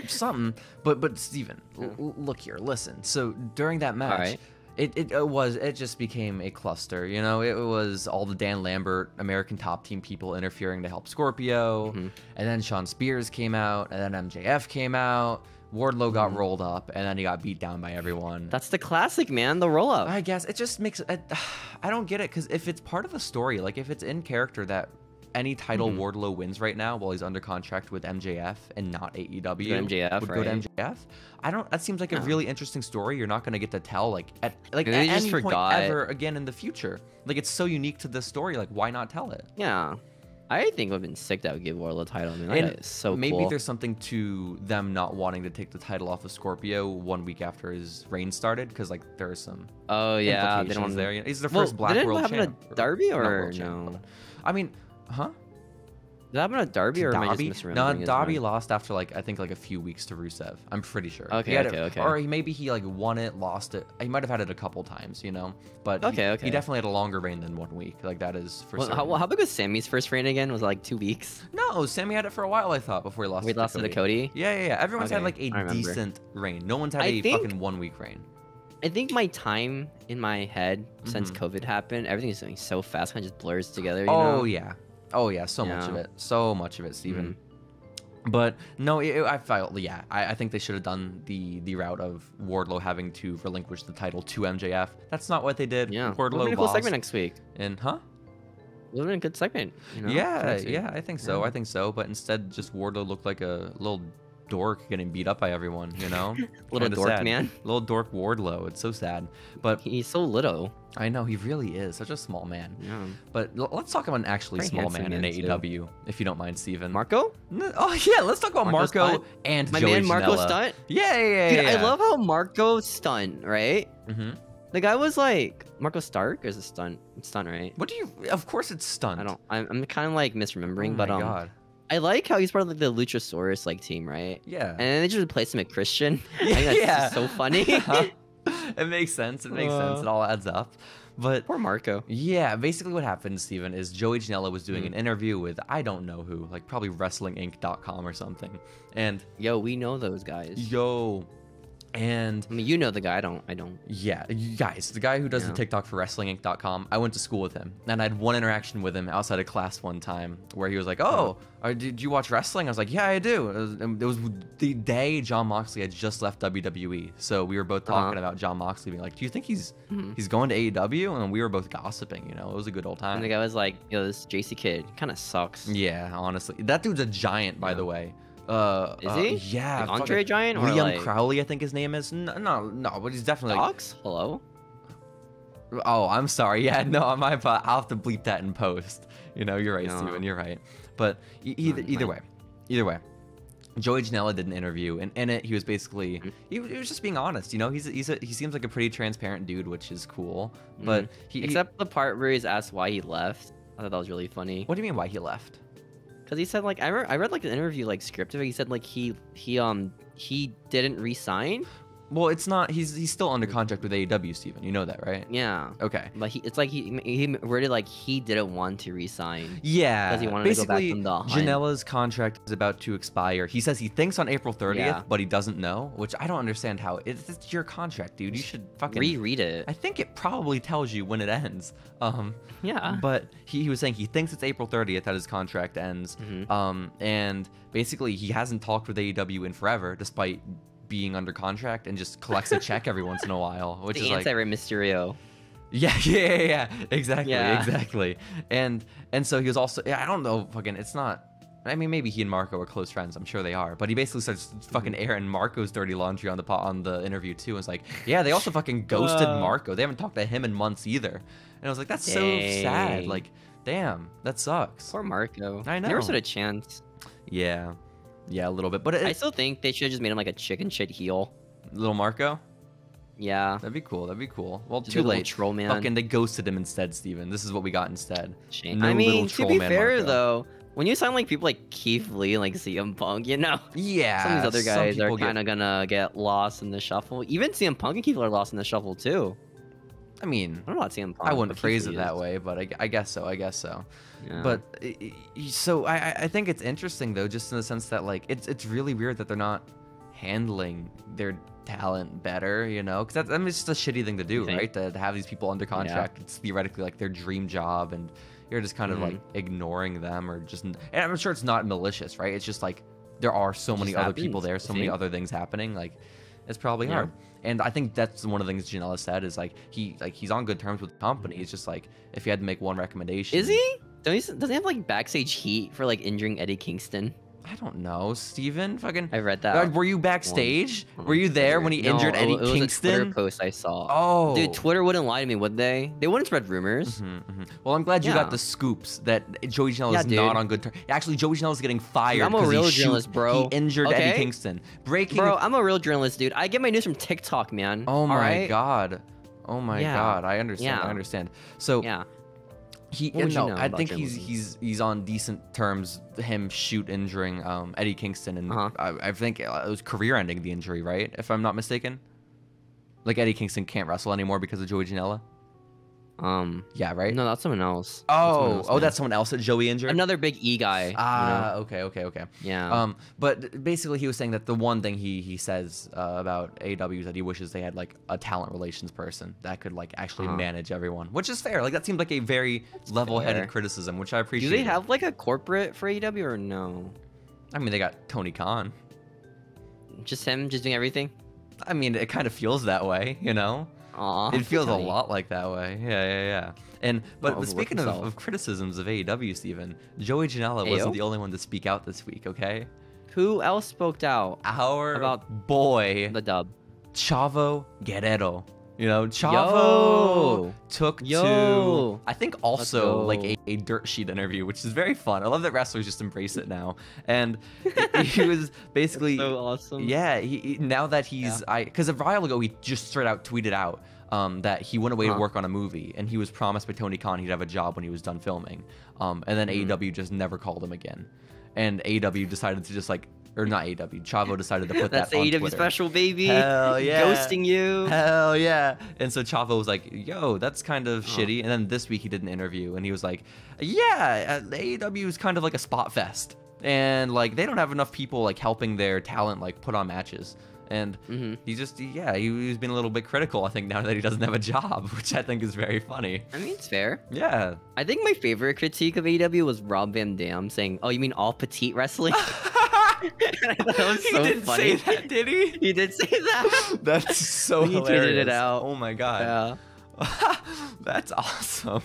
Something. But Steven, look here, listen. So, during that match... It just became a cluster, you know. It was all the Dan Lambert American Top Team people interfering to help Scorpio, and then Sean Spears came out, and then MJF came out. Wardlow got rolled up, and then he got beat down by everyone. That's the classic, man. The roll up. I guess it just makes I don't get it because if it's part of the story, like if it's in character that any title Wardlow wins right now while he's under contract with MJF and not AEW MJF, would go to MJF. That seems like a really interesting story you're not going to get to tell at any point ever again in the future. Like, it's so unique to this story, like why not tell it? Yeah. I think it would have been sick that would give Wardlow the title. I mean, that is so maybe cool. There's something to them not wanting to take the title off of Scorpio 1 week after his reign started, because like there are some implications there. You know, he's the first Black World champ. Did it happen at Darby or no? I mean, Did that happen at Darby or am I just misremembering? No, Darby lost after I think a few weeks to Rusev. I'm pretty sure. Okay. Or maybe he won it, lost it. He might have had it a couple times, you know. But he definitely had a longer reign than 1 week. Like that is for certain. How big was Sammy's first reign again? Was it like 2 weeks? No, Sammy had it for a while. I thought before he lost. We lost to Cody. Yeah. Everyone's had like a decent reign. No one's had a fucking 1 week reign. I think my time in my head since COVID happened, everything is going so fast, kind of just blurs together. You know? Oh yeah, so much of it, Steven. But no, I felt I think they should have done the route of Wardlow having to relinquish the title to MJF. That's not what they did. Yeah, Wardlow lost. A cool segment next week. And it would have been a good segment. You know? Yeah, I think so. I think so. But instead, just Wardlow looked like a little dork getting beat up by everyone, you know? Little dork sad. man. Little dork Wardlow. It's so sad. But he's so little. I know, he really is. Such a small man. Yeah. But let's talk about an actually Very small man in handsome AEW, if you don't mind, Steven. Marko? Oh, yeah, let's talk about Marko and my Joey man Marko Janela. Stunt. Yeah. Dude, I love how Marko Stunt, right? Mm-hmm. The guy was like Marko Stark, or is it Stunt? It's Stunt, right? What do you? Of course, it's Stunt. I'm kind of like misremembering, but God. I like how he's part of like the Luchasaurus like team, right? Yeah. And then they just replaced him with Christian. Yeah. I think that's just so funny. It makes sense. It makes sense. It all adds up. But poor Marko. Yeah, basically what happened, Steven, is Joey Janela was doing an interview with I don't know who, like probably WrestlingInc.com or something. And yo, we know those guys. And I mean, you know the guy. I don't. Yeah, you guys, the guy who does the TikTok for WrestlingInc.com, I went to school with him, and I had one interaction with him outside of class one time where he was like, "Oh, did you watch wrestling?" I was like, "Yeah, I do." It was the day Jon Moxley had just left WWE, so we were both talking about Jon Moxley, being like, "Do you think he's going to AEW?" And we were both gossiping. You know, it was a good old time. And the guy was like, "Yo, this Jacy kid kind of sucks." Yeah, honestly, that dude's a giant, by the way. Is he? Yeah. Like Andre Giant or Liam like... Crowley, I think his name is. No, but he's definitely Dogs? Hello? Oh, I'm sorry. Yeah, no, I'll have to bleep that in post. You know, you're right, Steven. You're right. But either way, Joey Janela did an interview, and in it, he was basically he was just being honest. You know, he seems like a pretty transparent dude, which is cool. But except the part where he's asked why he left. I thought that was really funny. What do you mean why he left? Because he said like I read like the interview like scripted. He said like he didn't resign. Well, it's not. He's still under contract with AEW, Steven. You know that, right? Yeah. Okay. But it's like he worded like he didn't want to resign. Yeah. Because he wanted basically, to go back from the hunt. Janela's contract is about to expire. He says he thinks on April 30th, but he doesn't know, which I don't understand how. It's your contract, dude. You should fucking reread it. I think it probably tells you when it ends. Yeah. But he was saying he thinks it's April 30th that his contract ends. And basically he hasn't talked with AEW in forever, despite being under contract, and just collects a check every once in a while, which is like Rey Mysterio. Yeah, exactly. And so he was also, I don't know, fucking, it's not, I mean, maybe he and Marko are close friends, I'm sure they are, but he basically starts fucking airing Marko's dirty laundry on the interview too, and it's like, yeah, they also fucking ghosted Marko. They haven't talked to him in months either. And I was like, that's so sad. Like, damn, that sucks. Poor Marko. I know. Never stood a chance. Yeah, a little bit, but I still think they should have just made him like a chicken shit heel. Little Marko? Yeah. That'd be cool. Well, just too late. Troll man. Fucking, they ghosted him instead, Steven. This is what we got instead. Shame. No, I mean, to be fair Marko. though, when you sign like people like Keith Lee and like CM Punk, you know, yeah, some of these other guys are kind of gonna get lost in the shuffle. Even CM Punk and Keith Lee are lost in the shuffle too. I mean, I don't know about CM Punk. I wouldn't phrase it that way, but I guess so. Yeah. But so I think it's interesting though, just in the sense that like it's really weird that they're not handling their talent better, you know, because it's just a shitty thing to do, right? To have these people under contract, it's theoretically like their dream job, and you're just kind of like ignoring them, or just, and I'm sure it's not malicious, right? It's just like there are so many other people there, so many other things happening, like it's probably hard. And I think that's one of the things Janela said is like he's on good terms with the company. It's just like if he had to make one recommendation. Is he? Doesn't he have like backstage heat for like injuring Eddie Kingston? I don't know, Steven. Fucking. I read that. Were you backstage? Were you there when he injured Eddie Kingston? It was a Twitter post I saw. Oh, dude, Twitter wouldn't lie to me, would they? They wouldn't spread rumors. Well, I'm glad you got the scoops that Joey Janela is not on good terms. Actually, Joey Janela is getting fired. I'm a real journalist, bro. He injured Eddie Kingston. Bro, I'm a real journalist, dude. I get my news from TikTok, man. Oh my god. Oh my god. I understand. So yeah. I think he's on decent terms. Him injuring Eddie Kingston, and I think it was career-ending, the injury, right? If I'm not mistaken. Like Eddie Kingston can't wrestle anymore because of Joey Janela. Yeah, right. No, that's someone else. That's someone else that Joey injured. Another big E guy. Okay. Yeah. But basically, he was saying that the one thing he says about AEW is that he wishes they had like a talent relations person that could like actually manage everyone, which is fair. Like that seemed like a very level-headed criticism, which I appreciate. Do they have like a corporate for AEW or no? I mean, they got Tony Khan. Just him, just doing everything. I mean, it kind of feels that way, you know. It feels a lot like that way. Yeah. But speaking of criticisms of AEW, Steven, Joey Janela wasn't the only one to speak out this week, okay? Who else spoke out Our about boy, the dub? Chavo Guerrero. You know, Chavo took Yo. to, I think, also like a dirt sheet interview, which is very fun. I love that wrestlers just embrace it now. And he was basically so awesome. Yeah, now that he's because a while ago he just straight out tweeted out that he went away to work on a movie, and he was promised by Tony Khan he'd have a job when he was done filming. And then AEW just never called him again, and AEW decided to just like. Or not AEW. Chavo decided to put that on Twitter. That's AEW special, baby. Hell yeah. Ghosting you. Hell yeah. And so Chavo was like, yo, that's kind of shitty. And then this week he did an interview, and he was like, yeah, AEW is kind of like a spot fest. And like they don't have enough people like helping their talent like put on matches. And he just, he was being a little bit critical, I think, now that he doesn't have a job, which I think is very funny. I mean, it's fair. Yeah. I think my favorite critique of AEW was Rob Van Dam saying, oh, you mean all petite wrestling? I thought that was so he didn't funny. say that, did he? He did say that. That's so he hilarious. tweeted it out. Oh my god. Yeah. That's awesome.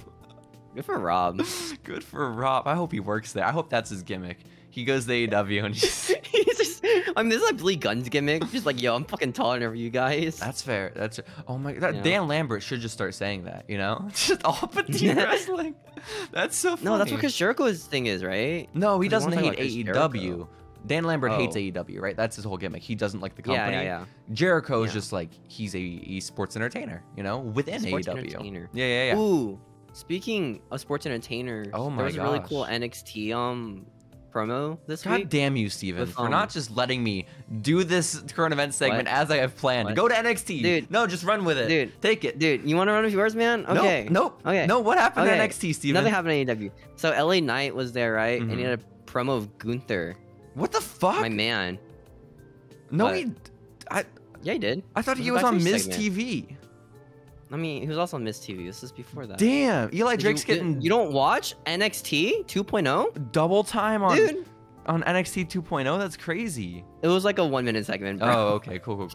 Good for Rob. Good for Rob. I hope he works there. I hope that's his gimmick. He goes to AEW and he's just, I mean, this is like Billy Gunn's gimmick. Just like, yo, I'm fucking taller than you guys. That's fair. That's oh my god. Dan Lambert should just start saying that. You know, just all petite wrestling. That's so funny. No, that's what Chris Jericho's thing is, right? No, he doesn't hate AEW. Jericho. Dan Lambert hates AEW, right? That's his whole gimmick. He doesn't like the company. Yeah. Jericho is just like he's a sports entertainer, you know, within sports AEW. Entertainer. Yeah. Ooh, speaking of sports entertainers, oh my there was a really cool NXT promo this week. God damn you, Steven, for not just letting me do this current event segment as I have planned. What? Go to NXT. Dude. No, just run with it. Dude. Take it. Dude, you want to run with yours, man? Okay. Nope. Okay. No, what happened to NXT, Steven? Nothing happened to AEW. So LA Knight was there, right? And he had a promo of Gunther. What the fuck? My man. No, What? yeah, he did. I thought he was on Miz TV. I mean, he was also on Miz TV. This is before that. Damn, Eli Drake's getting... You don't watch NXT 2.0? Double time on... Dude. On NXT 2.0? That's crazy. It was like a 1 minute segment, bro. Oh, okay. Cool.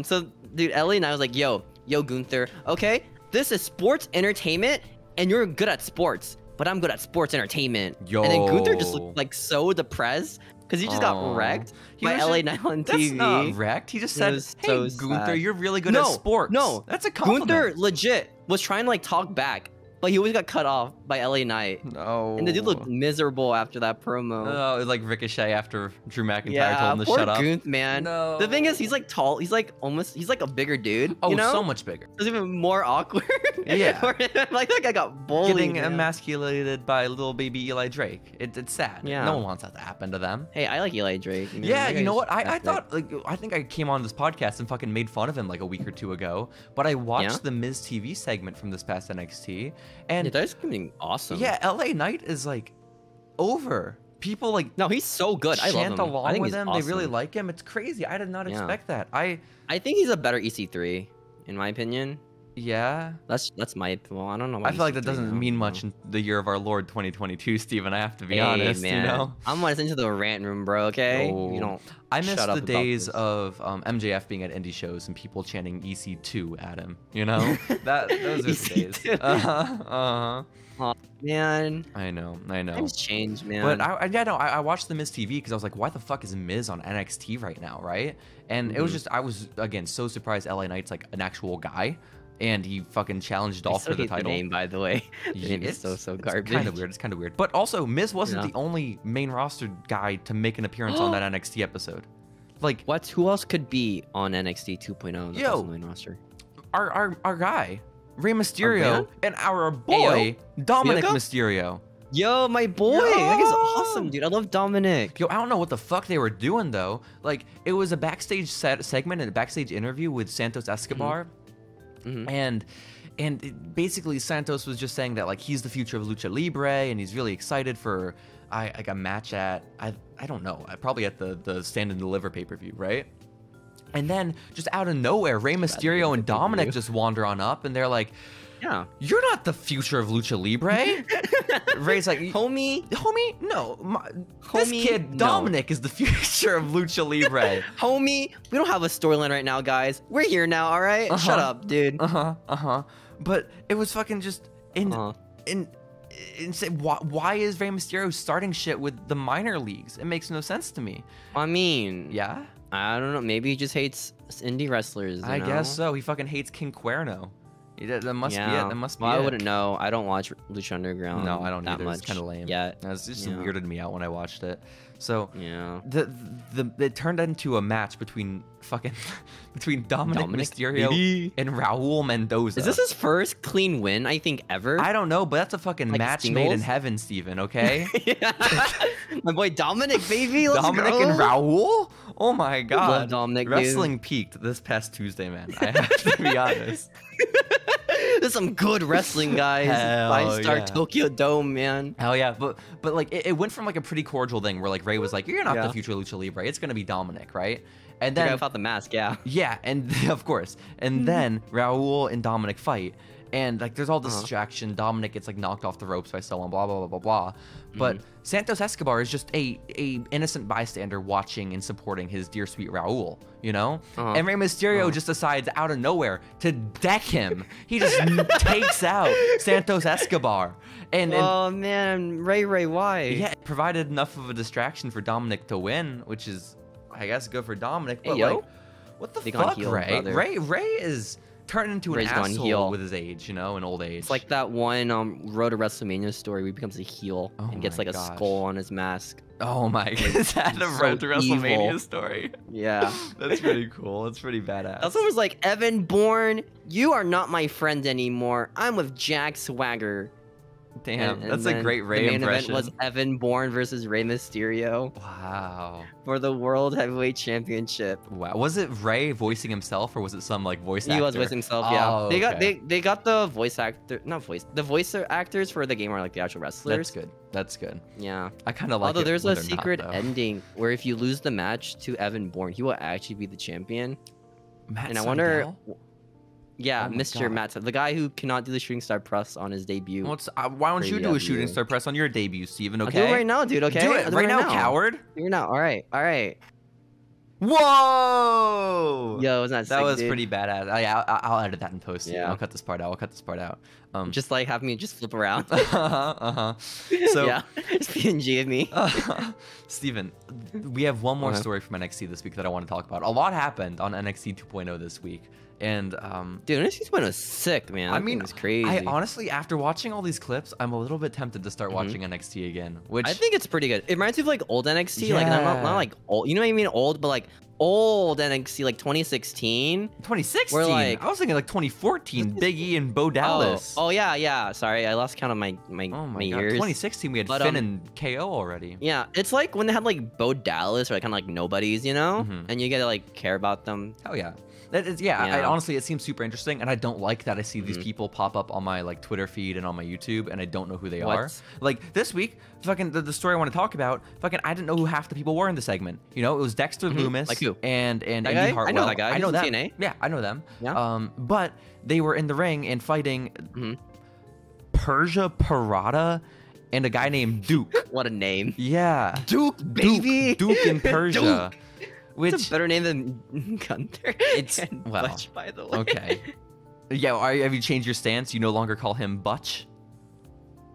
So, dude, Ellie and I was like, yo, Gunther, okay, this is sports entertainment, and you're good at sports, but I'm good at sports entertainment. Yo. And then Gunther just looked like so depressed, because he just got wrecked by LA Knight on TV. That's not wrecked. He just said, hey, Gunther, you're really good at sports. No, that's a compliment. Gunther legit was trying to like talk back, but he always got cut off by LA Knight. No. And the dude looked miserable after that promo. Oh, it was like Ricochet after Drew McIntyre told him to shut up. Gunther, man. No. The thing is, he's like tall. He's like he's like a bigger dude. Oh, you know? so much bigger. It's even more awkward. Yeah. Like that guy got bullied. Getting emasculated by little baby Eli Drake. It's sad. Yeah. No one wants that to happen to them. Hey, I like Eli Drake. Yeah, you know what? I thought, like, I think I came on this podcast and fucking made fun of him like a week or two ago. But I watched the Miz TV segment from this past NXT. And that's something awesome. Yeah, LA Knight is like over. People like he's so good. I love him. Along I think with he's him. awesome. They really like him. It's crazy. I did not expect that. I think he's a better EC3, in my opinion. Yeah. That's my I don't know. I feel like that doesn't mean much in the year of our Lord 2022, Steven. I have to be honest. Man. You know, I'm listening to the rant room, bro. Okay. Oh. You don't. I miss the days of MJF being at indie shows and people chanting EC2 at him. You know, those are the days. Oh, man. I know. Times change, man. But I watched the Miz TV because I was like, why the fuck is Miz on NXT right now, right? And it was just, I was again so surprised LA Knight's like an actual guy, and he fucking challenged Dolph for the title. The name, by the way. The name is so garbage. It's kind of weird. But also, Miz wasn't the only main roster guy to make an appearance on that NXT episode. Like, what? Who else could be on NXT 2.0? Yo, main roster. Our guy, Rey Mysterio, and our boy, Dominik Mysterio. Yo, my boy. That guy's awesome, dude. I love Dominik. Yo, I don't know what the fuck they were doing, though. Like, it was a backstage segment and a backstage interview with Santos Escobar. And basically Santos was just saying that like he's the future of Lucha Libre and he's really excited for like a match at I don't know, probably at the Stand and Deliver pay-per-view, right? And then just out of nowhere, Rey Mysterio and Dominik just wander on up and they're like, yeah, you're not the future of Lucha Libre. Rey's like, homie, no, this kid Dominik is the future of Lucha Libre. Homie, we don't have a storyline right now, guys. We're here now, all right? Shut up, dude. But it was fucking just insane. Why is Rey Mysterio starting shit with the minor leagues? It makes no sense to me. I mean, yeah, I don't know. Maybe he just hates indie wrestlers. I guess so. He fucking hates King Cuerno. That must be it. That must be it. I wouldn't know. I don't watch Lucha Underground. No, I don't that either. much. It's kind of lame. Yeah, it just weirded me out when I watched it. So yeah, it turned into a match between Dominik Mysterio and Raul Mendoza. Is this his first clean win? I think ever. I don't know, but that's a fucking match made in heaven, Steven. Okay. My boy Dominik, baby. Let's Dominik go. and Raul. Oh my god. Love Dominik, Wrestling dude. peaked this past Tuesday, man. I have to be honest. There's some good wrestling, guys. Five-star Tokyo Dome, man. Hell yeah, but like it went from like a pretty cordial thing where like Rey was like, "You're not the future Lucha Libre. It's gonna be Dominik, right?" And then without the mask, yeah. Yeah, and of course, and then Raul and Dominik fight, and like there's all this distraction. Dominik gets like knocked off the ropes by someone, blah blah blah blah blah. But Santos Escobar is just a innocent bystander watching and supporting his dear sweet Raul, you know. And Rey Mysterio just decides out of nowhere to deck him. He just takes out Santos Escobar. And oh man, Ray, why? Yeah, it provided enough of a distraction for Dominik to win, which is, I guess, good for Dominik. But like, what the fuck, Rey? Rey is turning into an asshole with his age, you know, an old age. It's like that one Road to WrestleMania story where he becomes a heel and gets like a skull on his mask. Oh my god, is that a Road to WrestleMania story? Yeah. That's pretty cool. That's pretty badass. That's almost like, Evan Bourne, you are not my friend anymore. I'm with Jack Swagger. Damn, that's a great Rey impression. The main event was Evan Bourne versus Rey Mysterio. Wow. For the World Heavyweight Championship. Wow. Was it Rey voicing himself, or was it some like voice actor? He was voicing himself, yeah. They got the voice actor, the voice actors for the game are like the actual wrestlers. That's good. That's good. Yeah. I kind of like it. Although there's a secret ending where if you lose the match to Evan Bourne, he will actually be the champion. Matt and I wonder. Yeah, Mr. Matt, the guy who cannot do the shooting star press on his debut. Why don't you do a shooting star press on your debut, Steven? Okay. I'll do it right now, dude. Okay. Do it right now, coward. Do it now. All right. All right. Whoa! Yo, wasn't that sick, that was dude? pretty badass. I'll edit that in post. Yeah. I'll cut this part out. Just like have me just flip around. So yeah, it's PNG of me. Steven, we have one more story from NXT this week that I want to talk about. A lot happened on NXT 2.0 this week. And dude, NXT 2.0 was sick, man. I mean, it's crazy. I honestly, after watching all these clips, I'm a little bit tempted to start watching NXT again. Which I think it's pretty good. It reminds me of like old NXT, like not like old. You know what I mean? Old, but like old NXT, like 2016. 2016. Where like I was thinking like 2014. Big E and Bo Dallas. Oh yeah. Sorry, I lost count of my years. 2016, we had Finn and KO already. Yeah, it's like when they had like Bo Dallas or like kind of like nobodies, you know, and you get to like care about them. Hell yeah. Honestly, it seems super interesting, and I don't like that I see these people pop up on my like Twitter feed and on my YouTube, and I don't know who they are. Like this week, fucking the story I want to talk about, fucking I didn't know who half the people were in the segment. You know, it was Dexter Lumis, like who? and Indy Hartwell. I know that guy. I know them. TNA. Yeah, I know them. Yeah. But they were in the ring and fighting Persia Parada and a guy named Duke. What a name. Yeah. Duke, baby. Duke and Persia. Which it's a better name than Gunther. It's well, Butch, by the way. Okay. Yeah, have you changed your stance? You no longer call him Butch?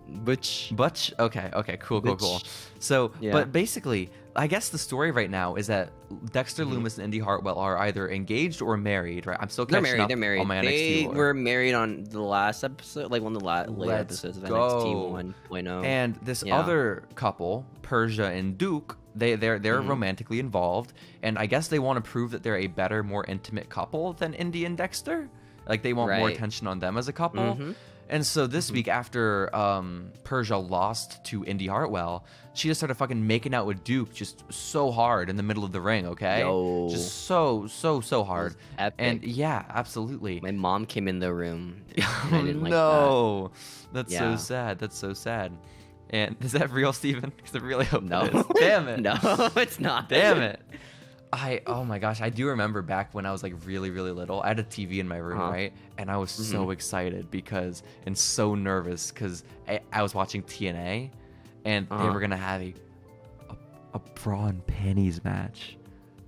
Butch. Okay, cool. So, but basically, I guess the story right now is that Dexter Lumis and Indy Hartwell are either engaged or married, right? I'm still catching up. They're married. On my they NXT were married on the last episode, like one of the later episodes of NXT 1.0. And this other couple, Persia and Duke, they're romantically involved, and I guess they want to prove that they're a better, more intimate couple than Indy and Dexter. Like they want more attention on them as a couple. And so this week, after Persia lost to Indy Hartwell, she just started fucking making out with Duke just so hard in the middle of the ring, okay? Yo. Just so hard. Epic. And yeah, absolutely. My mom came in the room. I didn't like that. That's so sad. That's so sad. And is that real, Steven? Because I really hope no. It is. Damn it. No, it's not. Damn it. Oh my gosh, I do remember back when I was like really little. I had a TV in my room, right? And I was so excited and so nervous because I was watching TNA, and they were gonna have a bra and panties match.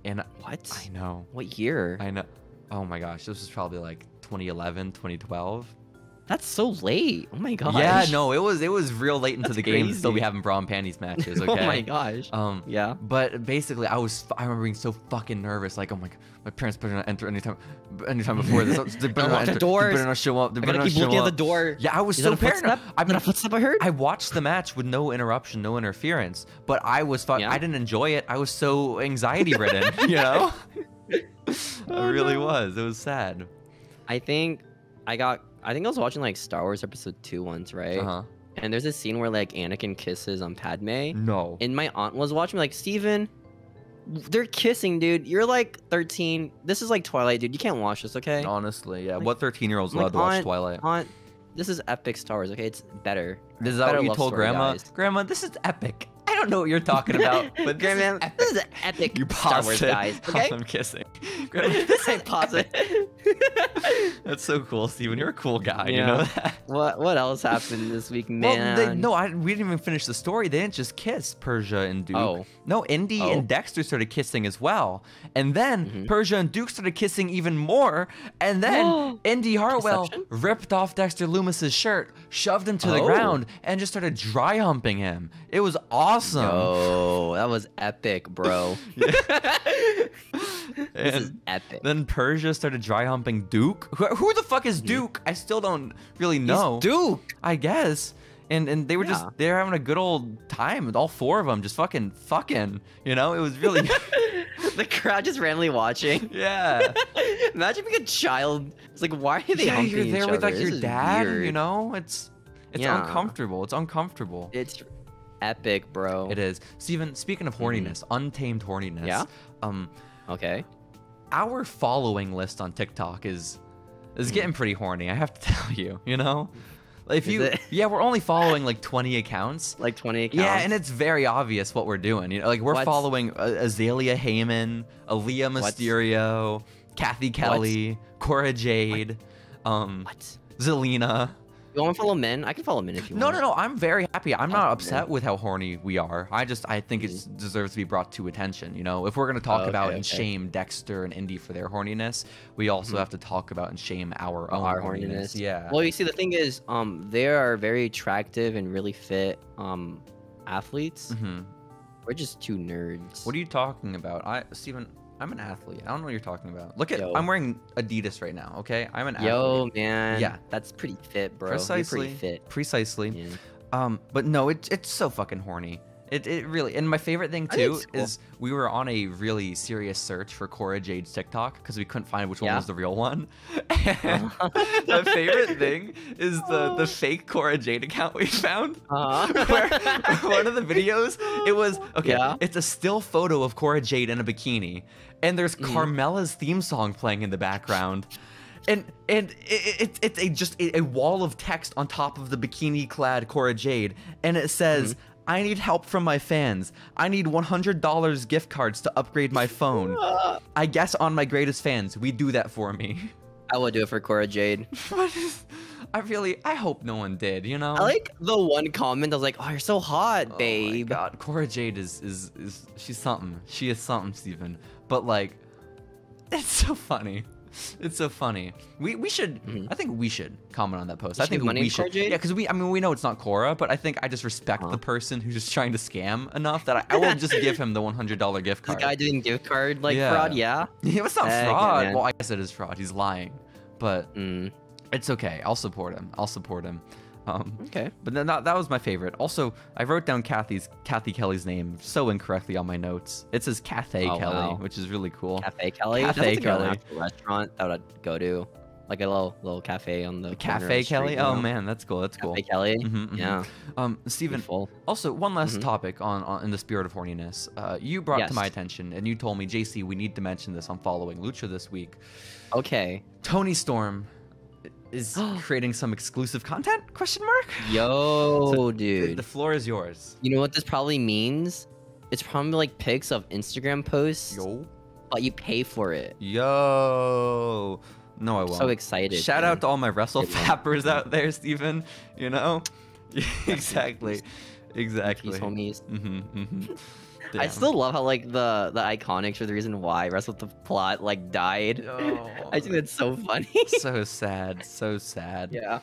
And what? I know. What year? I know. Oh my gosh, this was probably like 2011, 2012. That's so late. Oh my gosh. Yeah, no, it was real late into the game. Crazy. Still be having bra and panties matches. Okay. Oh my gosh. Yeah. But basically, I remember being so fucking nervous. Like, oh my god, my parents better not enter anytime before this. They better not enter. They better not show up. They better not keep show looking up. at the door. Yeah, I was so paranoid. I mean, a footstep I heard. I watched the match with no interruption, no interference, but I was I didn't enjoy it. I was so anxiety ridden. You know. I really was. It was sad. I think I was watching like Star Wars Episode 2 once, right? And there's a scene where like Anakin kisses Padme. No. And my aunt was watching, like, Steven, they're kissing, dude. You're like 13. This is like Twilight, dude. You can't watch this, okay? Honestly, yeah. Like, what 13-year-old's allowed to watch Twilight? Aunt, this is epic Star Wars, okay? It's better. Is that what you told Grandma? Guys. Grandma, this is epic. I don't know what you're talking about, but Grandma, this is epic you Star Wars, guys. Okay? I'm kissing. Grandma, this ain't pause it. That's so cool, Steven. You're a cool guy. Yeah. You know that? What else happened this week, man? Well, we didn't even finish the story. They didn't just kiss, Persia and Duke. Oh. No, Indy and Dexter started kissing as well. And then Persia and Duke started kissing even more. And then Indy Hartwell ripped off Dexter Loomis's shirt, shoved him to the ground, and just started dry humping him. It was awesome. Oh, that was epic, bro. This is epic. Then Persia started dry humping Duke. Who the fuck is Duke? I still don't really know. He's Duke, I guess. And they were they were having a good old time. All four of them just fucking. You know, it was really. The crowd just randomly watching. Yeah. Imagine being a child. It's like, why are they humping you're there each with other? like your This is dad. weird. You know, it's uncomfortable. It's uncomfortable. It's epic, bro. It is. Steven, speaking of horniness, untamed horniness. Yeah. Okay. Our following list on TikTok is getting pretty horny. I have to tell you. You know. We're only following like 20 accounts. Like 20 accounts? Yeah, and it's very obvious what we're doing. You know, like we're following Azalea Heyman, Aaliyah Mysterio, Kathy Kelly, Cora Jade, Zelina. You want to follow men? I can follow men if you want. No. I'm very happy. I'm not upset with how horny we are. I think it deserves to be brought to attention. You know, if we're gonna talk about and shame Dexter and Indy for their horniness, we also have to talk about and shame our own horniness. Yeah. Well, you see, the thing is, they are very attractive and really fit athletes. We're just two nerds. What are you talking about? Steven, I'm an athlete. I don't know what you're talking about. Look at, I'm wearing Adidas right now, okay? I'm an athlete. Yo, man. Yeah. That's pretty fit, bro. Precisely. You're pretty fit. Precisely. Yeah. But no, it's so fucking horny. It really, and my favorite thing too is we were on a really serious search for Cora Jade's TikTok because we couldn't find which one was the real one. And my favorite thing is the fake Cora Jade account we found. Where one of the videos, it was it's a still photo of Cora Jade in a bikini, and there's Carmella's theme song playing in the background. And it's a wall of text on top of the bikini-clad Cora Jade, and it says, I need help from my fans. I need $100 gift cards to upgrade my phone. I guess on my greatest fans, we do that for me. I would do it for Cora Jade. I hope no one did, you know? I like the one comment. I was like, oh, you're so hot, babe. Oh my God, Cora Jade is she's something. She is something, Steven. But like, it's so funny. It's so funny. We should. I think we should comment on that post. I think we should. Yeah, because we know it's not Cora, but I think I just respect the person who's just trying to scam enough that I will just give him the $100 gift card. The guy doing gift card fraud, yeah. Yeah, it's not fraud. Well, I guess it is fraud. He's lying, but it's okay. I'll support him. Okay. But then that was my favorite. Also, I wrote down Kathy Kelly's name so incorrectly on my notes. It says Cathay Kelly, which is really cool. Cathay Kelly? Cathay Kelly. Like a restaurant that I'd go to. Like a little cafe on the Cafe Kelly? Street, oh man, that's cool. That's cool. Cafe Kelly? Yeah. Steven, also one last topic on in the spirit of horniness. You brought to my attention and you told me, Jacy, we need to mention this on Following Lucha this week. Okay. Tony Storm is creating some exclusive content? ? Yo, so, dude. The floor is yours. You know what this probably means? It's probably like pics of Instagram posts. Yo. But you pay for it. Yo. No, I won't. So excited. Shout out to all my wrestle fappers out there, Steven. You know? Exactly. Peace, homies. I still love how like the Iconics are the reason why Rest of the Plot like died. Oh, I think it's so funny. so sad, so sad. Yeah.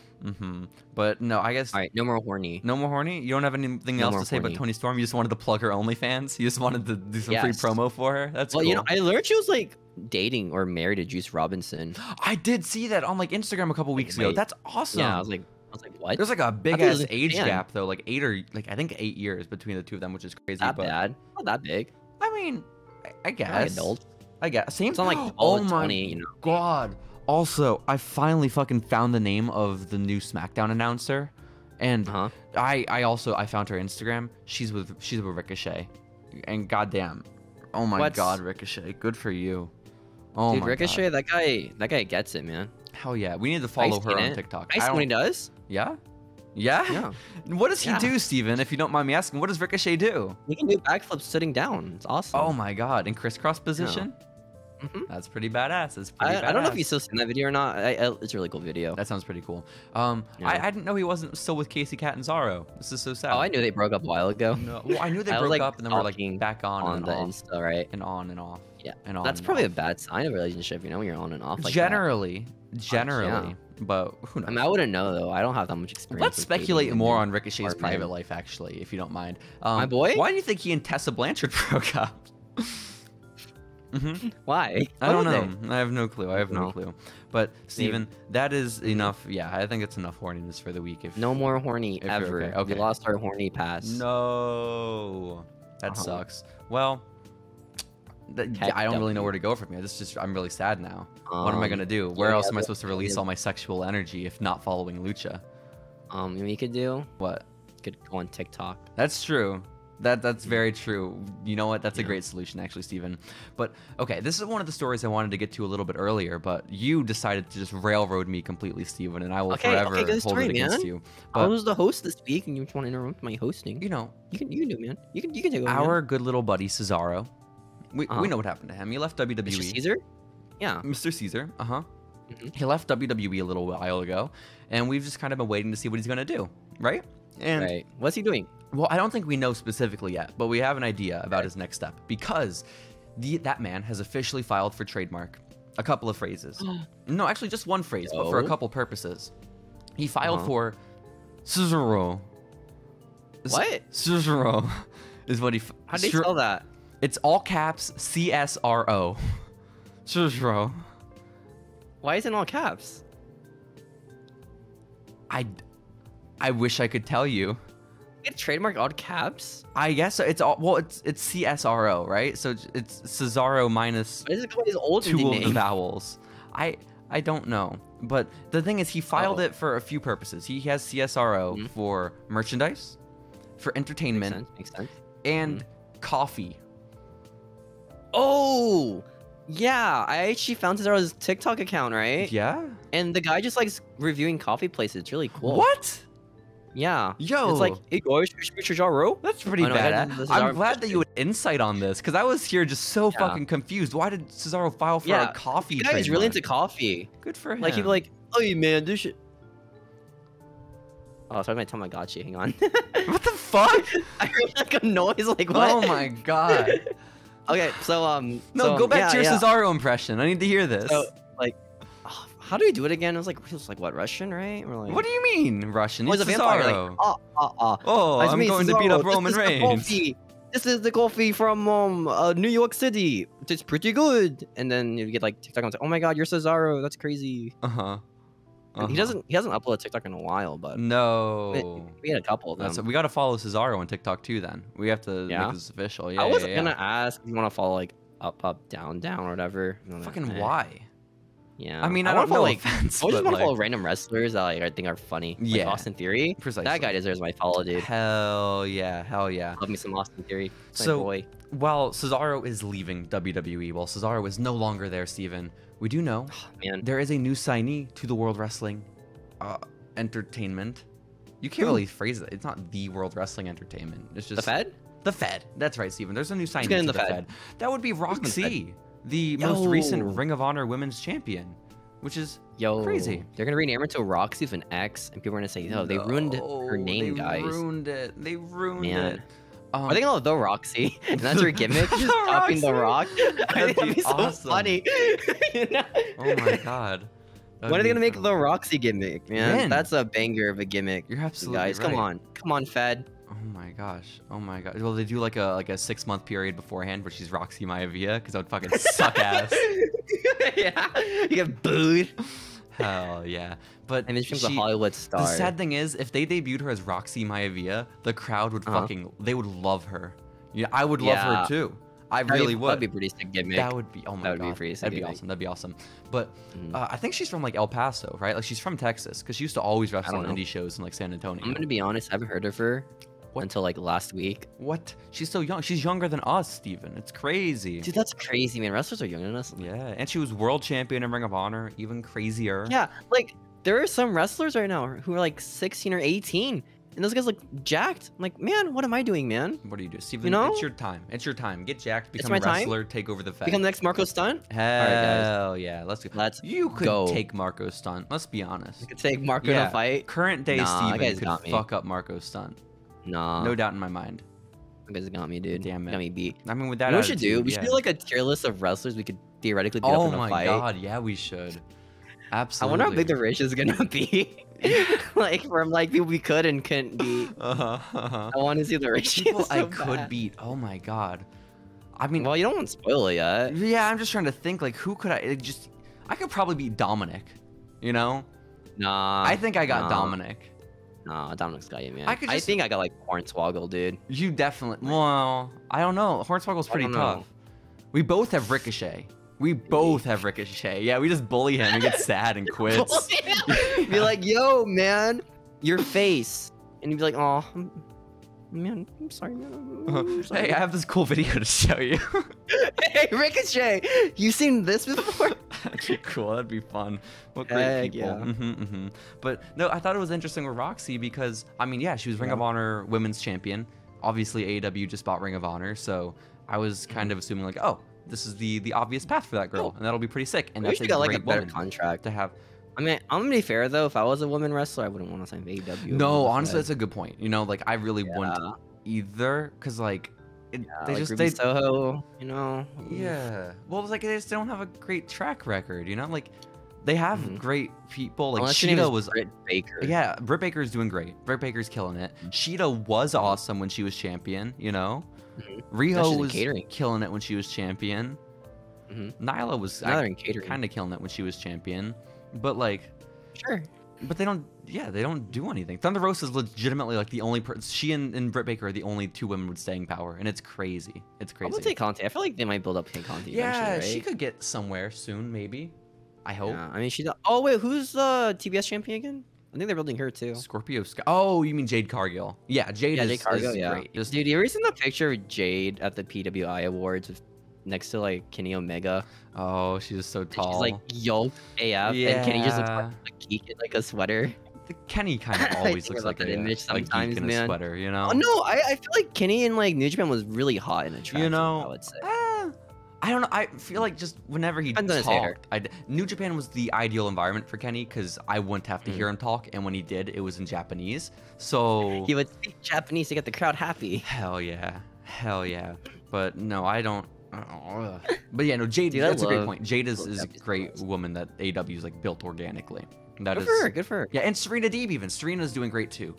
But no, I guess. All right, no more horny. No more horny. You don't have anything else to say about Toni Storm. You just wanted to plug her OnlyFans. You just wanted to do some free promo for her. That's cool. You know, I learned she was like dating or married to Juice Robinson. I did see that on like Instagram a couple weeks ago. That's awesome. Yeah, I was like, what? There's like a big ass age gap though, like 8 years between the two of them, which is crazy. Not bad. Not that big. I mean, I guess. Adult. I guess. Same. It's not like oh my 20, you know. God. Also, I finally fucking found the name of the new SmackDown announcer, and I found her Instagram. She's with Ricochet, and goddamn, oh my God, Ricochet, good for you. Oh dude, my Ricochet, God. that guy gets it, man. Hell yeah, we need to follow her on TikTok. I see what he does. Yeah? Yeah? What does he do, Steven, if you don't mind me asking? What does Ricochet do? He can do backflips sitting down. It's awesome. Oh my God, in crisscross position? That's pretty badass. That's pretty badass. I don't know if you've still seen that video or not. It's a really cool video. That sounds pretty cool. I didn't know he wasn't still with Casey Catanzaro. This is so sad. Oh, I knew they broke up a while ago. No, well, I knew they broke up and then we're like back on the Insta, right? And on and off. Yeah, and on. That's probably a bad sign of a relationship, you know, when you're on and off. Like generally, but who knows? I mean, I wouldn't know though. I don't have that much experience. Let's speculate more on Ricochet's private life, actually, if you don't mind. My boy. Why do you think he and Tessa Blanchard broke up? Why? I don't know. I have no clue. I have no clue. But Steven, that is enough. Yeah, I think it's enough horniness for the week. No more horny ever. Okay. We lost our horny pass. No, that sucks. Well, I don't really know where to go from here. I'm really sad now. What am I gonna do? Where else am I supposed to release all my sexual energy if not following Lucha? We could do what? Could go on TikTok. That's true. That's very true. You know what? That's a great solution, actually, Steven. But, okay, this is one of the stories I wanted to get to a little bit earlier, but you decided to just railroad me completely, Steven, and I will forever hold it against you. But I was the host this week, and you just want to interrupt my hosting. You know. You can do, man. You can take over. Our good little buddy, Cesaro. We know what happened to him. He left WWE. Mr. Caesar? Yeah. Mr. Caesar, He left WWE a little while ago, and we've just kind of been waiting to see what he's going to do, right? And what's he doing? Well, I don't think we know specifically yet, but we have an idea about his next step because that man has officially filed for trademark. A couple of phrases. No, actually just one phrase, but for a couple purposes. He filed for CSRO. What? CSRO is what he... How do you spell that? It's all caps CSRO. CSRO. Why is it in all caps? I wish I could tell you. It's trademark all caps? I guess it's all. Well, it's CSRO, right? So it's Cesaro minus two of the vowels. I don't know, but the thing is, he filed it for a few purposes. He has CSRO for merchandise, for entertainment, makes sense. And coffee. Oh, yeah! I actually found Cesaro's TikTok account, right? Yeah. And the guy just likes reviewing coffee places. It's really cool. What? Yeah. Yo. It's like, hey guys, Cesaro? That's pretty badass. I'm glad that you had insight on this, because I was here just so fucking confused. Why did Cesaro file for a coffee trademark? He's really into coffee. Good for him. Like, he'd be like, oh, man, this shit. Oh, sorry, my Tamagotchi. Hang on. What the fuck? I heard like a noise, like, what? Oh my god. Okay, so, No, go back to your Cesaro impression. I need to hear this. So, like, how do we do it again? It was like what, Russian, right? Or like, what do you mean Russian? It's Cesaro. Like, I'm going to beat up Roman Reigns. This is the coffee from New York City. It's pretty good. And then you get like TikTok and say, oh my god, you're Cesaro. That's crazy. He hasn't uploaded a TikTok in a while, but no, we had a couple of them. We got to follow Cesaro on TikTok too. Then we have to make this official. Yeah, I was gonna ask if you want to follow like up, down, or whatever. Fucking why? Yeah, I mean, I don't know. Like, I just want to follow random wrestlers that like I think are funny. Yeah, like Austin Theory. Precisely. That guy deserves my follow, dude. Hell yeah, hell yeah. Love me some Austin Theory. So, while Cesaro is leaving WWE, while Cesaro is no longer there, Steven, we do know there is a new signee to the World Wrestling Entertainment. You can't really phrase it. It's not the World Wrestling Entertainment. It's just the Fed. The Fed. That's right, Steven. There's a new signee to the Fed. That would be Rok-C, the most recent Ring of Honor Women's Champion, which is crazy. They're gonna rename her to Rok-C with an X, and people are gonna say, "Oh, they ruined her name, guys." They ruined it. They ruined it. Are they gonna the Rok-C? And that's her gimmick, just copying the Rock. That'd be so awesome. funny. You know? Oh my god. When are they gonna make the Rok-C gimmick, man? When? That's a banger of a gimmick. You're absolutely guys. right. Come on, Fed. Oh my gosh. Oh my god. Well, they do like a 6-month period beforehand where she's Rok-C Maivia because that would fucking suck ass. Yeah, you get booed. Hell yeah. But I mean, she's a Hollywood star. The sad thing is, if they debuted her as Rok-C Maivia, the crowd would they would love her. Yeah, I would love her too. I really would. That'd be pretty sick gimmick. That would be, oh my god. That'd be pretty sick. That'd be awesome. That'd be awesome. But I think she's from like El Paso, right? Like she's from Texas because she used to always wrestle on indie shows in like San Antonio. I'm gonna be honest, I haven't heard of her until like last week. What? She's so young. She's younger than us, Steven. It's crazy. Dude, that's crazy, man. Wrestlers are younger than us. Yeah, and she was world champion in Ring of Honor. Even crazier. Yeah, like there are some wrestlers right now who are like 16 or 18. And those guys look jacked. I'm like, man, what am I doing, man? What do you do, Steven? You know? It's your time. It's your time. Get jacked, become a wrestler, take over the Fed. Become the next Marko Stunt? Hell yeah. Let's go. You could take Marko Stunt. Let's be honest. You could take Marko in a fight? Current day Steven could fuck up Marko Stunt. Nah. No doubt in my mind. You guys got me, dude. Damn it. Got me beat. I mean, with that, what we should do? We should do like a tier list of wrestlers we could theoretically beat up in a fight. Oh my god, yeah, we should. Absolutely. I wonder how big the ratio is gonna be. Like from like people we could and couldn't beat. I want to see the ratio. People I could beat. Oh my god. I mean, well, you don't want to spoil it yet. Yeah, I'm just trying to think. Like, who could I just? I could probably beat Dominik. You know? Nah. I think I got Dominik. Nah, Dominik's got you, man. I think I got like Hornswoggle, dude. You definitely. Well, I don't know. Hornswoggle's pretty tough. We both have Ricochet. We both have Ricochet. Yeah, we just bully him and get sad and quits. Be like, yo, man, your face. And he'd be like, oh, man, I'm sorry, man. I'm sorry. Hey, I have this cool video to show you. Hey, Ricochet, you seen this before? That'd be cool. That'd be fun. What great people. Yeah. But no, I thought it was interesting with Rok-C because, I mean, yeah, she was Ring of Honor Women's Champion. Obviously, AEW just bought Ring of Honor, so I was kind of assuming like, oh, this is the obvious path for that girl, and that'll be pretty sick. And that's got like a better contract to have. I mean, I'm gonna be fair though. If I was a woman wrestler, I wouldn't want to sign AEW. No, honestly, that's a good point. You know, like I really wouldn't either, cause like they Soho, you know. Yeah. Well, it's like they just don't have a great track record. You know, like they have great people. Like Sheeta was Britt Baker. Yeah, Britt Baker is doing great. Britt Baker's killing it. Sheeta was awesome when she was champion. You know. Riho was killing it when she was champion. Nyla was kind of killing it when she was champion. But like, but they don't do anything. Thunder Rosa is legitimately like the only person. She and Britt Baker are the only two women with staying power, and it's crazy. It's crazy. I'm gonna take Conti. I feel like they might build up Tay Conti. Yeah, right? she could get somewhere soon, maybe. I hope. Yeah, I mean, she's. Oh wait, who's the TBS champion again? I think they're building her too. Scorpio Sky. Oh, you mean Jade Cargill? Yeah, Jade is great. Dude, you ever seen the picture of Jade at the PWI Awards next to like Kenny Omega? Oh, she's so tall. She's like yoked AF, and Kenny just looks like a geek in like a sweater. Kenny kind of always looks like an image sometimes, geek in a sweater, you know? Oh, no, I feel like Kenny in like New Japan was really hot in a track. You know, I would say. I don't know. I feel like just whenever he talked, New Japan was the ideal environment for Kenny because I wouldn't have to hear him talk, and when he did, it was in Japanese. So he would speak Japanese to get the crowd happy. Hell yeah, hell yeah. But no, I don't. But yeah, no, Jade. That's a great point. Jade is a great woman that AEW is like built organically. That is good for her. Yeah, and Serena Deeb even. Serena's doing great too.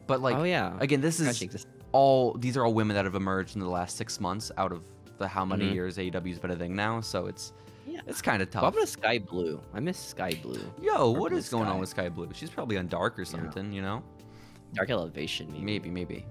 But like, again, these are all women that have emerged in the last 6 months out of the how many years AEW's been a thing now, so it's kind of tough. What about Sky Blue? I miss Sky Blue. Yo, what is going on with Sky Blue? She's probably on Dark or something, you know? Dark Elevation, maybe.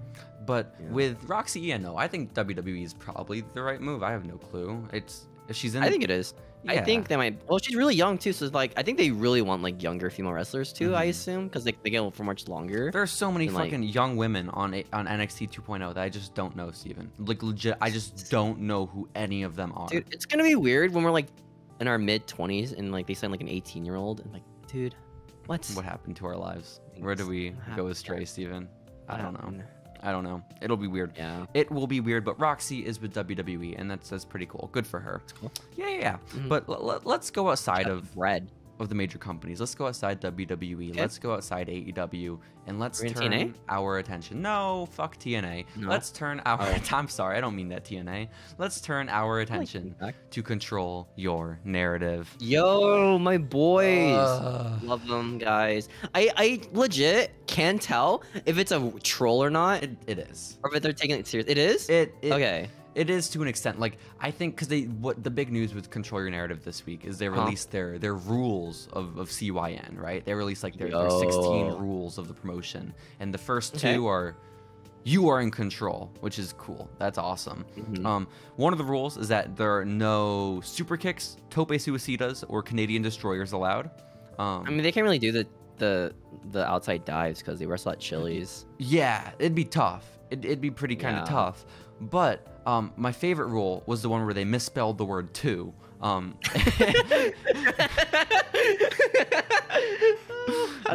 But with Rok-C, yeah, no, I think WWE is probably the right move. I have no clue. If she's in. I think it is. Yeah. I think they might. Well, she's really young too, so it's like I think they really want like younger female wrestlers too. I assume because they go for much longer. There are so many fucking young women on NXT 2.0 that I just don't know, Steven. Like legit, I just don't know who any of them are. Dude, it's gonna be weird when we're like in our mid-20s and like they sign like an 18-year-old and like, dude, what happened to our lives? Where do we go astray, Steven? I don't know. I don't know. It'll be weird. Yeah. It will be weird, but Rok-C is with WWE, and that's pretty cool. Good for her. Cool. Yeah. But let's go outside of Red. of the major companies. Let's go outside WWE. Okay. Let's go outside AEW, and let's We're in turn TNA? our attention. No, fuck TNA. No? Let's turn our. I'm sorry, I don't mean that TNA. Let's turn our attention to Control Your Narrative. Yo, my boys. Love them, guys. I legit can't tell if it's a troll or not. It is. Or if they're taking it serious. It is? Okay. It is to an extent. Like, I think because what the big news with Control Your Narrative this week is they released their rules of CYN, right? They released like their 16 rules of the promotion, and the first two are you are in control, which is cool. That's awesome. One of the rules is that there are no super kicks, tope suicidas, or Canadian destroyers allowed. I mean, they can't really do the outside dives because they wrestle at Chili's. Yeah, it'd be tough. It'd be pretty kind of tough. But my favorite rule was the one where they misspelled the word two. How do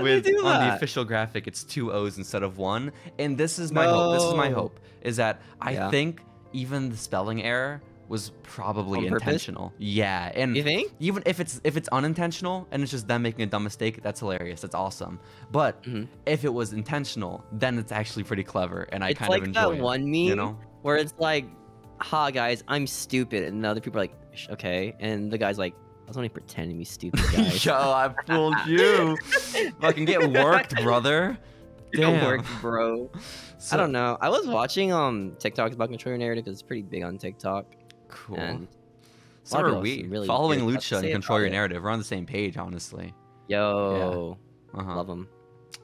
they do that? On the official graphic, it's 2 O's instead of 1. And this is my hope. This is my hope. Is that I think even the spelling error was probably intentional. Yeah, and you think? Even if it's unintentional and it's just them making a dumb mistake, that's hilarious. That's awesome. But if it was intentional, then it's actually pretty clever, and I kind of enjoy it. It's like that one meme, you know? where it's like, "Ha, guys, I'm stupid," and the other people are like, "Okay," and the guy's like, "I was only pretending to be stupid, guys." Yo, I fooled you. Fucking get worked, brother. Damn. Get worked, bro. I don't know. I was watching TikToks about Control Your Narrative because it's pretty big on TikTok. Cool. And so are we. Really Following Lucha and Control Your Narrative. We're on the same page, honestly. Yo. Love them.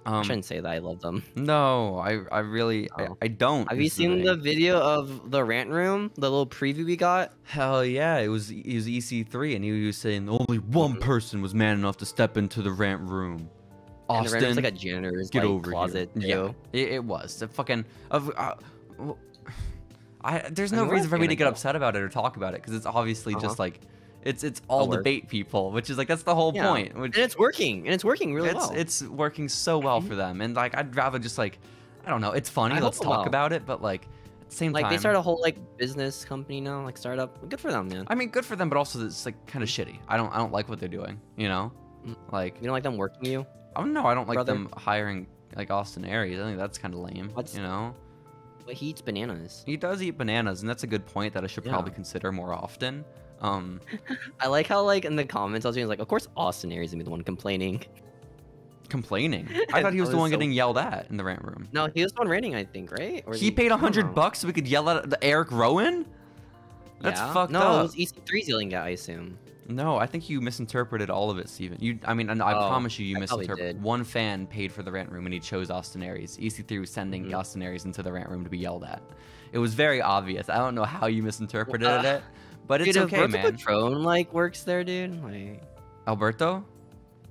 I shouldn't say that I love them. No, I really, I don't. Have you seen the video of the rant room? The little preview we got? Hell yeah, it was EC3, and he was saying only one person was man enough to step into the rant room. Austin, and the rant room's like a janitor's closet. Here. Yeah, it was. The fucking... there's no reason for me to get upset about it or talk about it, because it's obviously just like... It's all the bait people, which is like, that's the whole point. And it's working. And it's working really well. It's working so well for them. And like, I'd rather just like, I don't know, it's funny, let's talk about it, but like, at the same time... Like, they started a whole like business company now, like startup. Good for them, man. I mean, good for them, but also it's like kind of shitty. I don't like what they're doing, you know? Like... You don't like them working you? Oh no, I don't like them hiring like Austin Aries. I think that's kind of lame, you know? But he eats bananas. He does eat bananas, and that's a good point that I should probably consider more often. I like how like in the comments I was like, of course Austin Aries is gonna be the one complaining. Complaining? I thought he was the one getting yelled at in the rant room. No, he was the one ranting, I think, right? Or he paid $100 so we could yell at the Eric Rowan? That's fucked up. No, it was EC3's yelling at, I assume. No, I think you misinterpreted all of it, Steven. I promise you misinterpreted. One fan paid for the rant room and he chose Austin Aries. EC3 was sending Austin Aries into the rant room to be yelled at. It was very obvious. I don't know how you misinterpreted it, but it's okay, man. Alberto Patron like works there, dude. Like Alberto?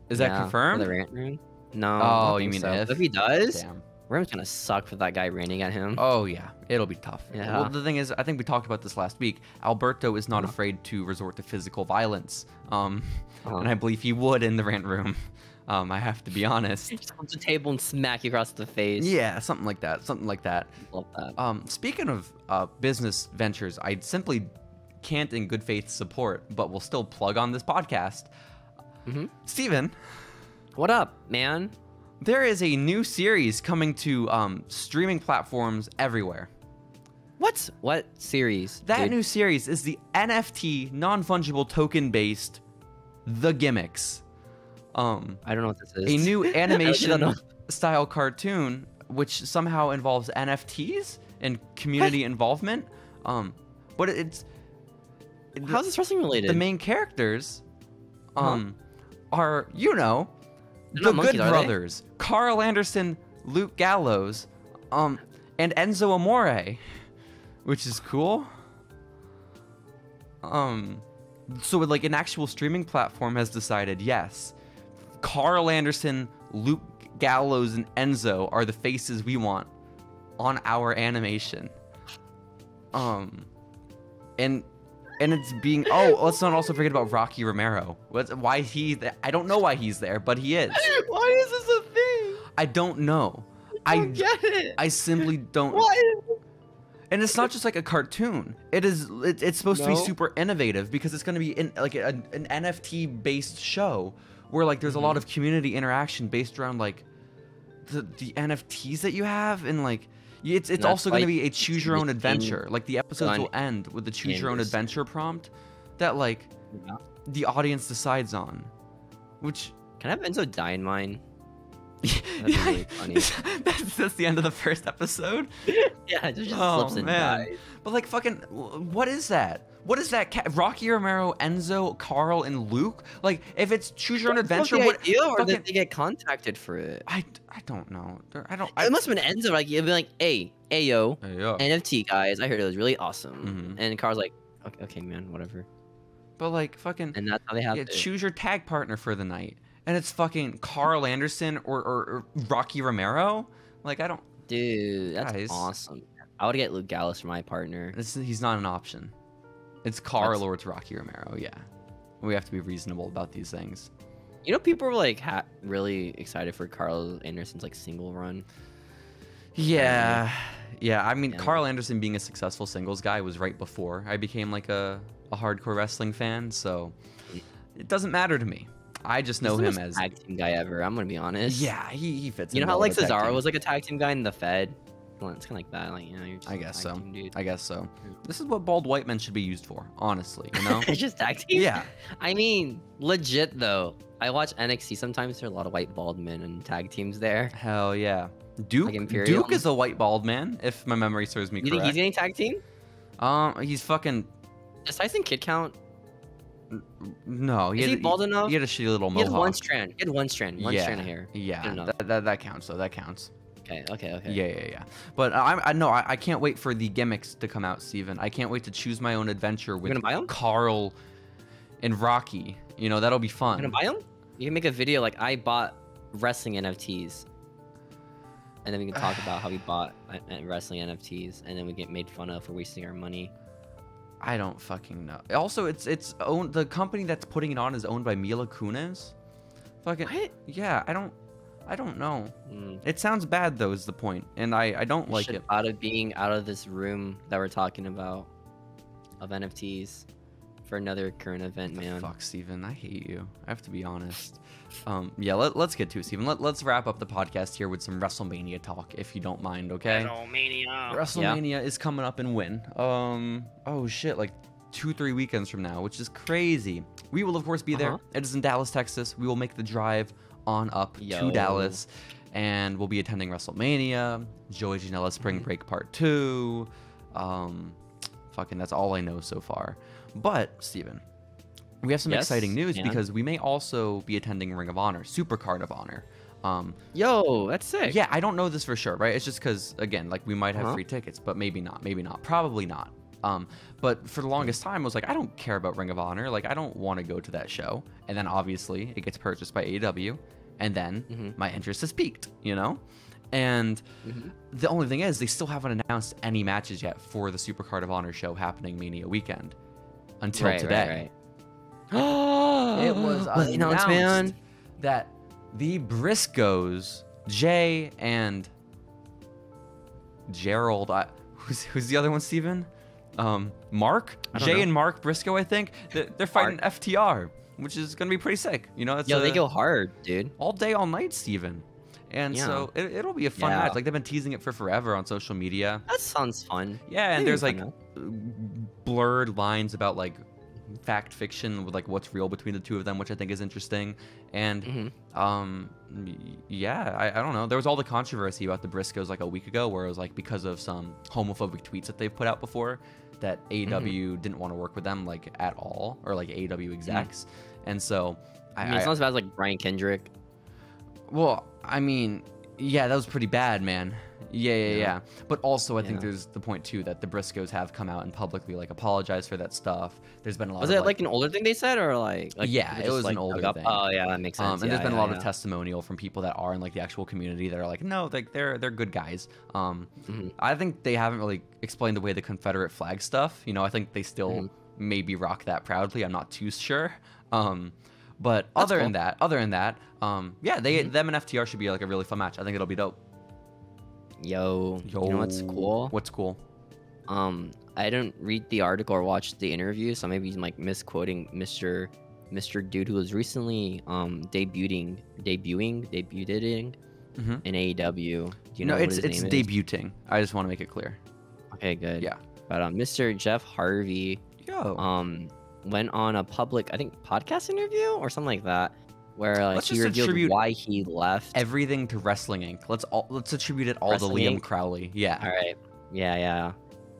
Is that confirmed? For the rant room? No. Oh, you mean so. If he does? Damn. Room's gonna suck for that guy ranting at him. Oh yeah, it'll be tough. Yeah. Well, the thing is, I think we talked about this last week. Alberto is not afraid to resort to physical violence, and I believe he would in the rant room. I have to be honest. Just come to the table and smack you across the face. Yeah, something like that. Something like that. Love that. Speaking of business ventures, I simply can't in good faith support, but will still plug on this podcast. Steven. What up, man? There is a new series coming to streaming platforms everywhere. What series? That new series is the NFT non-fungible token-based The Gimmicks. I don't know what this is. A new animation style cartoon which somehow involves NFTs and community involvement. But it's how's this wrestling related? The main characters are, you know, the monkeys, Good Brothers, Carl Anderson, Luke Gallows, and Enzo Amore, which is cool. So like an actual streaming platform has decided, yes, Carl Anderson, Luke Gallows, and Enzo are the faces we want on our animation. And it's being... Oh, let's not also forget about Rocky Romero. Why I don't know why he's there, but he is. Why is this a thing? I don't know. I don't get it. I simply don't... Why? And it's not just like a cartoon. It's supposed to be super innovative because it's going to be like an NFT-based show where like there's a lot of community interaction based around like the NFTs that you have, and like it's also going to be a choose your own adventure. Like the episodes will end with the choose your own adventure prompt that like the audience decides on. Which can I have Enzo die in mine? That'd be really funny. That's the end of the first episode. Yeah, it just slips and dies. But like fucking, what is that? What is that? Rocky Romero, Enzo, Carl, and Luke? Like, if it's choose your own adventure, what? Or did they get contacted for it? I don't know. It must have been Enzo. Like, you'd be like, hey, yo, NFT guys, I heard it was really awesome. And Carl's like, okay, man, whatever. But like, fucking, and that's how they have choose your tag partner for the night, and it's fucking Carl Anderson or Rocky Romero. Like, I don't. Dude, that's awesome. I would get Luke Gallows for my partner. He's not an option. It's Carl or it's Rocky Romero. Yeah, we have to be reasonable about these things. You know, people were like really excited for Carl Anderson's like single run. Yeah. I mean, Carl Anderson being a successful singles guy was right before I became like a hardcore wrestling fan, so it doesn't matter to me. I just know him as tag team guy ever. I'm gonna be honest. Yeah, he fits. You know how like Cesaro was like a tag team guy in the Fed. Well, it's kind of like that. Like, you know, you're just I guess so. Team, I guess so. This is what bald white men should be used for, honestly. You know, it's just tag team. Yeah. I mean, legit though. I watch NXT. Sometimes there are a lot of white bald men and tag teams there. Hell yeah. Duke is a white bald man, if my memory serves me correct. You think he's getting tag team? He's fucking. Does Tyson Kidd count? No, is he bald enough? He had a shitty little mohawk. He had one strand. One strand of hair. Yeah, that counts. So that counts. Okay. Yeah. But I can't wait for the gimmicks to come out, Steven. I can't wait to choose my own adventure with Carl and Rocky. You know, that'll be fun. You're gonna buy them? You can make a video like I bought wrestling NFTs. And then we can talk about how we bought wrestling NFTs, and then we get made fun of for wasting our money. I don't fucking know. Also, it's owned. The company that's putting it on is owned by Mila Kunis. Fucking what? Yeah, I don't know. It sounds bad though, is the point, and I don't like it. Out of being out of this room that we're talking about of NFTs for another current event, man. Fuck, Steven, I hate you. I have to be honest. Yeah, let's get to it, Steven. Let's wrap up the podcast here with some WrestleMania talk, if you don't mind, okay? WrestleMania is coming up in when? Oh shit, like 2-3 weekends from now, which is crazy. We will of course be there. It is in Dallas, Texas. We will make the drive on up to Dallas, and we'll be attending WrestleMania, Joey Janela Spring Break Part 2. Fucking that's all I know so far. But Steven, we have some exciting news because we may also be attending Ring of Honor, Supercard of Honor. Yo, that's sick. Yeah, I don't know this for sure, right? It's just because, again, like we might have free tickets, but maybe not, probably not. But for the longest time, I was like, I don't care about Ring of Honor. Like, I don't want to go to that show. And then obviously it gets purchased by AEW, and then my interest is piqued, you know? And the only thing is, they still haven't announced any matches yet for the Supercard of Honor show happening Mania weekend until today. It was announced that the Briscoes, Jay and Gerald, who's the other one, Steven? Mark? Jay and Mark Briscoe, I think. They're fighting FTR, which is going to be pretty sick. You know, they go hard, dude. All day, all night, Steven. And so it'll be a fun match. Like, they've been teasing it for forever on social media. That sounds fun. Yeah, and there's like blurred lines about like fact fiction with like what's real between the two of them, which I think is interesting. And yeah, I don't know. There was all the controversy about the Briscoes like a week ago, where it was like because of some homophobic tweets that they've put out before, that AEW didn't want to work with them like at all, or like AEW execs. And so I mean, it's not as bad as like Brian Kendrick. Well, I mean, yeah, that was pretty bad, man. Yeah. But also, I think there's the point too that the Briscoes have come out and publicly like apologized for that stuff. There's been a lot. Was it like an older thing they said, or like yeah, it was like an older thing. Oh yeah, that makes sense. And there's been a lot of testimonial from people that are in like the actual community that are like, no, like they're good guys. I think they haven't really explained the way the Confederate flag stuff. You know, I think they still maybe rock that proudly. I'm not too sure. But other than that, yeah, them and FTR should be like a really fun match. I think it'll be dope. Yo, you know what's cool? What's cool? I didn't read the article or watch the interview, so maybe he's like misquoting Mr. Mr. Dude who was recently debuting in AEW. Do you know what his name is? It's debuting. I just want to make it clear. Okay, good. Yeah. But Mr. Jeff Harvey went on a public, I think, podcast interview or something like that, where like he revealed why he left. Everything to Wrestling Inc. Let's attribute it all to Liam Crowley. Yeah. All right. Yeah.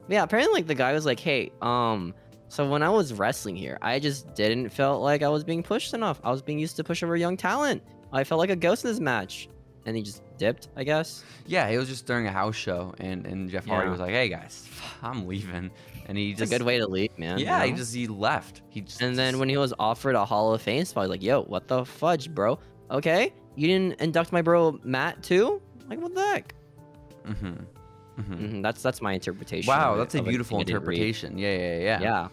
Apparently, like the guy was like, "Hey, so when I was wrestling here, I just didn't felt like I was being pushed enough. I was being used to push over young talent. I felt like a ghost in this match." And he just dipped, I guess. Yeah, it was just during a house show, and Jeff Hardy was like, "Hey guys, I'm leaving," and he it's a good way to leave, man. Yeah, you know? he left. And then when he was offered a Hall of Fame spot, he's like, "Yo, what the fudge, bro? Okay, you didn't induct my bro Matt too? Like, what the heck?" That's my interpretation. Wow, that's a beautiful interpretation. Yeah.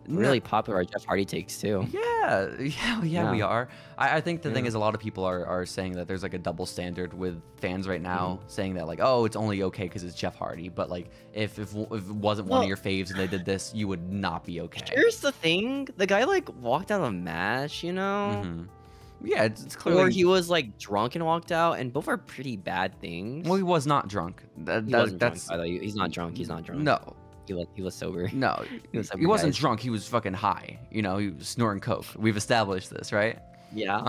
Really popular Jeff Hardy takes too. Yeah, we are. I think the thing is, a lot of people are saying that there's like a double standard with fans right now, saying that like, oh, it's only okay because it's Jeff Hardy, but like if it wasn't one of your faves and they did this, you would not be okay. Here's the thing: the guy like walked out of a match, you know. Yeah, it's clearly. Or he was like drunk and walked out, and both are pretty bad things. Well, he was not drunk. He wasn't drunk, by the way. He's not drunk. He's not drunk. No. He was sober. No, he wasn't drunk. He was fucking high. You know, he was snorting coke. We've established this, right? Yeah.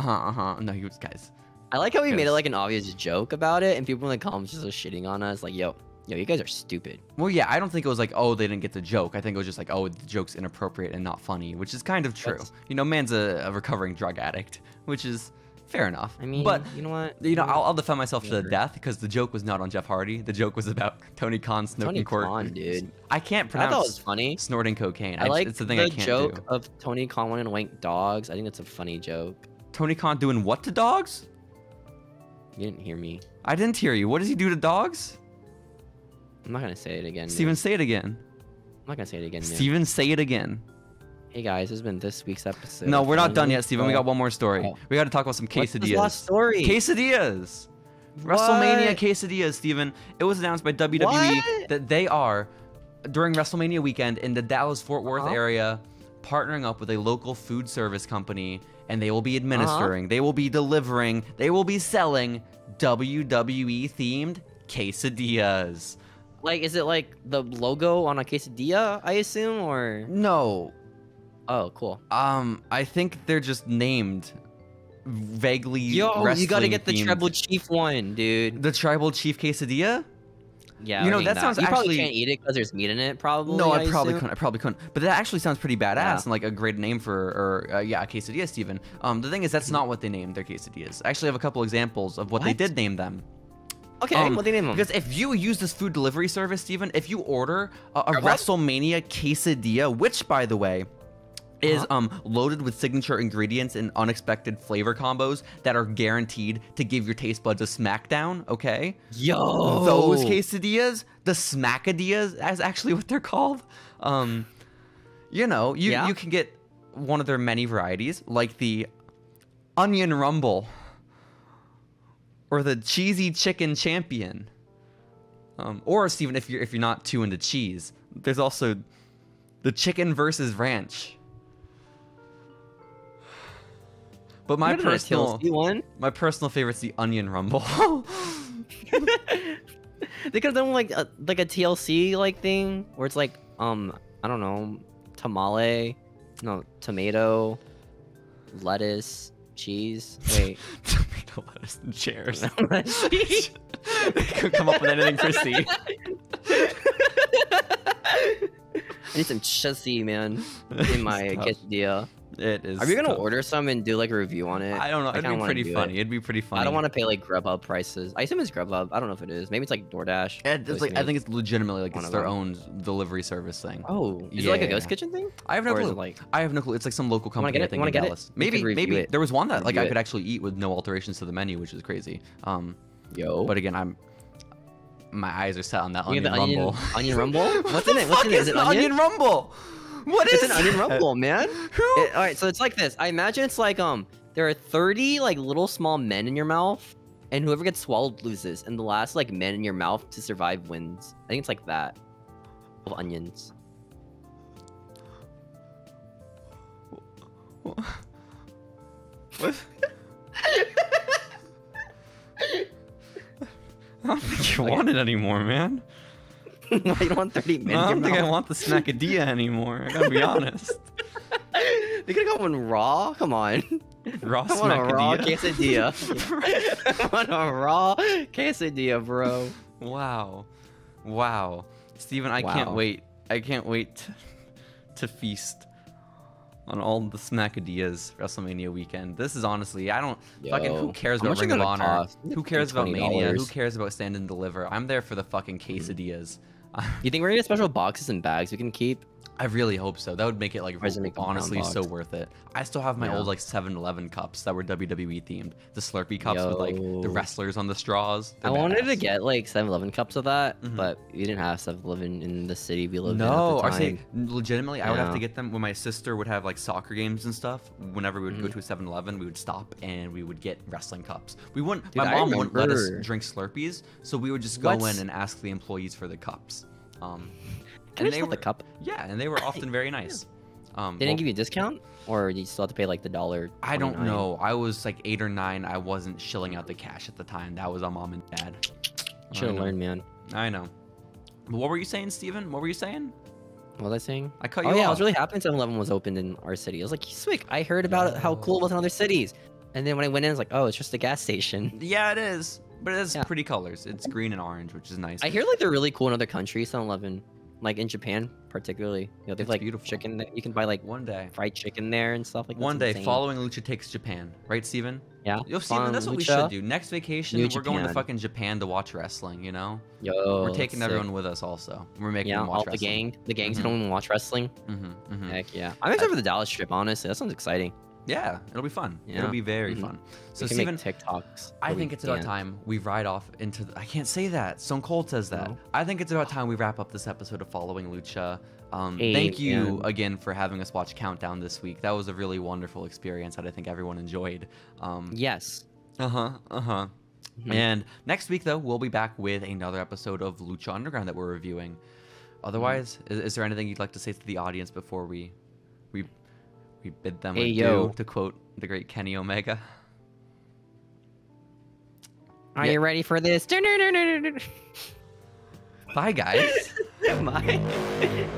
No, he was, guys. I like how we made it like an obvious joke about it, and people in the comments just shitting on us, like, yo, you guys are stupid. Well, yeah, I don't think it was like, oh, they didn't get the joke. I think it was just like, oh, the joke's inappropriate and not funny, which is kind of true. You know, man's a recovering drug addict, which is fair enough. I mean, but you know what? I'll defend myself to the death because the joke was not on Jeff Hardy. The joke was about Tony Khan snorting coke. Tony Khan, dude. I can't pronounce. I thought it was funny. Snorting cocaine. I like it's the thing I can't joke do. of Tony Khan wanting to wank dogs. I think that's a funny joke. Tony Khan doing what to dogs? You didn't hear me. I didn't hear you. What does he do to dogs? I'm not gonna say it again. Steven, say it again. I'm not gonna say it again. Steven, say it again. Hey guys, this has been this week's episode. No, we're not done yet, Steven. We got one more story. We got to talk about some quesadillas. What's this last story? Quesadillas. WrestleMania quesadillas, Steven. It was announced by WWE that they are, during WrestleMania weekend in the Dallas-Fort Worth area, partnering up with a local food service company, and they will be administering, they will be delivering, they will be selling WWE-themed quesadillas. Like, is it like the logo on a quesadilla, I assume, or? No. Oh, cool. I think they're just named vaguely. Yo, you gotta get the tribal chief one, dude. The tribal chief quesadilla? Yeah, you know that sounds you actually. Probably can't eat it because there's meat in it. Probably. No, I probably couldn't. But that actually sounds pretty badass and like a great name for, a quesadilla, Steven. The thing is, that's not what they named their quesadillas. I actually have a couple examples of what they did name them. Okay, what they name them? Because if you use this food delivery service, Steven, if you order a WrestleMania quesadilla, which by the way is loaded with signature ingredients and unexpected flavor combos that are guaranteed to give your taste buds a smackdown, okay? Yo! Those quesadillas, the Smackadillas, that's actually what they're called. You know, you can get one of their many varieties, like the Onion Rumble or the Cheesy Chicken Champion. Or, Steven, if you're not too into cheese, there's also the Chicken versus Ranch. But my personal favorite's the Onion Rumble. They could have done like a TLC like thing where it's like I don't know, tomato, lettuce, cheese. Wait, tomato, lettuce, and chairs. They could come up with anything for C. I need some chassis, man, in my quesadilla. It is. Are we gonna order some and do like a review on it? I don't know. It'd be pretty funny. It'd be pretty funny. I don't want to pay like Grubhub prices. I assume it's Grubhub. I don't know if it is. Maybe it's like DoorDash. It's like, I think it's legitimately like it's their own delivery service thing. Oh, is it like a ghost kitchen thing? I have no clue. I have no clue. It's like some local company. I think in Dallas. Maybe there was one that like I could actually eat with no alterations to the menu, which is crazy. But again, my eyes are set on that Onion Rumble. Onion Rumble? What's in it? What's in it? Is it Onion Rumble? What is it's an Onion Rumble, man. All right, so it's like this. I imagine it's like there are 30 like little small men in your mouth, and whoever gets swallowed loses, and the last like men in your mouth to survive wins. I think it's like that. Of onions. What? I don't think you want it anymore, man. You don't want 30 minutes? I don't think I want the Smackadilla anymore. I gotta be honest. They could have gone on Raw. Come on. Raw I want a raw Smackadilla. quesadilla. I want a raw quesadilla, bro. Wow. Wow. Steven, I can't wait. I can't wait to feast on all the Smackadillas WrestleMania weekend. This is honestly, I don't fucking, who cares about Ring of Honor? Who cares about Mania? Who cares about Stand and Deliver? I'm there for the fucking quesadillas. You think we're gonna get special boxes and bags we can keep? I really hope so. That would make it like honestly so worth it. I still have my old like 7-Eleven cups that were WWE themed. The Slurpee cups with like the wrestlers on the straws. I wanted to get like 7-Eleven cups of that, but we didn't have 7-Eleven in the city we lived in at the time. Legitimately, I would have to get them when my sister would have like soccer games and stuff. Whenever we would go to a 7-Eleven, we would stop and we would get wrestling cups. We wouldn't. Dude, my mom wouldn't let us drink Slurpees, so we would just go in and ask the employees for the cups. Can I just have the cup? Yeah, and they were often very nice. They didn't give you a discount, or you still have to pay like the $1.29? I don't know. I was like 8 or 9. I wasn't shilling out the cash at the time. That was on mom and dad. Should have learned, man. I know. But what were you saying, Steven? What were you saying? What was I saying? I cut you off. Oh yeah, I was really happy 7-Eleven was opened in our city. I was like, swick. I heard about how cool it was in other cities, and then when I went in, I was like, oh, it's just a gas station. Yeah, it is. But it has pretty colors. It's green and orange, which is nice. I hear like they're really cool in other countries. 7-Eleven. Like in Japan, particularly, you know, they have like beautiful chicken. You can buy like fried chicken there and stuff like that. One day, Following Lucha takes Japan, right, Steven? Yeah. Yo, Steven, that's what we should do. Next vacation, we're going to fucking Japan to watch wrestling. You know? Yo. We're taking everyone with us also. We're making them watch wrestling. The gangs who don't even watch wrestling. Heck yeah. I'm excited for the Dallas trip. Honestly, that sounds exciting. Yeah, it'll be fun. It'll be very fun. So Steven, TikToks. I think it's about time we ride off into I can't say that. Stone Cold says that. I think it's about time we wrap up this episode of Following Lucha. Thank you again for having us watch Countdown this week. That was a really wonderful experience that I think everyone enjoyed. Yes. And next week though, we'll be back with another episode of Lucha Underground that we're reviewing. Otherwise, is there anything you'd like to say to the audience before we bid them adieu, to quote the great Kenny Omega? Are you ready for this? Bye, guys. Bye.